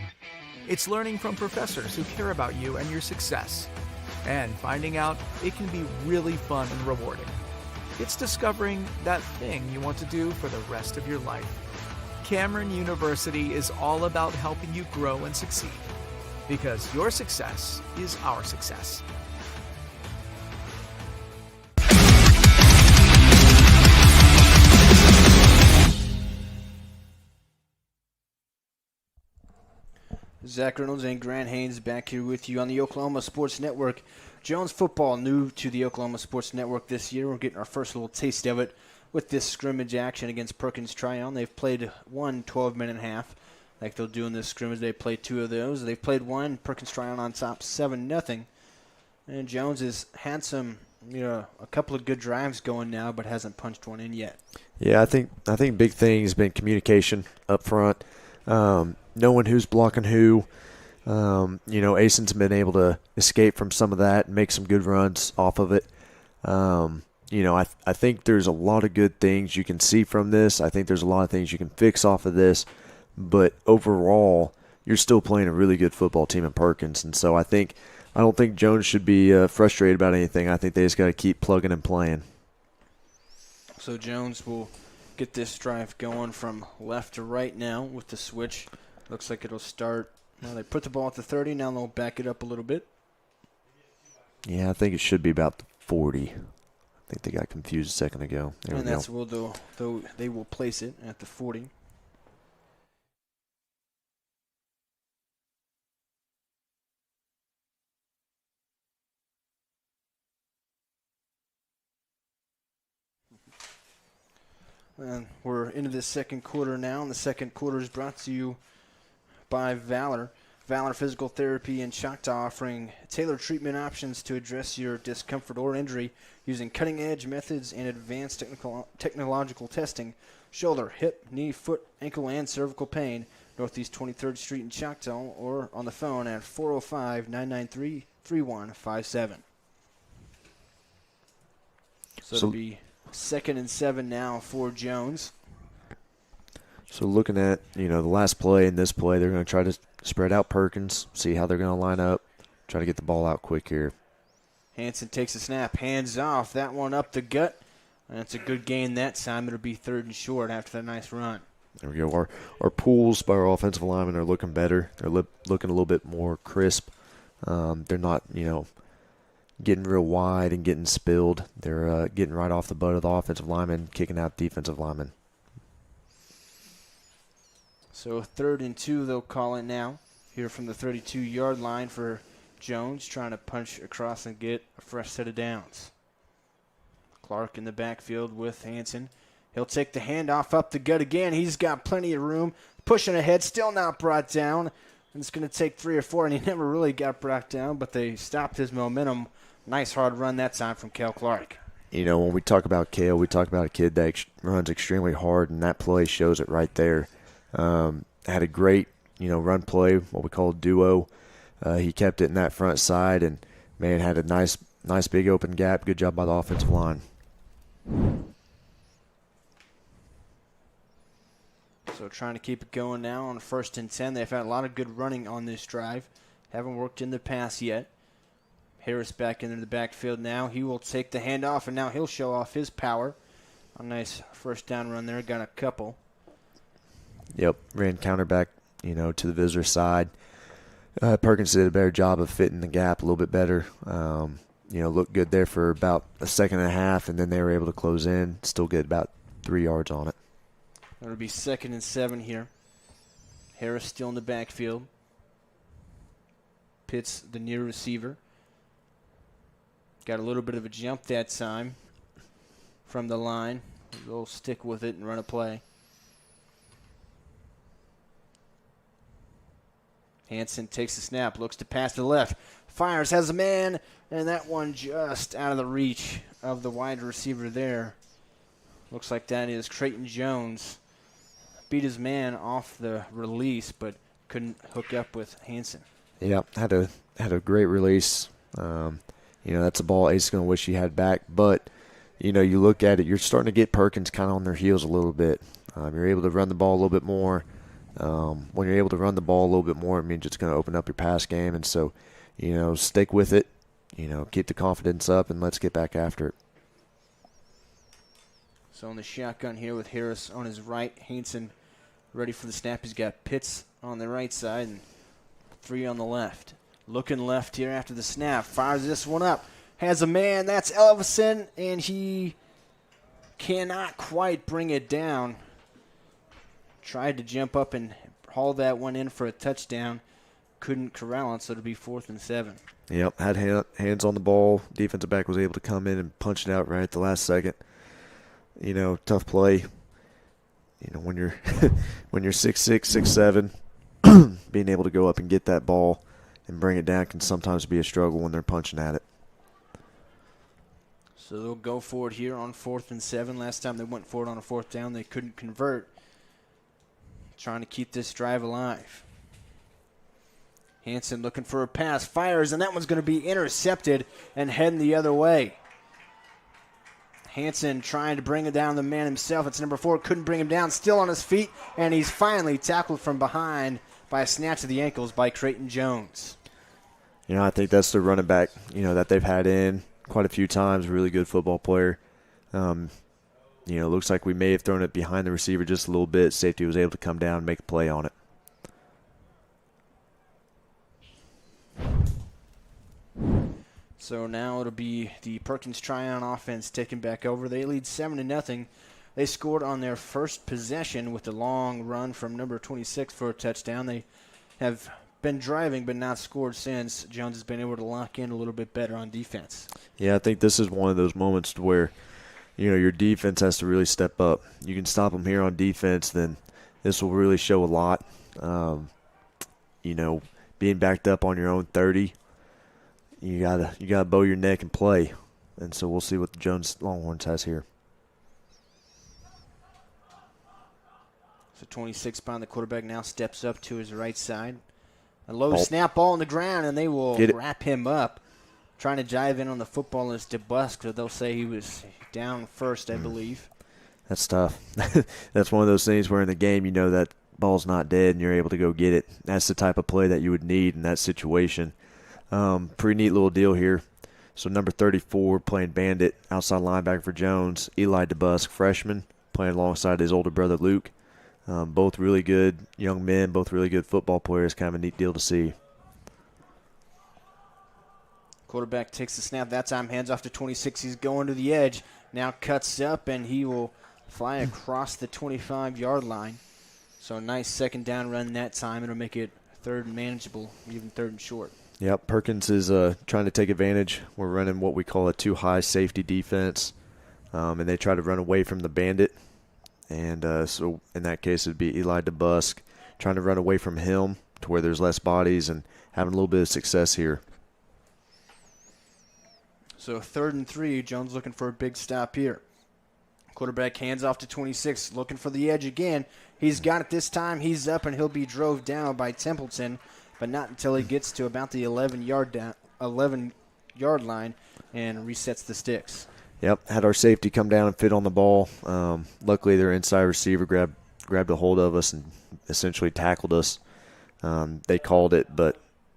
It's learning from professors who care about you and your success. And finding out it can be really fun and rewarding. It's discovering that thing you want to do for the rest of your life. Cameron University is all about helping you grow and succeed, because your success is our success. Zach Reynolds and Grant Haynes back here with you on the Oklahoma Sports Network. Jones football new to the Oklahoma Sports Network this year. We're getting our first little taste of it with this scrimmage action against Perkins Tryon. They've played one 12-minute half like they'll do in this scrimmage. They played two of those. They've played one, Perkins Tryon on top 7-0. And Jones has had some, a couple of good drives going now, but hasn't punched one in yet. Yeah, I think big thing has been communication up front. Knowing who's blocking who. Ason's been able to escape from some of that and make some good runs off of it. I think there's a lot of good things you can see from this. I think there's a lot of things you can fix off of this. But overall, you're still playing a really good football team in Perkins. And so I don't think Jones should be frustrated about anything. I think they just got to keep plugging and playing. So Jones will get this drive going from left to right now with the switch. Looks like it'll start. Well, they put the ball at the 30. Now they'll back it up a little bit. Yeah, I think it should be about the 40. I think they got confused a second ago. And that's where they will place it at the 40. And we're into the second quarter now, and the second quarter is brought to you by Valor. Valor Physical Therapy in Choctaw, offering tailored treatment options to address your discomfort or injury using cutting-edge methods and advanced technological testing. Shoulder, hip, knee, foot, ankle, and cervical pain. Northeast 23rd Street in Choctaw, or on the phone at 405-993-3157. So it'll be 2nd and 7 now for Jones. So looking at, the last play and this play, they're going to try to spread out Perkins, see how they're going to line up, try to get the ball out quick here. Hanson takes a snap, hands off, that one up the gut. And it's a good gain that time. It'll be 3rd and short after that nice run. There we go. Our pools by our offensive linemen are looking better. They're looking a little bit more crisp. They're not, getting real wide and getting spilled. They're getting right off the butt of the offensive lineman, kicking out defensive linemen. So 3rd and 2 they'll call it now. Here from the 32-yard line for Jones, trying to punch across and get a fresh set of downs. Clark in the backfield with Hanson. He'll take the handoff up the gut again. He's got plenty of room. Pushing ahead, still not brought down. And it's going to take 3 or 4, and he never really got brought down, but they stopped his momentum. Nice hard run that time from Kel Clark. When we talk about Kel, we talk about a kid that runs extremely hard, and that play shows it right there. Had a great, run play, what we call a duo. He kept it in that front side, and, man, had a nice big open gap. Good job by the offensive line. So trying to keep it going now on 1st and 10. They've had a lot of good running on this drive. Haven't worked in the pass yet. Harris back into the backfield now. He will take the handoff, and now he'll show off his power. A nice first down run there. Got a couple. Yep, ran counter back, to the visitor side. Perkins did a better job of fitting the gap a little bit better. Looked good there for about a second and a half, and then they were able to close in. Still get about 3 yards on it. It'll be 2nd and 7 here. Harris still in the backfield. Pitts the near receiver. Got a little bit of a jump that time from the line. They'll stick with it and run a play. Hanson takes the snap, looks to pass to the left, fires, has a man, and that one just out of the reach of the wide receiver there. Looks like that is Creighton Jones. Beat his man off the release, but couldn't hook up with Hanson. Yeah, had a great release. That's a ball Ace is going to wish he had back. But, you look at it, you're starting to get Perkins kind of on their heels a little bit. You're able to run the ball a little bit more. When you're able to run the ball a little bit more, it means it's going to open up your pass game. And so, stick with it. Keep the confidence up, and let's get back after it. So on the shotgun here with Harris on his right, Hanson ready for the snap. He's got Pitts on the right side and 3 on the left. Looking left here after the snap. Fires this one up. Has a man. That's Elvison, and he cannot quite bring it down. Tried to jump up and haul that one in for a touchdown. Couldn't corral it, so it'll be 4th and 7. Yep, had hands on the ball. Defensive back was able to come in and punch it out right at the last second. Tough play. When you're when you're 6'6", 6'7", being able to go up and get that ball and bring it down can sometimes be a struggle when they're punching at it. So they'll go for it here on 4th and 7. Last time they went for it on a 4th down, they couldn't convert. Trying to keep this drive alive. Hansen looking for a pass, fires, and that one's going to be intercepted and heading the other way. Hansen trying to bring it down the man himself. It's number 4, couldn't bring him down, still on his feet, and he's finally tackled from behind by a snatch of the ankles by Creighton Jones. I think that's the running back, that they've had in quite a few times. Really good football player. Looks like we may have thrown it behind the receiver just a little bit. Safety was able to come down and make a play on it. So now it'll be the Perkins Tryon offense taking back over. They lead 7-0. They scored on their first possession with a long run from number 26 for a touchdown. They have been driving but not scored since. Jones has been able to lock in a little bit better on defense. Yeah, I think this is one of those moments where, your defense has to really step up. You can stop them here on defense, then this will really show a lot. Being backed up on your own 30, you gotta bow your neck and play. And so we'll see what the Jones Longhorns has here. So 26-pound, the quarterback now steps up to his right side. A low snap ball on the ground, and they will wrap him up. Trying to jive in on the football is DeBusk, so they'll say he was down first, I believe. That's tough. That's one of those things where in the game you know that ball's not dead and you're able to go get it. That's the type of play that you would need in that situation. Pretty neat little deal here. So number 34 playing bandit, outside linebacker for Jones. Eli DeBusk, freshman, playing alongside his older brother Luke. Both really good young men, both really good football players. Kind of a neat deal to see. Quarterback takes the snap. That time hands off to 26. He's going to the edge. Now cuts up, and he will fly across the 25-yard line. So a nice second down run that time. It'll make it 3rd and manageable, even 3rd and short. Yep, Perkins is trying to take advantage. We're running what we call a too-high safety defense, and they try to run away from the bandit. And so in that case, it would be Eli DeBusk trying to run away from him to where there's less bodies and having a little bit of success here. So 3rd and 3, Jones looking for a big stop here. Quarterback hands off to 26, looking for the edge again. He's got it this time. He's up, and he'll be drove down by Templeton, but not until he gets to about the 11-yard line and resets the sticks. Yep, had our safety come down and fit on the ball. Luckily, their inside receiver grabbed a hold of us and essentially tackled us. They called it, but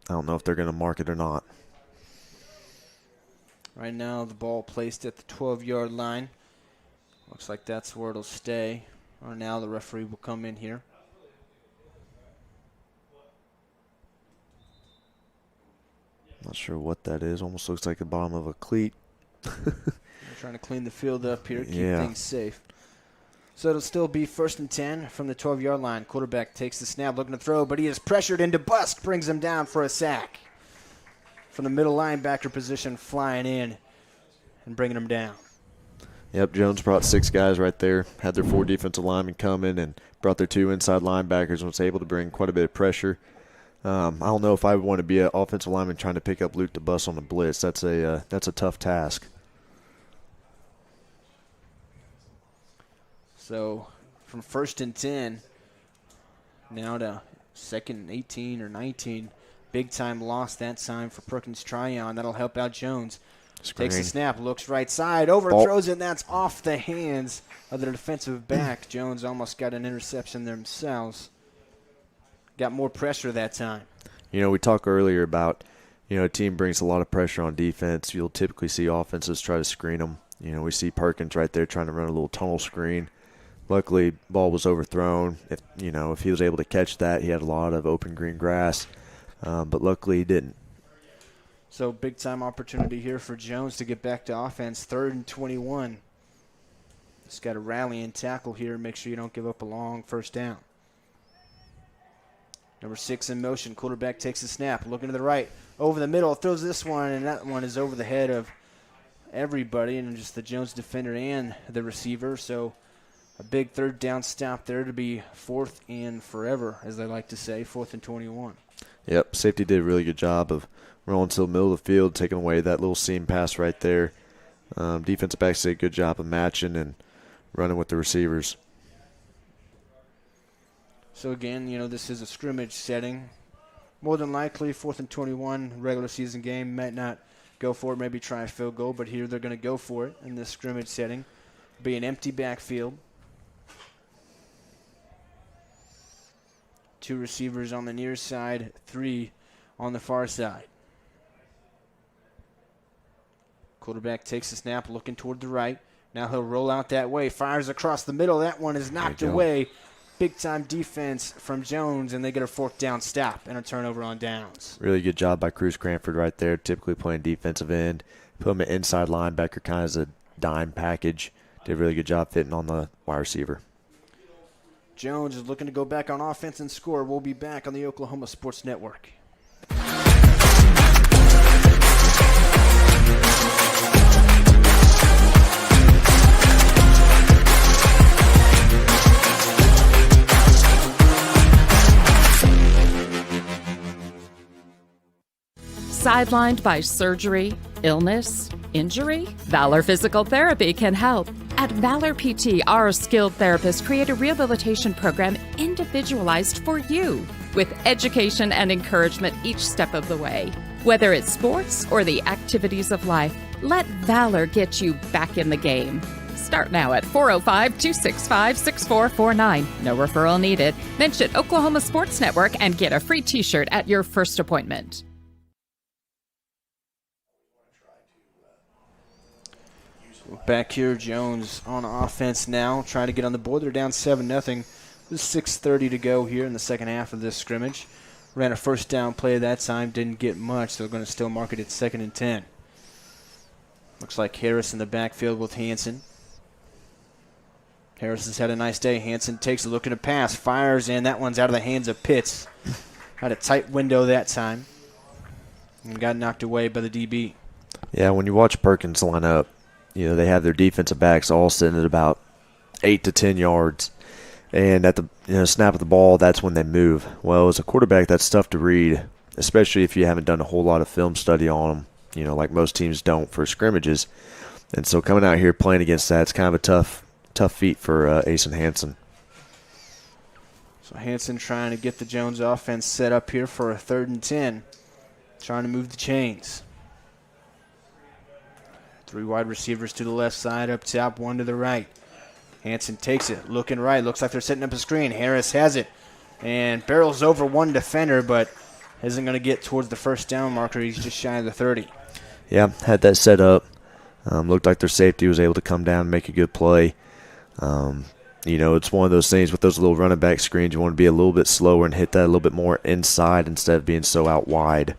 I don't know if they're going to mark it or not. Right now, the ball placed at the 12-yard line. Looks like that's where it'll stay. Or now the referee will come in here. Not sure what that is. Almost looks like the bottom of a cleat. They're trying to clean the field up here, keep things safe. So it'll still be 1st and 10 from the 12-yard line. Quarterback takes the snap, looking to throw, but he is pressured into Busk, brings him down for a sack. From the middle linebacker position, flying in and bringing him down. Yep, Jones brought 6 guys right there, had their 4 defensive linemen come in and brought their 2 inside linebackers and was able to bring quite a bit of pressure. I don't know if I would want to be an offensive lineman trying to pick up Luke DeBusk on the blitz. That's a tough task. So from 1st and 10, now to 2nd and 18 or 19. Big-time loss that time for Perkins Tryon. That'll help out Jones. Screen. Takes the snap, looks right side, overthrows it, and that's off the hands of the defensive back. Jones almost got an interception themselves. Got more pressure that time. We talked earlier about, a team brings a lot of pressure on defense. You'll typically see offenses try to screen them. We see Perkins right there trying to run a little tunnel screen. Luckily, ball was overthrown. If he was able to catch that, he had a lot of open green grass. But luckily, he didn't. So big-time opportunity here for Jones to get back to offense. 3rd and 21. Just got to rally and tackle here. Make sure you don't give up a long first down. Number 6 in motion. Quarterback takes a snap. Looking to the right. Over the middle. Throws this one, and that one is over the head of everybody, and just the Jones defender and the receiver. So a big 3rd down stop there to be 4th and forever, as they like to say, 4th and 21. Yep, safety did a really good job of rolling to the middle of the field, taking away that little seam pass right there. Defensive backs did a good job of matching and running with the receivers. So again, this is a scrimmage setting. More than likely, 4th and 21, regular season game. Might not go for it, maybe try a field goal, but here they're going to go for it in this scrimmage setting. Be an empty backfield. 2 receivers on the near side, 3 on the far side. Quarterback takes a snap, looking toward the right. Now he'll roll out that way, fires across the middle. That one is knocked away. Big-time defense from Jones, and they get a 4th down stop and a turnover on downs. Really good job by Cruz Cranford right there, typically playing defensive end. Put him at inside linebacker, kind of as a dime package. Did a really good job fitting on the wide receiver. Jones is looking to go back on offense and score. We'll be back on the Oklahoma Sports Network. Sidelined by surgery, illness, injury? Valor Physical Therapy can help. At Valor PT, our skilled therapists create a rehabilitation program individualized for you, with education and encouragement each step of the way. Whether it's sports or the activities of life, let Valor get you back in the game. Start now at 405-265-6449. No referral needed. Mention Oklahoma Sports Network and get a free t-shirt at your first appointment. Back here, Jones on offense now, trying to get on the board. They're down 7-0. There's 6:30 to go here in the second half of this scrimmage. Ran a first down play that time, didn't get much, so they're going to still mark it at 2nd and 10. Looks like Harris in the backfield with Hansen. Harris has had a nice day. Hansen takes a look at a pass, fires, and that one's out of the hands of Pitts. Had a tight window that time and got knocked away by the DB. Yeah, when you watch Perkins line up, they have their defensive backs all sitting at about 8 to 10 yards. And at the snap of the ball, that's when they move. Well, as a quarterback, that's tough to read, especially if you haven't done a whole lot of film study on them, like most teams don't for scrimmages. And so coming out here playing against that, it's kind of a tough feat for Ace and Hansen. So Hansen trying to get the Jones offense set up here for a 3rd and 10. Trying to move the chains. 3 wide receivers to the left side up top, 1 to the right. Hansen takes it, looking right. Looks like they're setting up a screen. Harris has it and barrels over 1 defender, but isn't going to get towards the first down marker. He's just shy of the 30. Yeah, had that set up. Looked like their safety was able to come down and make a good play. It's one of those things with those little running back screens. You want to be a little bit slower and hit that a little bit more inside instead of being so out wide.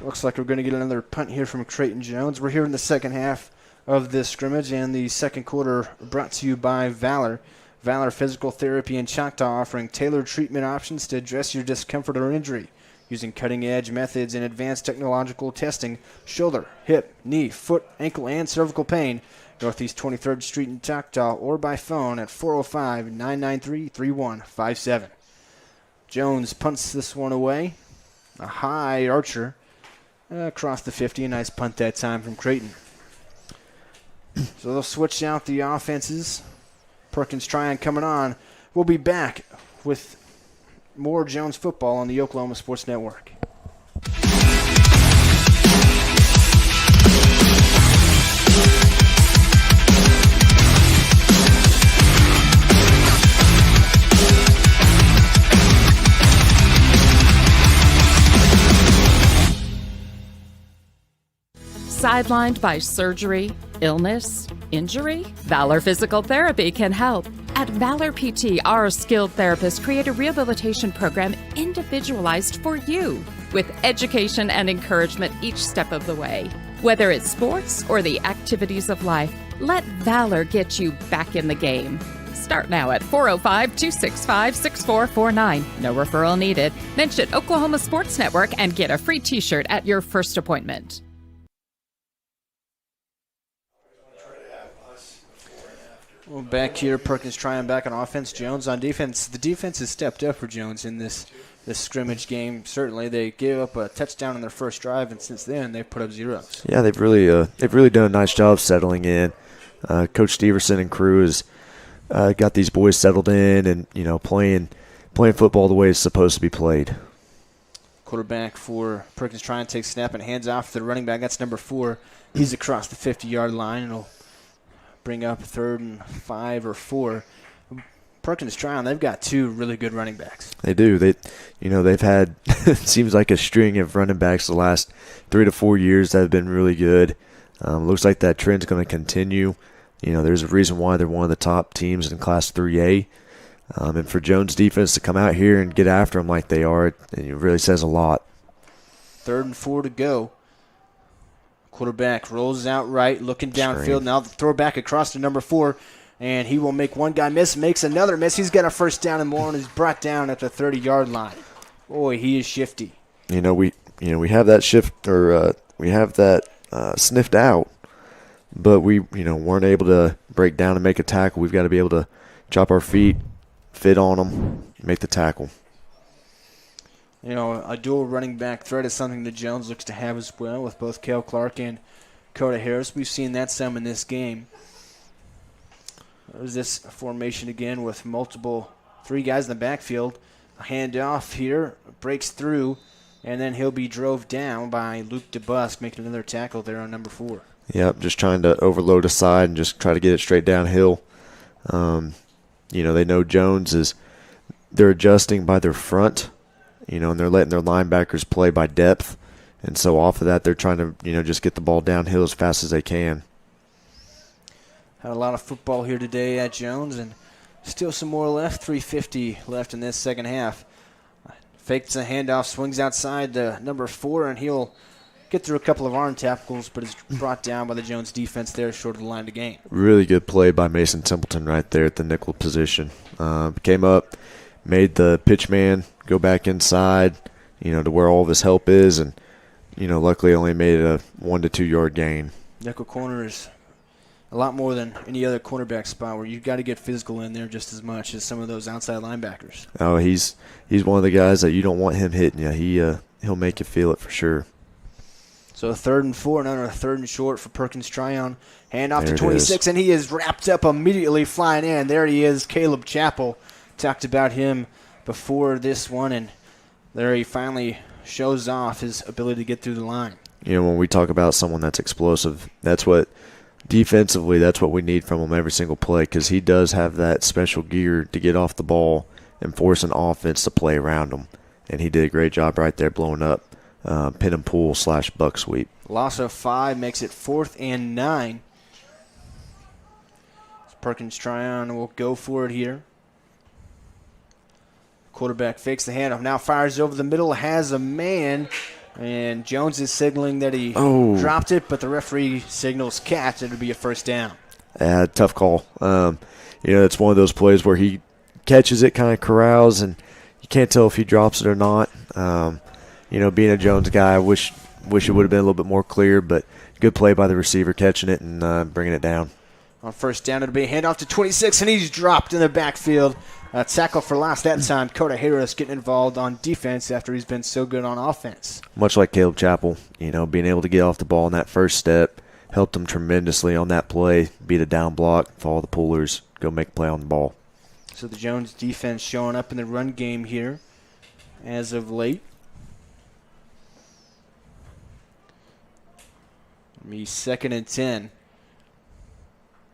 Looks like we're going to get another punt here from Creighton Jones. We're here in the second half of this scrimmage, and the second quarter brought to you by Valor. Valor Physical Therapy in Choctaw, offering tailored treatment options to address your discomfort or injury. Using cutting-edge methods and advanced technological testing, shoulder, hip, knee, foot, ankle, and cervical pain. Northeast 23rd Street in Choctaw, or by phone at 405-993-3157. Jones punts this one away. A high archer. Across the 50, a nice punt that time from Creighton. So they'll switch out the offenses. Perkins trying coming on. We'll be back with more Jones football on the Oklahoma Sports Network. Sidelined by surgery, illness, injury? Valor Physical Therapy can help. At Valor PT, our skilled therapists create a rehabilitation program individualized for you, with education and encouragement each step of the way. Whether it's sports or the activities of life, let Valor get you back in the game. Start now at 405-265-6449. No referral needed. Mention Oklahoma Sports Network and get a free t-shirt at your first appointment. Well, back here, Perkins trying back on offense. Jones on defense. The defense has stepped up for Jones in this scrimmage game. Certainly, they gave up a touchdown on their first drive, and since then they've put up zeros. Yeah, they've really done a nice job settling in. Coach Steverson and crew has got these boys settled in and playing football the way it's supposed to be played. Quarterback for Perkins trying to take snap and hands off to the running back. That's number 4. He's across the 50-yard line, and will bring up 3rd and 5 or 4. Perkins Tryon, they've got 2 really good running backs. They do. They've had it seems like a string of running backs the last 3 to 4 years that have been really good. Looks like that trend's going to continue. There's a reason why they're one of the top teams in Class 3A. And for Jones defense to come out here and get after them like they are, it really says a lot. 3rd and 4 to go. Quarterback rolls out right, looking downfield. Now the throw back across to number 4, and he will make one guy miss, makes another miss. He's got a first down and more, and is brought down at the 30-yard line. Boy, he is shifty. We have that shift, or we have that sniffed out, but we weren't able to break down and make a tackle. We've got to be able to chop our feet, fit on them, make the tackle. A dual running back threat is something that Jones looks to have as well with both Cale Clark and Coda Harris. We've seen that some in this game. There's this formation again with 3 guys in the backfield. A handoff here, breaks through, and then he'll be drove down by Luke DeBusk, making another tackle there on number 4. Yep, just trying to overload a side and just try to get it straight downhill. They know Jones they're adjusting by their front. And they're letting their linebackers play by depth. And so off of that, they're trying to, just get the ball downhill as fast as they can. Had a lot of football here today at Jones, and still some more left. 3:50 left in this second half. Fakes a handoff, swings outside to number 4, and he'll get through a couple of arm tackles, but is brought down by the Jones defense there short of the line of game. Really good play by Mason Templeton right there at the nickel position. Came up, made the pitch man go back inside, to where all of his help is, and, luckily only made a 1 to 2 yard gain. Nickel corner is a lot more than any other cornerback spot where you've got to get physical in there just as much as some of those outside linebackers. Oh, he's one of the guys that you don't want him hitting you. He'll make you feel it for sure. So 3rd and 4, another 3rd and short for Perkins Tryon. Hand off to 26, and he is wrapped up immediately flying in. There he is, Caleb Chappell. Talked about him before this one, and there he finally shows off his ability to get through the line. When we talk about someone that's explosive, that's what defensively, that's what we need from him every single play, because he does have that special gear to get off the ball and force an offense to play around him. And he did a great job right there blowing up pin and pull / buck sweep. Loss of 5 makes it 4th and 9. Perkins Tryon will go for it here. Quarterback fakes the handoff, now fires over the middle, has a man, and Jones is signaling that he dropped it, but the referee signals catch. It'll be a first down. Tough call. It's one of those plays where he catches it, kind of corrals, and you can't tell if he drops it or not. Being a Jones guy, I wish it would have been a little bit more clear, but good play by the receiver catching it and bringing it down. On first down, it'll be a handoff to 26, and he's dropped in the backfield. Tackle for loss that time. Coda Harris getting involved on defense after he's been so good on offense. Much like Caleb Chappell, being able to get off the ball in that first step helped him tremendously on that play. Beat a down block, follow the pullers, go make a play on the ball. So the Jones defense showing up in the run game here as of late. It'll be 2nd and 10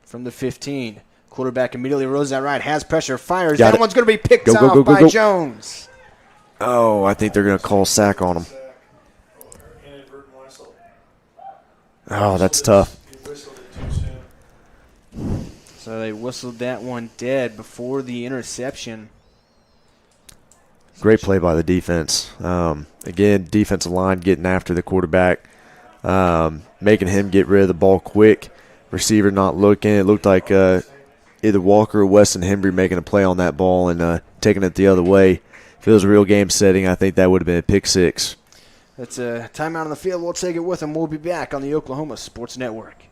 from the 15. Quarterback immediately rolls out right, has pressure, fires. That one's going to be picked off by Jones. Oh, I think they're going to call sack on him. Oh, that's tough. So they whistled that one dead before the interception. Great play by the defense. Again, defensive line getting after the quarterback, making him get rid of the ball quick. Receiver not looking. It looked like either Walker or Weston Hembry making a play on that ball and taking it the other way. If it was a real game setting, I think that would have been a pick six. That's a timeout on the field. We'll take it with them. We'll be back on the Oklahoma Sports Network.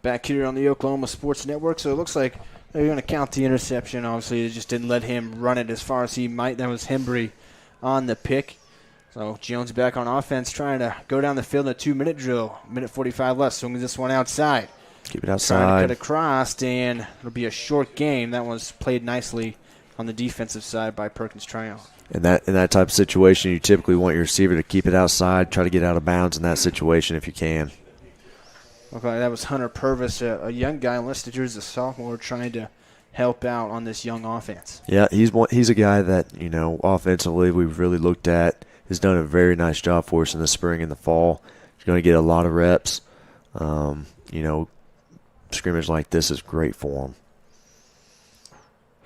Back here on the Oklahoma Sports Network. So it looks like they're going to count the interception. Obviously, they just didn't let him run it as far as he might. That was Hembry on the pick. So Jones back on offense trying to go down the field in a 2-minute drill. Minute 45 left. Swinging this one outside. Keep it outside. Trying to cut across, and it'll be a short game. That was played nicely on the defensive side by Perkins Trial. In that type of situation, you typically want your receiver to keep it outside, try to get out of bounds in that situation if you can. Okay, that was Hunter Purvis, a young guy enlisted here as a sophomore, trying to help out on this young offense. Yeah, he's a guy that, offensively we've really looked at. Has done a very nice job for us in the spring and the fall. He's going to get a lot of reps. Scrimmage like this is great for him.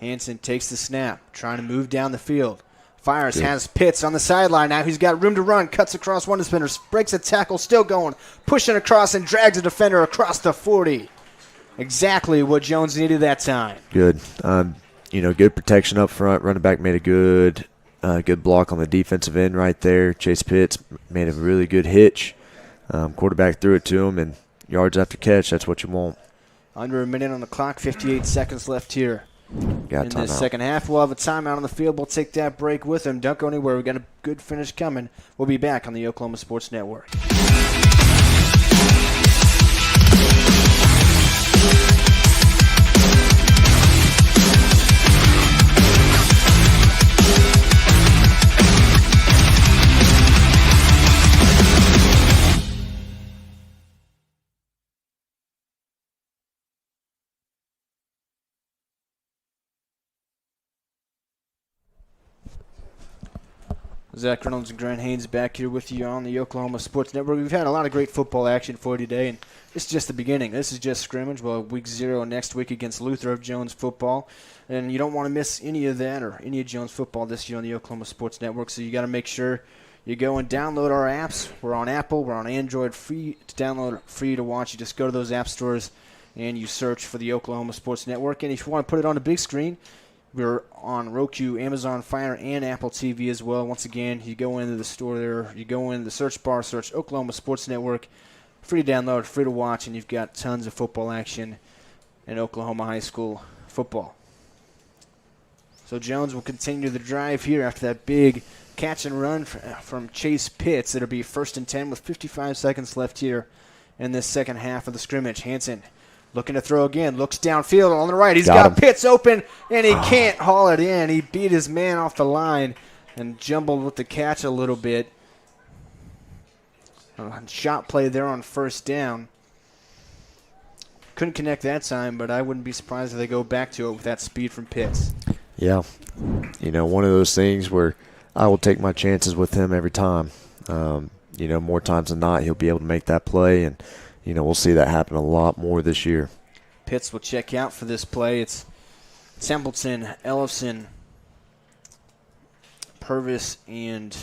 Hansen takes the snap, trying to move down the field. Fires, has Pitts on the sideline. Now he's got room to run. Cuts across one defender. Breaks a tackle. Still going. Pushing across and drags a defender across the 40. Exactly what Jones needed that time. Good. Good protection up front. Running back made a good block on the defensive end right there. Chase Pitts made a really good hitch. Quarterback threw it to him, and yards after catch, that's what you want. Under a minute on the clock. 58 seconds left here. Got in time this out. second half. We'll have a timeout on the field. We'll take that break with him. Don't go anywhere. We've got a good finish coming. We'll be back on the Oklahoma Sports Network. Zach Reynolds and Grant Haynes back here with you on the Oklahoma Sports Network. We've had a lot of great football action for you today, and this is just the beginning. This is just scrimmage. Well, week 0 next week against Luther of Jones football, and you don't want to miss any of that or any of Jones football this year on the Oklahoma Sports Network, so you got to make sure you go and download our apps. We're on Apple. We're on Android, free to download, free to watch. You just go to those app stores and you search for the Oklahoma Sports Network, and if you want to put it on a big screen, we're on Roku, Amazon Fire, and Apple TV as well. Once again, you go into the store there, you go into the search bar, search Oklahoma Sports Network, free to download, free to watch, and you've got tons of football action in Oklahoma high school football. So Jones will continue the drive here after that big catch and run from Chase Pitts. It'll be 1st and 10 with 55 seconds left here in this second half of the scrimmage. Hansen looking to throw again. Looks downfield on the right. He's got Pitts open, and he can't haul it in. He beat his man off the line and jumbled with the catch a little bit. Shot play there on 1st down. Couldn't connect that time, but I wouldn't be surprised if they go back to it with that speed from Pitts. Yeah. One of those things where I will take my chances with him every time. More times than not, he'll be able to make that play, and we'll see that happen a lot more this year. Pitts will check out for this play. It's Templeton, Ellison, Purvis, and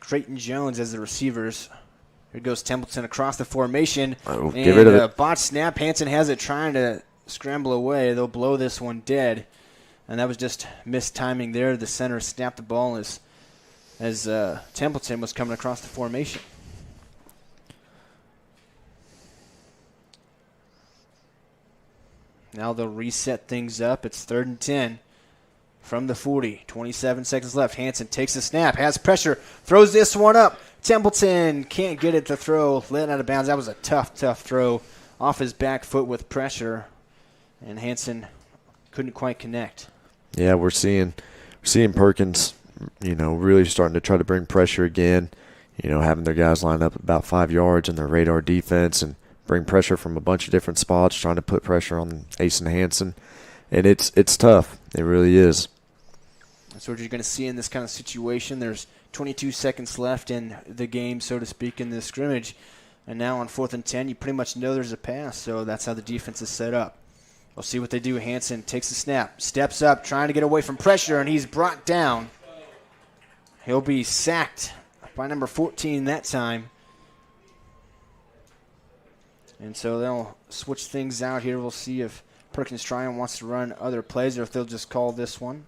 Creighton Jones as the receivers. Here goes Templeton across the formation. Get rid of it. Botch snap. Hansen has it trying to scramble away. They'll blow this one dead. And that was just missed timing there. The center snapped the ball as Templeton was coming across the formation. Now they'll reset things up. It's 3rd and 10 from the 40. 27 seconds left. Hansen takes the snap, has pressure, throws this one up. Templeton can't get it to throw, let out of bounds. That was a tough throw off his back foot with pressure, and Hansen couldn't quite connect. Yeah, we're seeing Perkins, really starting to try to bring pressure again. Having their guys line up about 5 yards in their radar defense and bring pressure from a bunch of different spots, trying to put pressure on Ace and Hansen. And it's tough. It really is. That's what you're going to see in this kind of situation. There's 22 seconds left in the game, so to speak, in this scrimmage. And now on 4th and 10, you pretty much know there's a pass, so that's how the defense is set up. We'll see what they do. Hansen takes the snap, steps up, trying to get away from pressure, and he's brought down. He'll be sacked by number 14 that time. And so they'll switch things out here. We'll see if Perkins Tryon wants to run other plays or if they'll just call this one.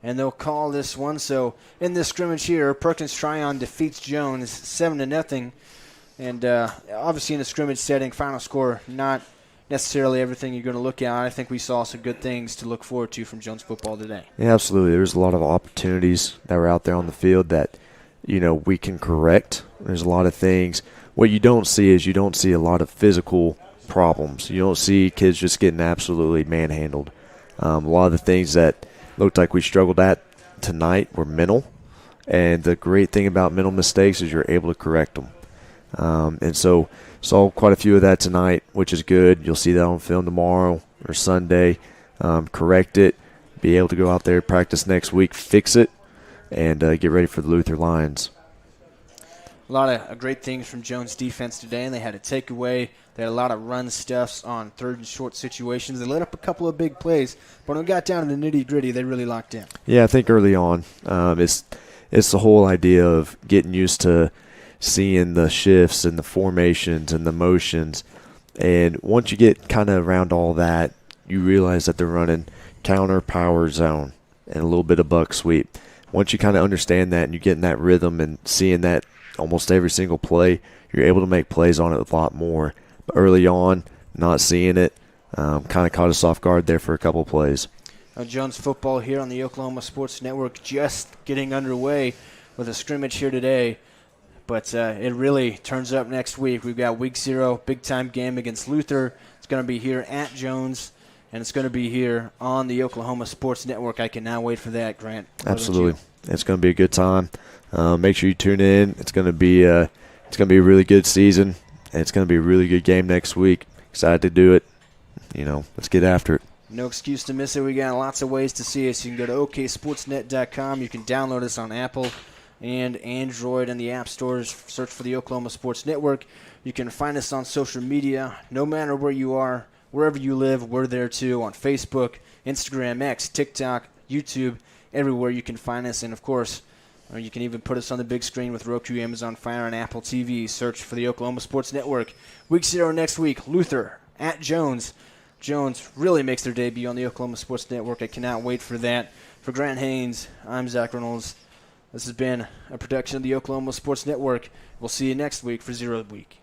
And they'll call this one. So in this scrimmage here, Perkins Tryon defeats Jones 7-0. And obviously in a scrimmage setting, final score not necessarily everything you're going to look at. I think we saw some good things to look forward to from Jones football today. Yeah, absolutely. There's a lot of opportunities that were out there on the field that, we can correct. There's a lot of things. What you don't see is you don't see a lot of physical problems. You don't see kids just getting absolutely manhandled. A lot of the things that looked like we struggled at tonight were mental, and the great thing about mental mistakes is you're able to correct them. And so saw quite a few of that tonight, which is good. You'll see that on film tomorrow or Sunday. Correct it, be able to go out there, practice next week, fix it, and get ready for the Luther Lions. A lot of great things from Jones' defense today, and they had a takeaway. They had a lot of run stuffs on 3rd and short situations. They let up a couple of big plays, but when it got down to the nitty-gritty, they really locked in. Yeah, I think early on, it's the whole idea of getting used to seeing the shifts and the formations and the motions. And once you get kind of around all that, you realize that they're running counter, power, zone, and a little bit of buck sweep. Once you kind of understand that and you get in that rhythm and seeing that almost every single play, you're able to make plays on it a lot more. But early on, not seeing it, kind of caught us off guard there for a couple plays. Jones football here on the Oklahoma Sports Network just getting underway with a scrimmage here today. But it really turns up next week. We've got week 0, big-time game against Luther. It's going to be here at Jones, and it's going to be here on the Oklahoma Sports Network. I cannot wait for that, Grant. Absolutely. It's going to be a good time. Make sure you tune in. It's going to be a really good season, and it's going to be a really good game next week. Excited to do it. Let's get after it. No excuse to miss it. We got lots of ways to see us. You can go to oksportsnet.com. You can download us on Apple and Android and the app stores. Search for the Oklahoma Sports Network. You can find us on social media. No matter where you are, wherever you live, we're there too, on Facebook, Instagram, X, TikTok, YouTube, everywhere you can find us. And, of course, you can even put us on the big screen with Roku, Amazon Fire, and Apple TV. Search for the Oklahoma Sports Network. Week 0 next week, Luther at Jones. Jones really makes their debut on the Oklahoma Sports Network. I cannot wait for that. For Grant Haynes, I'm Zach Reynolds. This has been a production of the Oklahoma Sports Network. We'll see you next week for 0 Week.